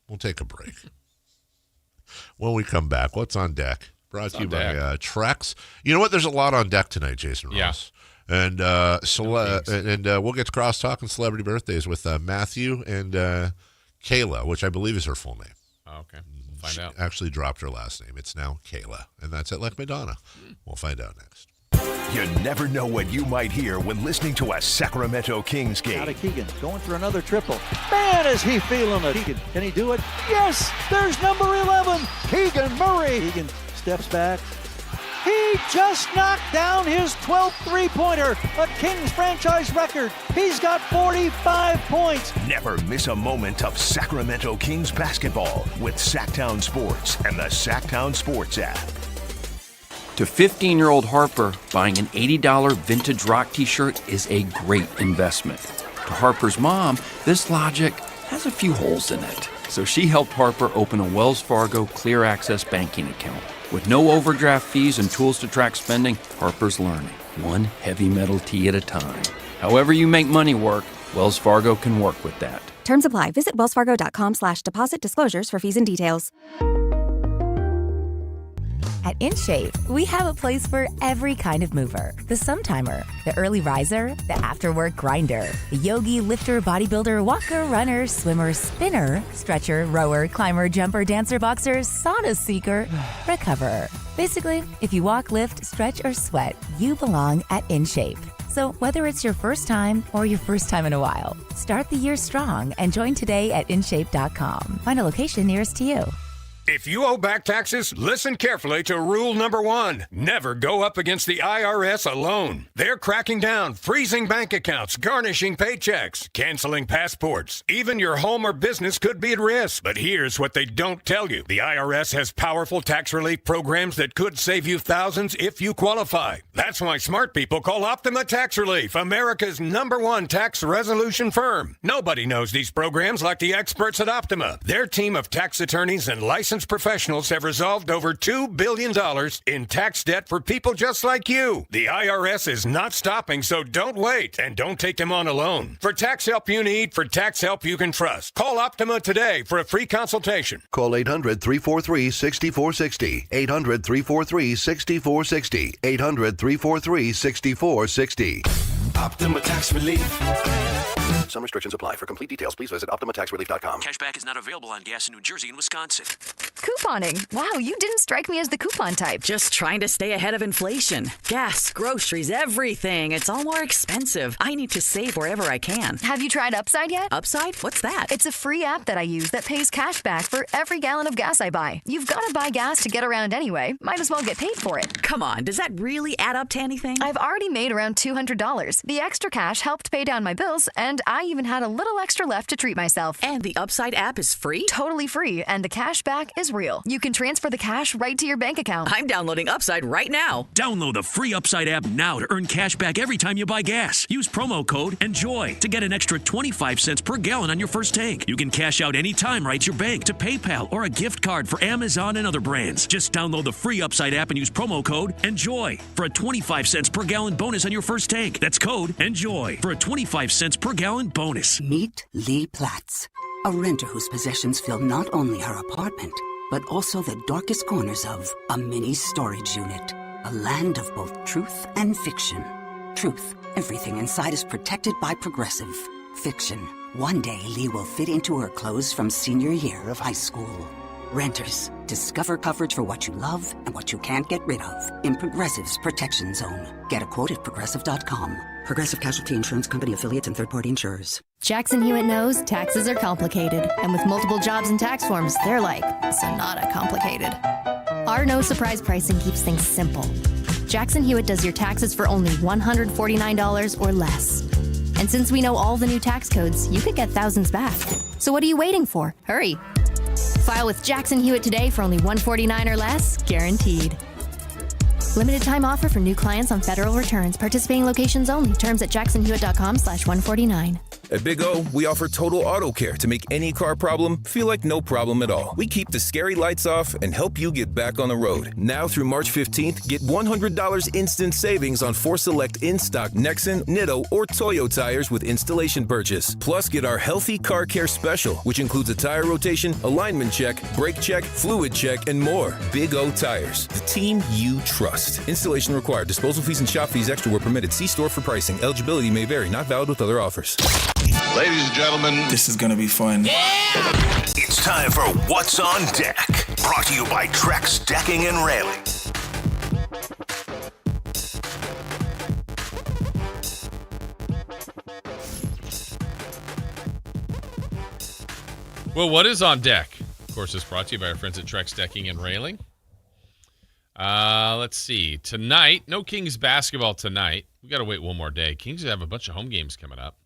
We'll take a break. When we come back, what's on deck? Brought to you by Trex. You know what? There's a lot on deck tonight, Jason Ross. Yeah. And we'll get to crosstalk and celebrity birthdays with Matthew and Kayla, which I believe is her full name. Oh, okay. We'll find out. Actually dropped her last name. It's now Kayla, and that's it, like Madonna. We'll find out next. You never know what you might hear when listening to a Sacramento Kings game. Out of Keegan, going for another triple. Man, is he feeling it. Keegan, can he do it? Yes, there's number 11, Keegan Murray. Keegan steps back. He just knocked down his 12th three-pointer, a Kings franchise record. He's got 45 points. Never miss a moment of Sacramento Kings basketball with Sactown Sports and the Sactown Sports app. To 15-year-old Harper, buying an $80 vintage rock t-shirt is a great investment. To Harper's mom, this logic has a few holes in it. So she helped Harper open a Wells Fargo Clear Access banking account. With no overdraft fees and tools to track spending, Harper's learning, one heavy metal tee at a time. However you make money work, Wells Fargo can work with that. Terms apply. Visit wellsfargo.com/deposit disclosures for fees and details. At InShape, we have a place for every kind of mover. The Sometimer, the early riser, the after-work grinder, the yogi, lifter, bodybuilder, walker, runner, swimmer, spinner, stretcher, rower, climber, jumper, dancer, boxer, sauna seeker, recoverer. Basically, if you walk, lift, stretch, or sweat, you belong at InShape. So whether it's your first time or your first time in a while, start the year strong and join today at InShape.com. Find a location nearest to you. If you owe back taxes, listen carefully to rule number 1. Never go up against the IRS alone. They're cracking down, freezing bank accounts, garnishing paychecks, canceling passports. Even your home or business could be at risk. But here's what they don't tell you. The IRS has powerful tax relief programs that could save you thousands if you qualify. That's why smart people call Optima Tax Relief, America's #1 tax resolution firm. Nobody knows these programs like the experts at Optima. Their team of tax attorneys and licensed professionals have resolved over $2 billion in tax debt for people just like you. The IRS is not stopping, so don't wait and don't take them on alone. For tax help you need, for tax help you can trust, call Optima today for a free consultation. Call 800-343-6460. 800-343-6460. 800-343-6460. Optima Tax Relief. Some restrictions apply. For complete details, please visit OptimaTaxRelief.com. Cashback is not available on gas in New Jersey and Wisconsin. Couponing. Wow, you didn't strike me as the coupon type. Just trying to stay ahead of inflation. Gas, groceries, everything. It's all more expensive. I need to save wherever I can. Have you tried Upside yet? Upside? What's that? It's a free app that I use that pays cash back for every gallon of gas I buy. You've got to buy gas to get around anyway. Might as well get paid for it. Come on, does that really add up to anything? I've already made around $200. The extra cash helped pay down my bills, and I even had a little extra left to treat myself. And the Upside app is free? Totally free, and the cash back is real. You can transfer the cash right to your bank account. I'm downloading Upside right now. Download the free Upside app now to earn cash back every time you buy gas. Use promo code ENJOY to get an extra 25 cents per gallon on your first tank. You can cash out anytime right to your bank, to PayPal, or a gift card for Amazon and other brands. Just download the free Upside app and use promo code ENJOY for a 25 cents per gallon bonus on your first tank. That's code ENJOY for a 25 cents per gallon bonus. Meet Lee Platts, a renter whose possessions fill not only her apartment, but also the darkest corners of a mini storage unit. A land of both truth and fiction. Truth, everything inside is protected by Progressive. Fiction, one day Lee will fit into her clothes from senior year of high school. Renters, discover coverage for what you love and what you can't get rid of in Progressive's Protection Zone. Get a quote at Progressive.com. Progressive Casualty Insurance Company affiliates and third-party insurers. Jackson Hewitt knows taxes are complicated, and with multiple jobs and tax forms, they're like Sonata complicated. Our no surprise pricing keeps things simple. Jackson Hewitt does your taxes for only $149 or less. And since we know all the new tax codes, you could get thousands back. So what are you waiting for? Hurry. File with Jackson Hewitt today for only $149 or less, guaranteed. Limited time offer for new clients on federal returns. Participating locations only. Terms at jacksonhewitt.com/149. At Big O, we offer total auto care to make any car problem feel like no problem at all. We keep the scary lights off and help you get back on the road. Now through March 15th, get $100 instant savings on 4 select in-stock Nexen, Nitto, or Toyo tires with installation purchase. Plus, get our Healthy Car Care Special, which includes a tire rotation, alignment check, brake check, fluid check, and more. Big O Tires, the team you trust. Installation required. Disposal fees and shop fees extra were permitted. See store for pricing. Eligibility may vary. Not valid with other offers. Ladies and gentlemen, this is going to be fun. It's time for What's on Deck. Brought to you by Trex Decking and Railing. Well, what is on deck? Of course, it's brought to you by our friends at Trex Decking and Railing. Let's see. Tonight, no Kings basketball tonight. We got to wait one more day. Kings have a bunch of home games coming up.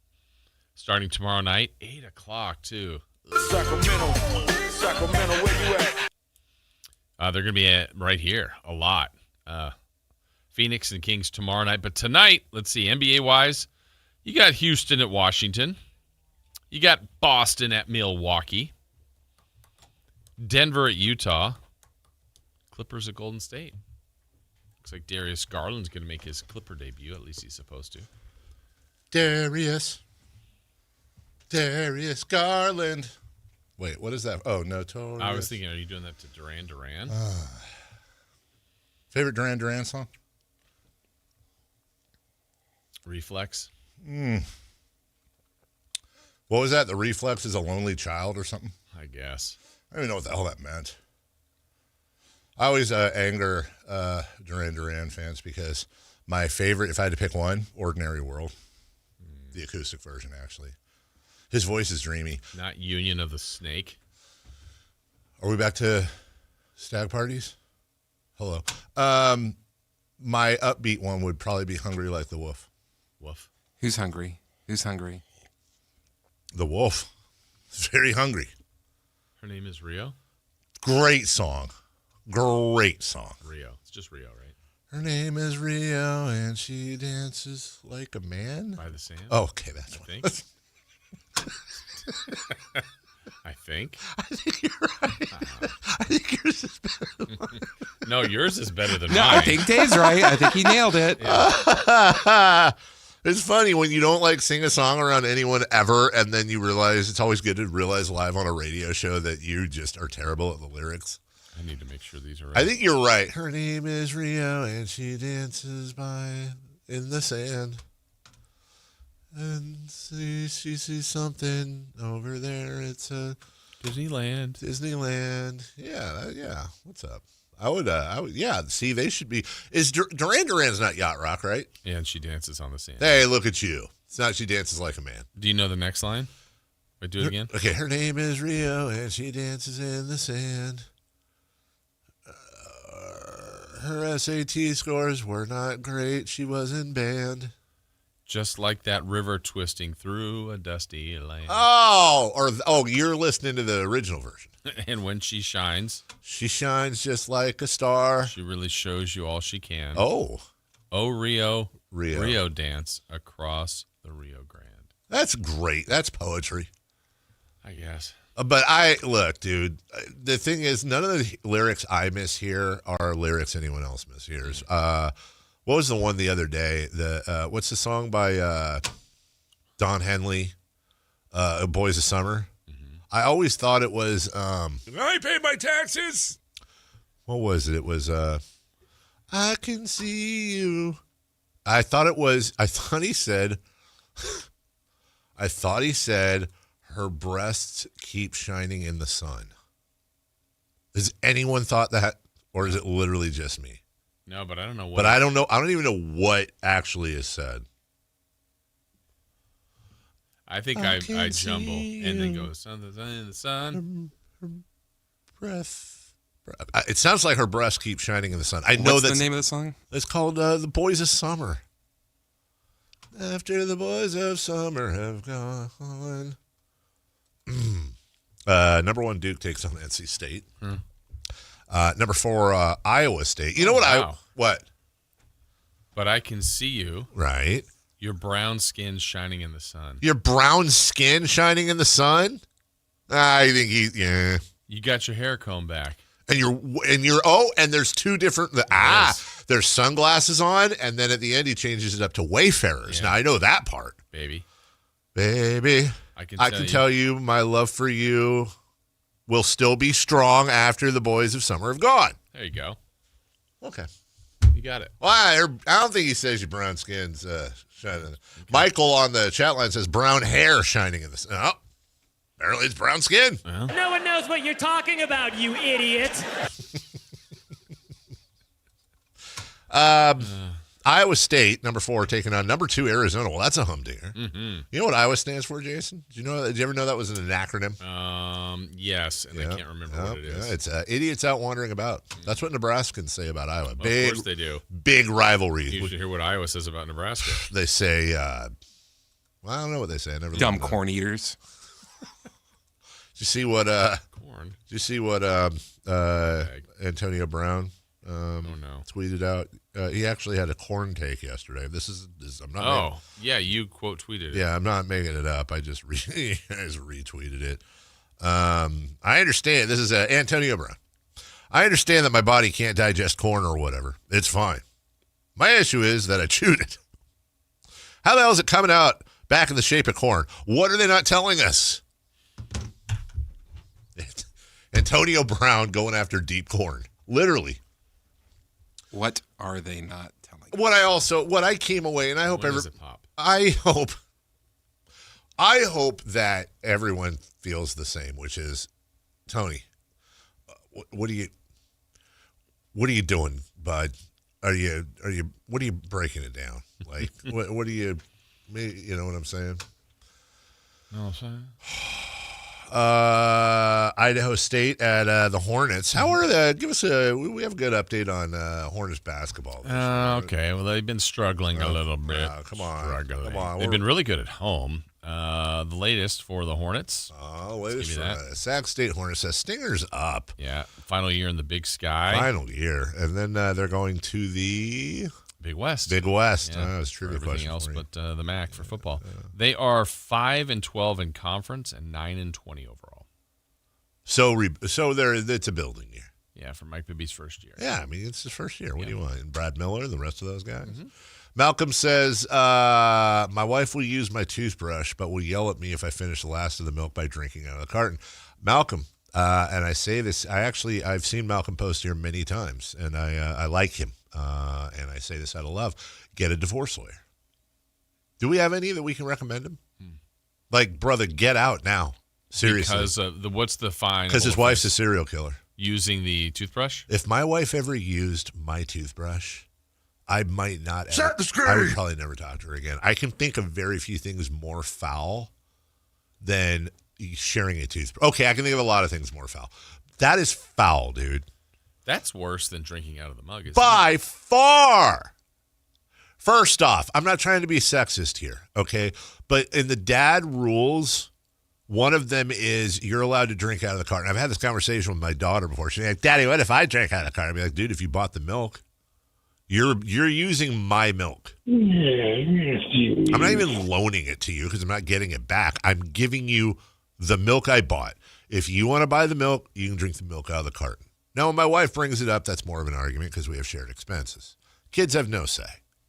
Starting tomorrow night, 8 o'clock, too. Sacramento, where you at? They're going to be right here a lot. Phoenix and Kings tomorrow night. But tonight, let's see, NBA-wise, you got Houston at Washington. You got Boston at Milwaukee. Denver at Utah. Clippers at Golden State. Looks like Darius Garland's going to make his Clipper debut. At least he's supposed to. Darius Garland. Wait, what is that? Oh, Notorious. I was thinking, are you doing that to Duran Duran? Favorite Duran Duran song? Reflex. What was that? The Reflex is a lonely child or something? I guess. I don't even know what the hell that meant. I always anger Duran Duran fans because my favorite, if I had to pick one, Ordinary World. The acoustic version, actually. His voice is dreamy. Not Union of the Snake. Are we back to stag parties? Hello. My upbeat one would probably be Hungry Like the Wolf. Wolf. Who's hungry? Who's hungry? The wolf. He's very hungry. Her name is Rio? Great song. Great song. Rio. It's just Rio, right? Her name is Rio, and she dances like a man. By the Sand? Oh, okay, that's I what. think. I think. I think you're right. I think yours is better than mine. No, yours is better than No, mine. I think Dave's right. I think he nailed it. Yeah. It's funny when you don't like sing a song around anyone ever, and then you realize it's always good to realize live on a radio show that you just are terrible at the lyrics. I need to make sure these are right. I think you're right. Her name is Rio, and she dances in the sand. And she sees something over there. It's a Disneyland. Yeah. What's up? I would. Yeah. See, they should be. Is Duran Duran's not yacht rock, right? Yeah, and she dances on the sand. Hey, look at you. It's not. She dances like a man. Do you know the next line? Wait, do it again. Okay. Her name is Rio, and she dances in the sand. Her SAT scores were not great. She was in band. Just like that river twisting through a dusty land. You're listening to the original version. And when she shines just like a star. She really shows you all she can. Oh, Rio dance across the Rio Grande. That's great. That's poetry, I guess. But look, dude, the thing is, none of the lyrics I miss here are lyrics anyone else mishears. What was the one the other day? What's the song by Don Henley, Boys of Summer? Mm-hmm. I always thought it was... I paid my taxes! What was it? It was... I can see you. I thought he said... her breasts keep shining in the sun. Has anyone thought that? Or is it literally just me? No, but I don't know what. But I don't know. I don't even know what actually is said. I think I jumble and then go sun in the sun. Her breath. It sounds like her breasts keep shining in the sun. I know What's that's the name of the song? It's called The Boys of Summer. After the boys of summer have gone. Number 1, Duke takes on NC State. Number 4, Iowa State. You know what? What? But I can see you. Right. Your brown skin shining in the sun. Your brown skin shining in the sun? I think You got your hair combed back. And there's two different there's sunglasses on, and then at the end he changes it up to Wayfarers. Yeah. Now I know that part. Baby. I can tell you my love for you will still be strong after the boys of summer have gone. There you go. Okay. You got it. Well, I don't think he says your brown skin's shining. Okay. Michael on the chat line says brown hair shining in the sun. Oh, apparently it's brown skin. Well. No one knows what you're talking about, you idiot. Iowa State, number 4, taking on number 2, Arizona. Well, that's a humdinger. Mm-hmm. You know what Iowa stands for, Jason? Did you ever know that was an acronym? Yes, and I can't remember what it is. Yeah, it's idiots out wandering about. That's what Nebraskans say about Iowa. Well, of course they do. Big rivalry. You should hear what Iowa says about Nebraska. They say, I don't know what they say. I never dumb corn eaters. Did you see what? Corn. Did you see what Antonio Brown tweeted out? He actually had a corn take yesterday. I'm not. Yeah, you quote tweeted it. Yeah, I'm not making it up. I just retweeted it. I understand. This is Antonio Brown. I understand that my body can't digest corn or whatever. It's fine. My issue is that I chewed it. How the hell is it coming out back in the shape of corn? What are they not telling us? Antonio Brown going after deep corn. Literally. What are they not telling us? What I came away, and I hope I hope that everyone feels the same, which is, Tony, what are you doing, bud? What are you breaking it down? Like, what are you know what I'm saying? No, I'm saying. Idaho State at the Hornets. How are we have a good update on Hornets basketball. Okay, well, they've been struggling a little bit. Come on. They've been really good at home. The latest for the Hornets. Latest for Sac State Hornets says Stingers up. Yeah, final year in the Big Sky. Final year. And then they're going to the... Big West. Yeah, it's trivia everything else but the MAC for football. They are 5-12 in conference and 9-20 overall. So it's a building year. Yeah, for Mike Bibby's first year. Yeah, I mean, it's his first year. What do you want? And Brad Miller and the rest of those guys? Mm-hmm. Malcolm says, my wife will use my toothbrush, but will yell at me if I finish the last of the milk by drinking out of the carton. Malcolm, and I say this, I've seen Malcolm post here many times, and I like him. And I say this out of love. Get a divorce lawyer. Do we have any that we can recommend him? Like, brother, get out now. Seriously. Because what's the fine? Because his wife's a serial killer. Using the toothbrush? If my wife ever used my toothbrush, I might not ever. Set the screen. I would probably never talk to her again. I can think of very few things more foul than sharing a toothbrush. Okay, I can think of a lot of things more foul. That is foul, dude. That's worse than drinking out of the mug, isn't By far. First off, I'm not trying to be sexist here, okay? But in the dad rules, one of them is you're allowed to drink out of the carton. I've had this conversation with my daughter before. She's like, Daddy, what if I drank out of the carton? I'd be like, dude, if you bought the milk, you're using my milk. I'm not even loaning it to you because I'm not getting it back. I'm giving you the milk I bought. If you want to buy the milk, you can drink the milk out of the carton. Now, when my wife brings it up, that's more of an argument because we have shared expenses. Kids have no say.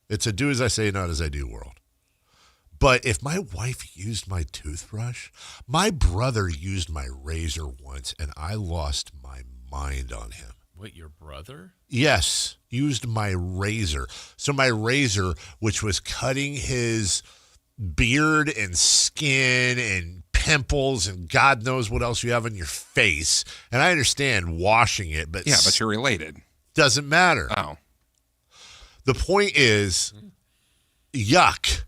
It's a do as I say, not as I do world. But if my wife used my toothbrush, my brother used my razor once, and I lost my mind on him. Wait, your brother? Yes, used my razor. So my razor, which was cutting his beard and skin and pimples and God knows what else you have on your face. And I understand washing it, but... Yeah, but you're related. Doesn't matter. Oh. The point is, yuck.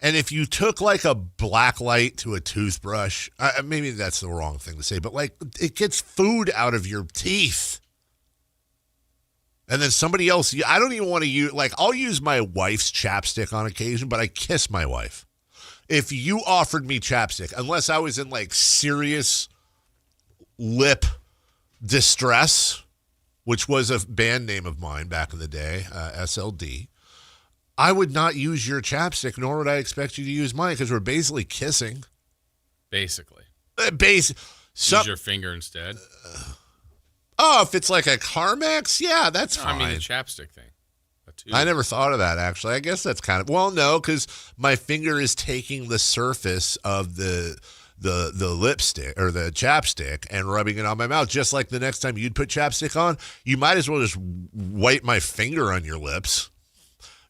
And if you took like a black light to a toothbrush, maybe that's the wrong thing to say, but like it gets food out of your teeth. And then somebody else, I don't even want to use, like I'll use my wife's chapstick on occasion, but I kiss my wife. If you offered me chapstick, unless I was in like serious lip distress, which was a band name of mine back in the day, SLD, I would not use your chapstick, nor would I expect you to use mine because we're basically kissing. Basically. Use your finger instead. If it's like a Carmex, yeah, that's fine. I mean, the chapstick thing. I never thought of that, actually. I guess that's kind of... Well, no, because my finger is taking the surface of the lipstick or the chapstick and rubbing it on my mouth. Just like the next time you'd put chapstick on, you might as well just wipe my finger on your lips.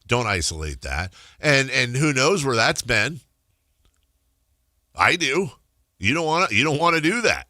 Don't isolate that. And who knows where that's been. I do. You don't want to do that.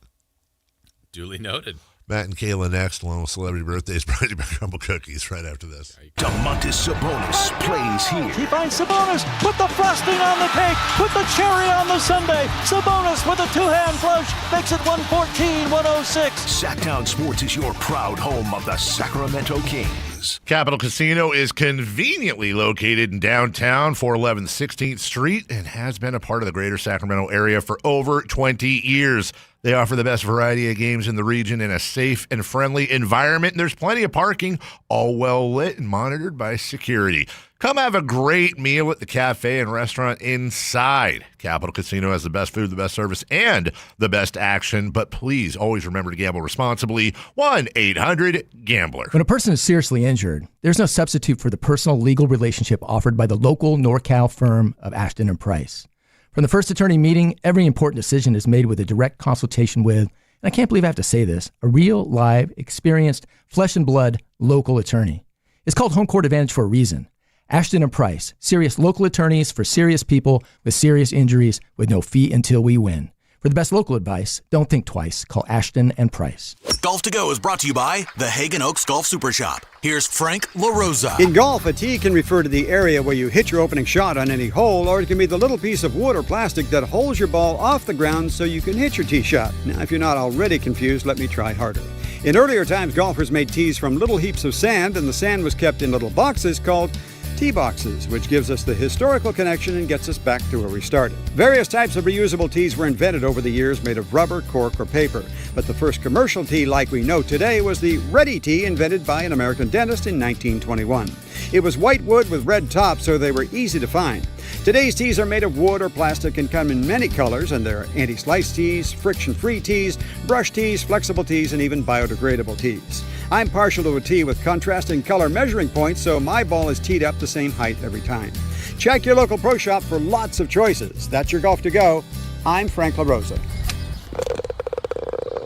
Duly noted. Matt and Kayla next, along with Celebrity Birthdays, brought to you by Crumble Cookies right after this. Domantas Sabonis plays here. He finds Sabonis, put the frosting on the cake, put the cherry on the sundae. Sabonis with a two-hand flush makes it 114-106. Sactown Sports is your proud home of the Sacramento Kings. Capital Casino is conveniently located in downtown, 411 16th Street, and has been a part of the greater Sacramento area for over 20 years. They offer the best variety of games in the region in a safe and friendly environment. And there's plenty of parking, all well lit and monitored by security. Come have a great meal at the cafe and restaurant inside. Capital Casino has the best food, the best service, and the best action. But please always remember to gamble responsibly. 1-800-GAMBLER. When a person is seriously injured, there's no substitute for the personal legal relationship offered by the local NorCal firm of Ashton and Price. From the first attorney meeting, every important decision is made with a direct consultation with, and I can't believe I have to say this, a real, live, experienced, flesh and blood local attorney. It's called Home Court Advantage for a reason. Ashton and Price, serious local attorneys for serious people with serious injuries with no fee until we win. For the best local advice, don't think twice. Call Ashton and Price. Golf to Go is brought to you by the Hagen Oaks Golf Super Shop. Here's Frank LaRosa. In golf, a tee can refer to the area where you hit your opening shot on any hole, or it can be the little piece of wood or plastic that holds your ball off the ground so you can hit your tee shot. Now, if you're not already confused, let me try harder. In earlier times, golfers made tees from little heaps of sand, and the sand was kept in little boxes called tee boxes, which gives us the historical connection and gets us back to where we started. Various types of reusable tees were invented over the years, made of rubber, cork, or paper. But the first commercial tee like we know today was the Ready tee, invented by an American dentist in 1921. It was white wood with red tops, so they were easy to find. Today's tees are made of wood or plastic and come in many colors, and there are anti-slice tees, friction-free tees, brush tees, flexible tees, and even biodegradable tees. I'm partial to a tee with contrasting color measuring points, so my ball is teed up the same height every time. Check your local pro shop for lots of choices. That's your Golf to Go. I'm Frank LaRosa.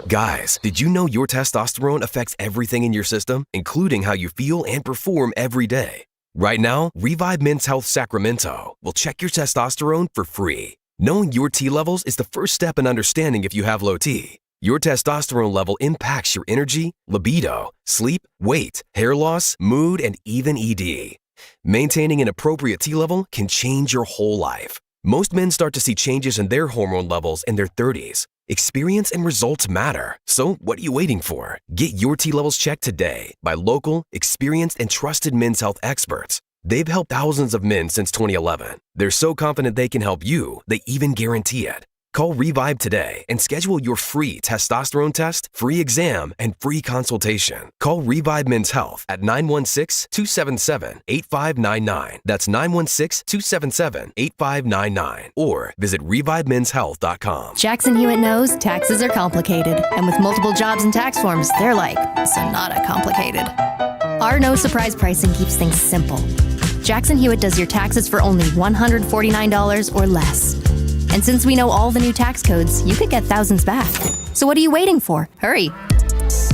Guys, did you know your testosterone affects everything in your system, including how you feel and perform every day? Right now, Revive Men's Health Sacramento will check your testosterone for free. Knowing your T levels is the first step in understanding if you have low T. Your testosterone level impacts your energy, libido, sleep, weight, hair loss, mood, and even ED. Maintaining an appropriate T level can change your whole life. Most men start to see changes in their hormone levels in their 30s. Experience and results matter. So what are you waiting for? Get your T levels checked today by local, experienced, and trusted men's health experts. They've helped thousands of men since 2011. They're so confident they can help you, they even guarantee it. Call Revive today and schedule your free testosterone test, free exam, and free consultation. Call Revive Men's Health at 916-277-8599. That's 916-277-8599. Or visit ReviveMen'sHealth.com. Jackson Hewitt knows taxes are complicated. And with multiple jobs and tax forms, they're like Sonata complicated. Our no surprise pricing keeps things simple. Jackson Hewitt does your taxes for only $149 or less. And since we know all the new tax codes, you could get thousands back. So what are you waiting for? Hurry.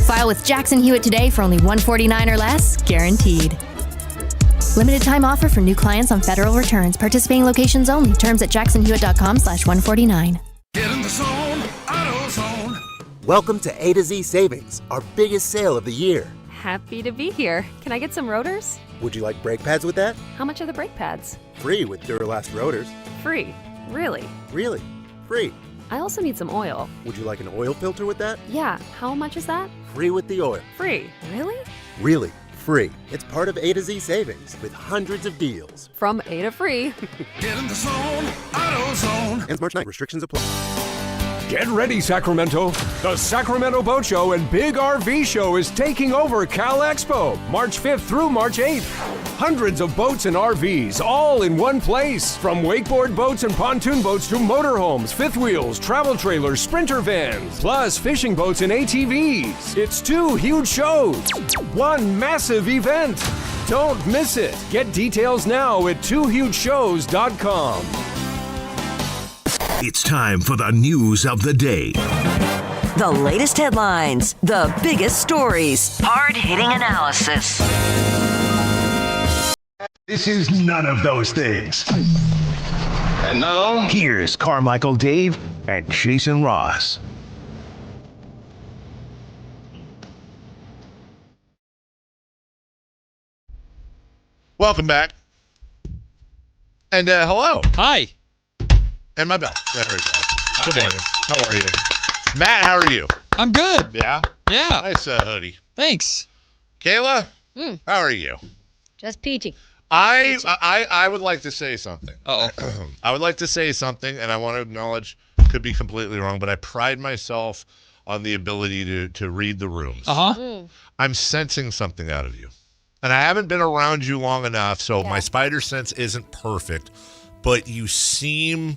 File with Jackson Hewitt today for only $149 or less, guaranteed. Limited time offer for new clients on federal returns. Participating locations only. Terms at jacksonhewitt.com/149. Get in the zone, AutoZone. Welcome to A to Z Savings, our biggest sale of the year. Happy to be here. Can I get some rotors? Would you like brake pads with that? How much are the brake pads? Free with Duralast rotors. Free. Really? Really? Free. I also need some oil. Would you like an oil filter with that? Yeah. How much is that? Free with the oil. Free. Really? Really. Free. It's part of A to Z Savings with hundreds of deals. From A to free. Get in the zone, AutoZone. Ends March 9th. Restrictions apply. Get ready, Sacramento. The Sacramento Boat Show and Big RV Show is taking over Cal Expo, March 5th through March 8th. Hundreds of boats and RVs, all in one place. From wakeboard boats and pontoon boats to motorhomes, fifth wheels, travel trailers, sprinter vans, plus fishing boats and ATVs. It's 2 huge shows, 1 massive event. Don't miss it. Get details now at 2hugeshows.com. It's time for the news of the day. The latest headlines, the biggest stories, hard-hitting analysis. This is none of those things. And now, here's Carmichael Dave and Jason Ross. Welcome back. And hello. Hi. And my bell. There we go. Good morning. How are you? Matt, how are you? I'm good. Yeah? Yeah. Nice hoodie. Thanks. Kayla, how are you? Just peachy. I would like to say something. Uh-oh. I would like to say something, and I want to acknowledge, could be completely wrong, but I pride myself on the ability to read the rooms. Uh-huh. I'm sensing something out of you. And I haven't been around you long enough, so my spider sense isn't perfect, but you seem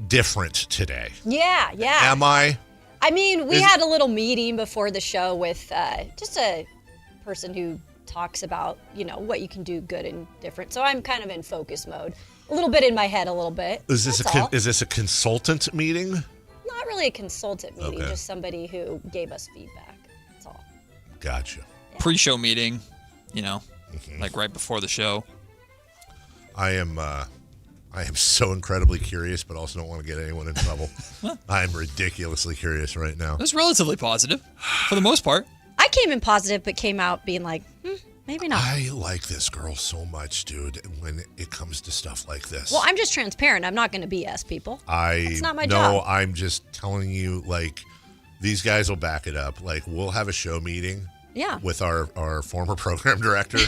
different today. Yeah. Am I? I mean, we had a little meeting before the show with just a person who talks about, what you can do good and different. So I'm kind of in focus mode. A little bit in my head, a little bit. Is this a consultant meeting? Not really a consultant meeting, just somebody who gave us feedback. That's all. Gotcha. Yeah. Pre-show meeting, like right before the show. I am so incredibly curious, but also don't want to get anyone in trouble. I'm ridiculously curious right now. It was relatively positive, for the most part. I came in positive, but came out being like, maybe not. I like this girl so much, dude, when it comes to stuff like this. Well, I'm just transparent. I'm not going to BS people. It's not my job. No, I'm just telling you, these guys will back it up. We'll have a show meeting with our former program director.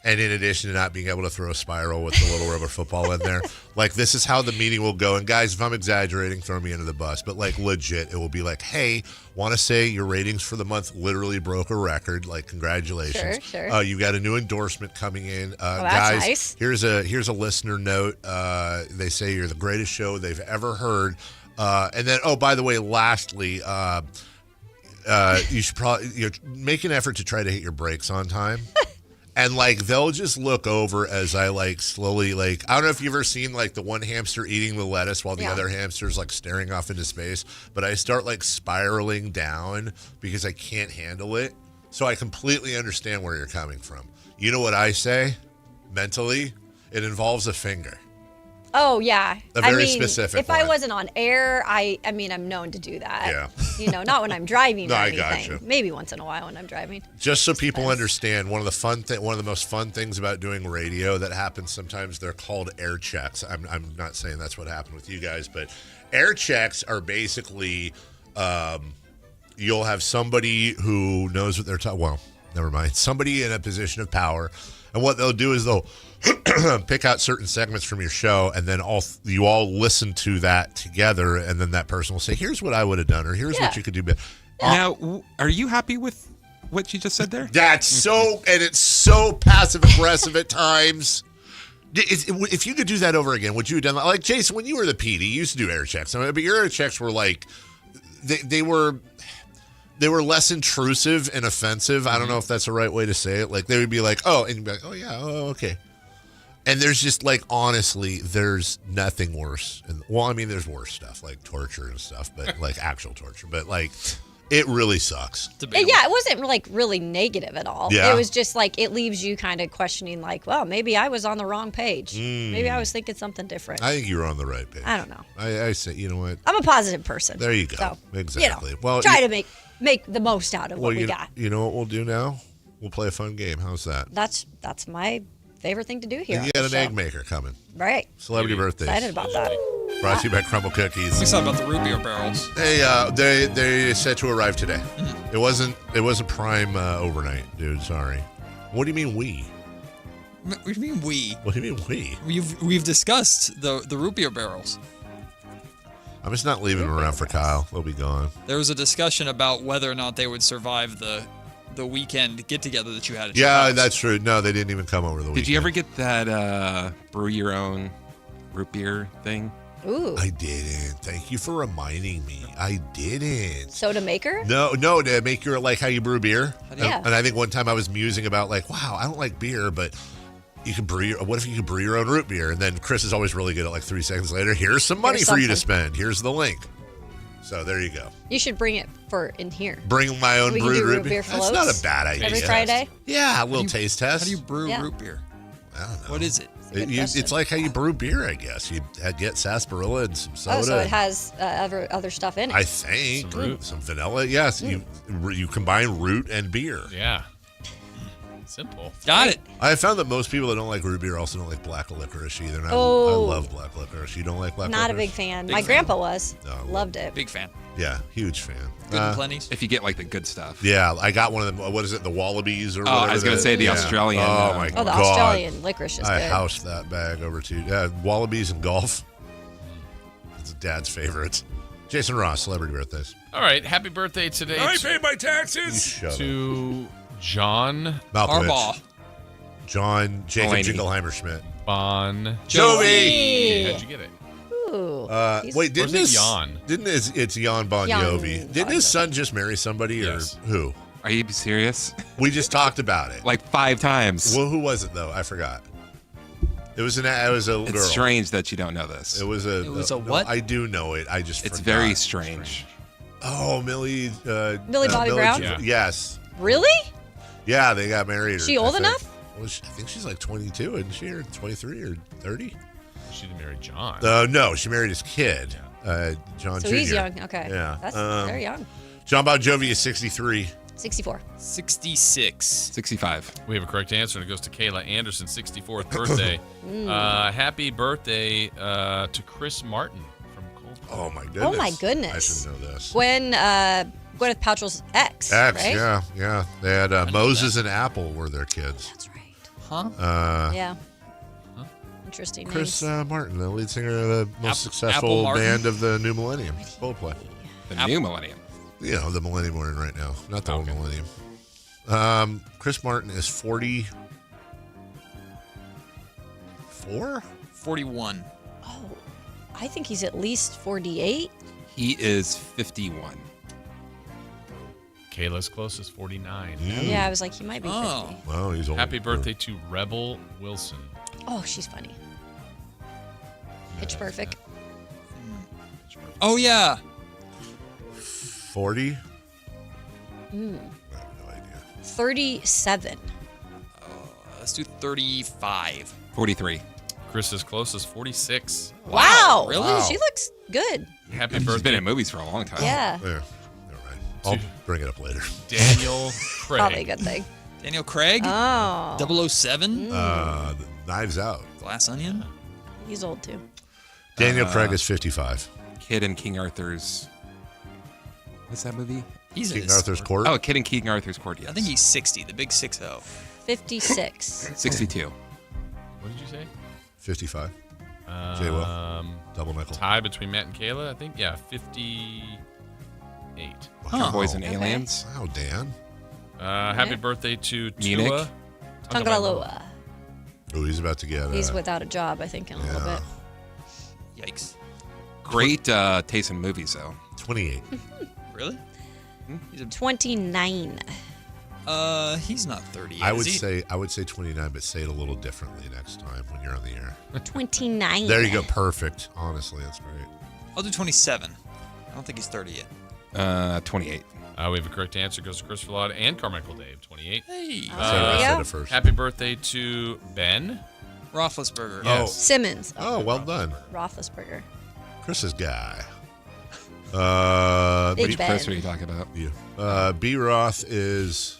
And in addition to not being able to throw a spiral with the little rubber football in there, this is how the meeting will go. And guys, if I'm exaggerating, throw me under the bus. But legit, it will be hey, want to say your ratings for the month literally broke a record. Congratulations. Sure. You got a new endorsement coming in. That's guys, nice. Here's a listener note. They say you're the greatest show they've ever heard. And then, by the way, lastly, you should probably make an effort to try to hit your brakes on time. And they'll just look over as I slowly I don't know if you've ever seen the one hamster eating the lettuce while the other hamster's staring off into space, but I start spiraling down because I can't handle it. So I completely understand where you're coming from. You know what I say? Mentally, it involves a finger. Oh, yeah. A very specific if I wasn't on air, I mean, I'm known to do that. Yeah. You know, not when I'm driving No, or I anything. gotcha. Maybe once in a while when I'm driving. Just so people understand, one of the most fun things about doing radio that happens sometimes, they're called air checks. I'm not saying that's what happened with you guys, but air checks are basically you'll have somebody who knows what they're talking. Well, never mind. Somebody in a position of power, and what they'll do is they'll pick out certain segments from your show, and then you all listen to that together, and then that person will say, "Here's what I would have done," or "Here's what you could do better." Now, are you happy with what you just said there? That's so, and it's so passive aggressive at times. If you could do that over again, would you have done that? Like Jason, when you were the PD, you used to do air checks. I mean, but your air checks were like they were less intrusive and offensive. I don't know if that's the right way to say it. Like they would be like, "Oh," and you'd be like, "Oh yeah, oh okay." And there's just like, honestly, there's nothing worse. Well, I mean, there's worse stuff like torture and stuff, but like actual torture. But like, it really sucks. Yeah, it wasn't like really negative at all. Yeah. It was just like it leaves you kind of questioning, like, well, maybe I was on the wrong page. Maybe I was thinking something different. I think you were on the right page. I don't know. I say, you know what? I'm a positive person. There you go. So, exactly. You know, Well, try to make the most out of what we got. You know what we'll do now? We'll play a fun game. How's that? That's my favorite thing to do here. And you got an egg maker coming. Right. Celebrity birthdays. Excited about that. Brought to you by Crumble Cookies. I'm excited about the root beer barrels. They set to arrive today. It wasn't prime overnight, dude. Sorry. What do you mean we? What do you mean we? What do you mean we? We've discussed the root beer barrels. I'm just not leaving them around for Kyle. They'll be gone. There was a discussion about whether or not they would survive the weekend get-together that you had at your Yeah, house. that's true. No, they didn't even come over the weekend. Did you ever get that brew your own root beer thing? Ooh. I didn't. Thank you for reminding me. I didn't. Soda maker? No, to make your, like how you brew beer. Yeah. And I think one time I was musing about like, wow, I don't like beer, but you can what if you could brew your own root beer? And then Chris is always really good at like 3 seconds later, here's some money for you to spend. Here's the link. So there you go. You should bring it in here. Bring my own brewed root beer. Floats That's not a bad idea. Every Friday? Yeah, a little taste test. How do you brew root beer? I don't know. What is it? It's like how you brew beer, I guess. You get sarsaparilla and some soda. Oh, so it has other stuff in it. I think some vanilla. Yes, you combine root and beer. Yeah. Simple. Got it. I found that most people that don't like root beer also don't like black licorice either. And I love black licorice. You don't like black licorice? Not a big fan. My grandpa was. Loved it. Big fan. Yeah, huge fan. Good and plenty. If you get like the good stuff. Yeah, I got one of them. What is it? The Wallabies or whatever. I was going to say the Australian. Oh my god. The Australian licorice is good. I housed that bag over to Wallabies and golf. It's Dad's favorite. Jason Ross, celebrity birthdays. All right, happy birthday today. I paid my taxes. To John Malkovich. John Jacob Jingleheimer Schmidt. Bon Jovi. How'd you get it? Ooh. Wait, didn't it Jan? It's Jan Bon Jovi. Didn't his son just marry somebody or who? Are you serious? We just talked about it. Like 5 times. Well, who was it though? I forgot. It was a girl. It's strange that you don't know this. It was a what? I do know it. I just It's forgot. very strange. Oh, Millie Bobby Brown? Yeah. Yes. Really? Yeah, they got married. She old enough? Well, I think she's like 22, isn't she? Or 23 or 30? She didn't marry John. No, she married his kid, John Jr. So he's young. Okay. Yeah. That's very young. John Bon Jovi is 63. 64. 66. 65. We have a correct answer, and it goes to Kayla Anderson, 64th birthday. Happy birthday to Chris Martin from Coldplay. Oh, my goodness. Oh, my goodness. I should know this. Gwyneth Paltrow's ex, right? Yeah. They had Moses and Apple were their kids. That's right. Huh? Yeah. Interesting Chris names. Martin, the lead singer of the most successful band of the new millennium, Coldplay. The new millennium. You know, the millennium we're in right now, not the old millennium. Chris Martin is 44? 41. Oh, I think he's at least 48. He is 51. Kayla's closest, 49. Yeah, I was like, he might be 50. Well, he's old. Happy birthday to Rebel Wilson. Oh, she's funny. Pitch Perfect. Oh, yeah. 40? I have no idea. 37. Let's do 35. 43. Chris is closest, 46. Wow. Really? Wow. She looks good. Happy She's birthday. been in movies for a long time. Yeah. Never mind. I'll bring it up later. Daniel Craig. Probably a good thing. Daniel Craig? Oh. 007? Knives Out. Glass Onion? He's old too. Daniel Craig is 55. Kid in King Arthur's. What's that movie? He's King Arthur's Court. Oh, Kid in King Arthur's Court. Yes. I think he's 60, the big 6-0. 56. 62. What did you say? 55. J-Will. Double nickel. Tie between Matt and Kayla, I think. Yeah, 58. Cowboys and Aliens. Wow, Dan. Happy birthday to Munich. Tua. Tagovailoa. Oh, he's about to get. He's without a job, I think, in a little bit. Yikes. Great taste in movies, though. 28. Really? He's 29. He's not 30 yet. I would say 29, but say it a little differently next time when you're on the air. 29. There you go. Perfect. Honestly, that's great. I'll do 27. I don't think he's 30 yet. 28. We have a correct answer. Goes to Christopher Ladd and Carmichael Dave, 28. Hey. Said it first. Happy birthday to Ben. Roethlisberger. Oh. Simmons. Oh, well done. Roethlisberger. Chris's guy. Big Ben. Chris, what are you talking about? You. B. Roth is...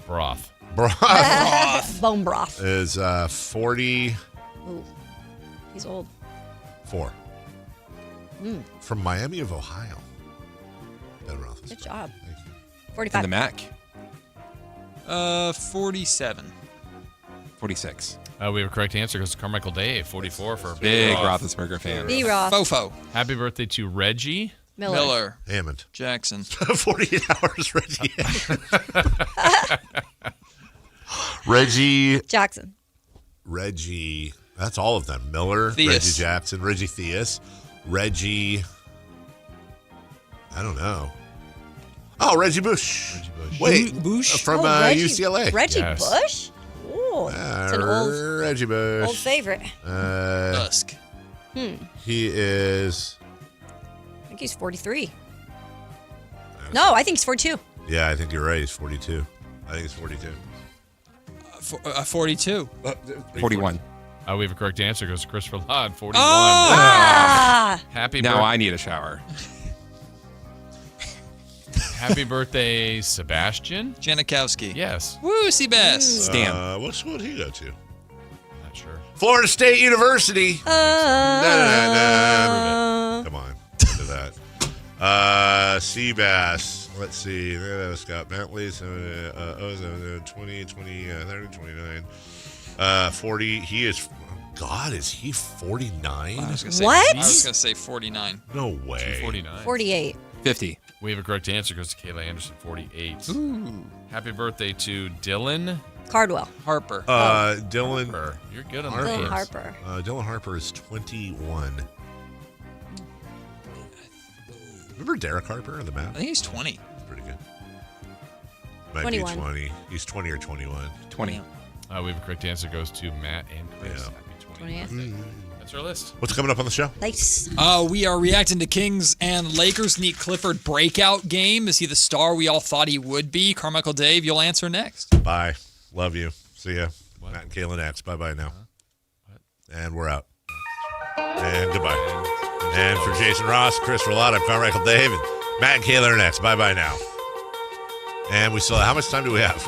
Broth. Bone broth. Is 44. Ooh. He's old. From Miami of Ohio. Ben Roethlisberger. Good job. Thank you. 45. And the Mac. 47. 46. We have a correct answer. Goes to Carmichael Dave, 44 for Big Roth. Roethlisberger fan. B-Roth. Fofo. Happy birthday to Reggie. Miller. Hammond. Jackson. 48 hours, Reggie. Reggie. Jackson. Reggie. That's all of them. Miller. Theus. Reggie Jackson. Reggie Theus. Reggie. I don't know. Oh, Reggie Bush. Wait. Bush? From Reggie, UCLA. Reggie Yes. Bush? Ooh. It's an old Reggie Bush. favorite. Dusk. He is. I think he's 43. No, I think he's 42. Yeah, I think you're right. He's 42. I think he's 42. 42. 41. We have a correct answer. Goes to Christopher Ladd, 41. Happy Now birthday. I need a shower. Happy birthday, Sebastian. Janikowski. Yes. Woo, Seabass. Stan. What school did he go to? Not sure. Florida State University. Come on. Into that. Seabass. Let's see. Scott Bentley. 20, 30, 29. 40. He is. God, is he 49? What? I was going to say 49. No way. 49. 48. 50. We have a correct answer. Goes to Kayla Anderson, 48. Ooh. Happy birthday to Dylan Cardwell. Harper. Dylan. Harper. You're good on Harper. the Dylan names. Harper. Dylan Harper is 21. Remember Derek Harper on the map? I think he's 20. He's pretty good. Might 21. be 20. He's 20 or 21. 20. We have a correct answer. Goes to Matt and Chris. Yeah. Happy 20th birthday. That's our list. What's coming up on the show? Nice. We are reacting to Kings and Lakers' neat Clifford breakout game. Is he the star we all thought he would be? Carmichael Dave, you'll answer next. Bye. Love you. See ya. Matt and Kayla next. Bye-bye now. And we're out. And goodbye. And for Jason Ross, Chris Rolata, I'm Carmichael Dave, and Matt and Kayla are next. Bye-bye now. And we still, how much time do we have?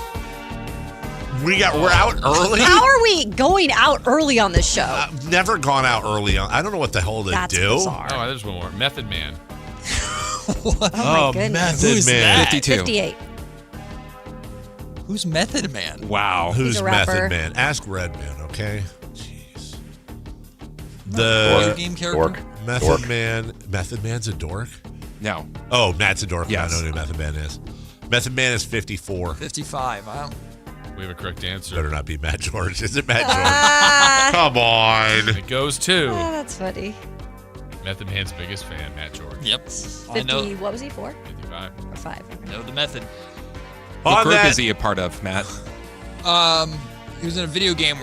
We're out early? How are we going out early on this show? I've never gone out early. I don't know what the hell they That's do. bizarre. Oh, there's one more. Method Man. Oh, my goodness. Method Who's Man. that? 52. 58. Who's Method Man? Wow. Who's a rapper. Method Man? Ask Redman, okay? Jeez. Video The game character? Method Man. Method Man's a dork? No. Oh, Matt's a dork. Yes. I know who Method Man is. Method Man is 54. 55. I don't... We have a correct answer. Better not be Matt George. Is it Matt George? Come on. It goes to Oh, that's funny. Method Man's biggest fan, Matt George. Yep. I 50, know, what was he, 4 55. or 5? know the method. What On group that- is he a part of, Matt? He was in a video game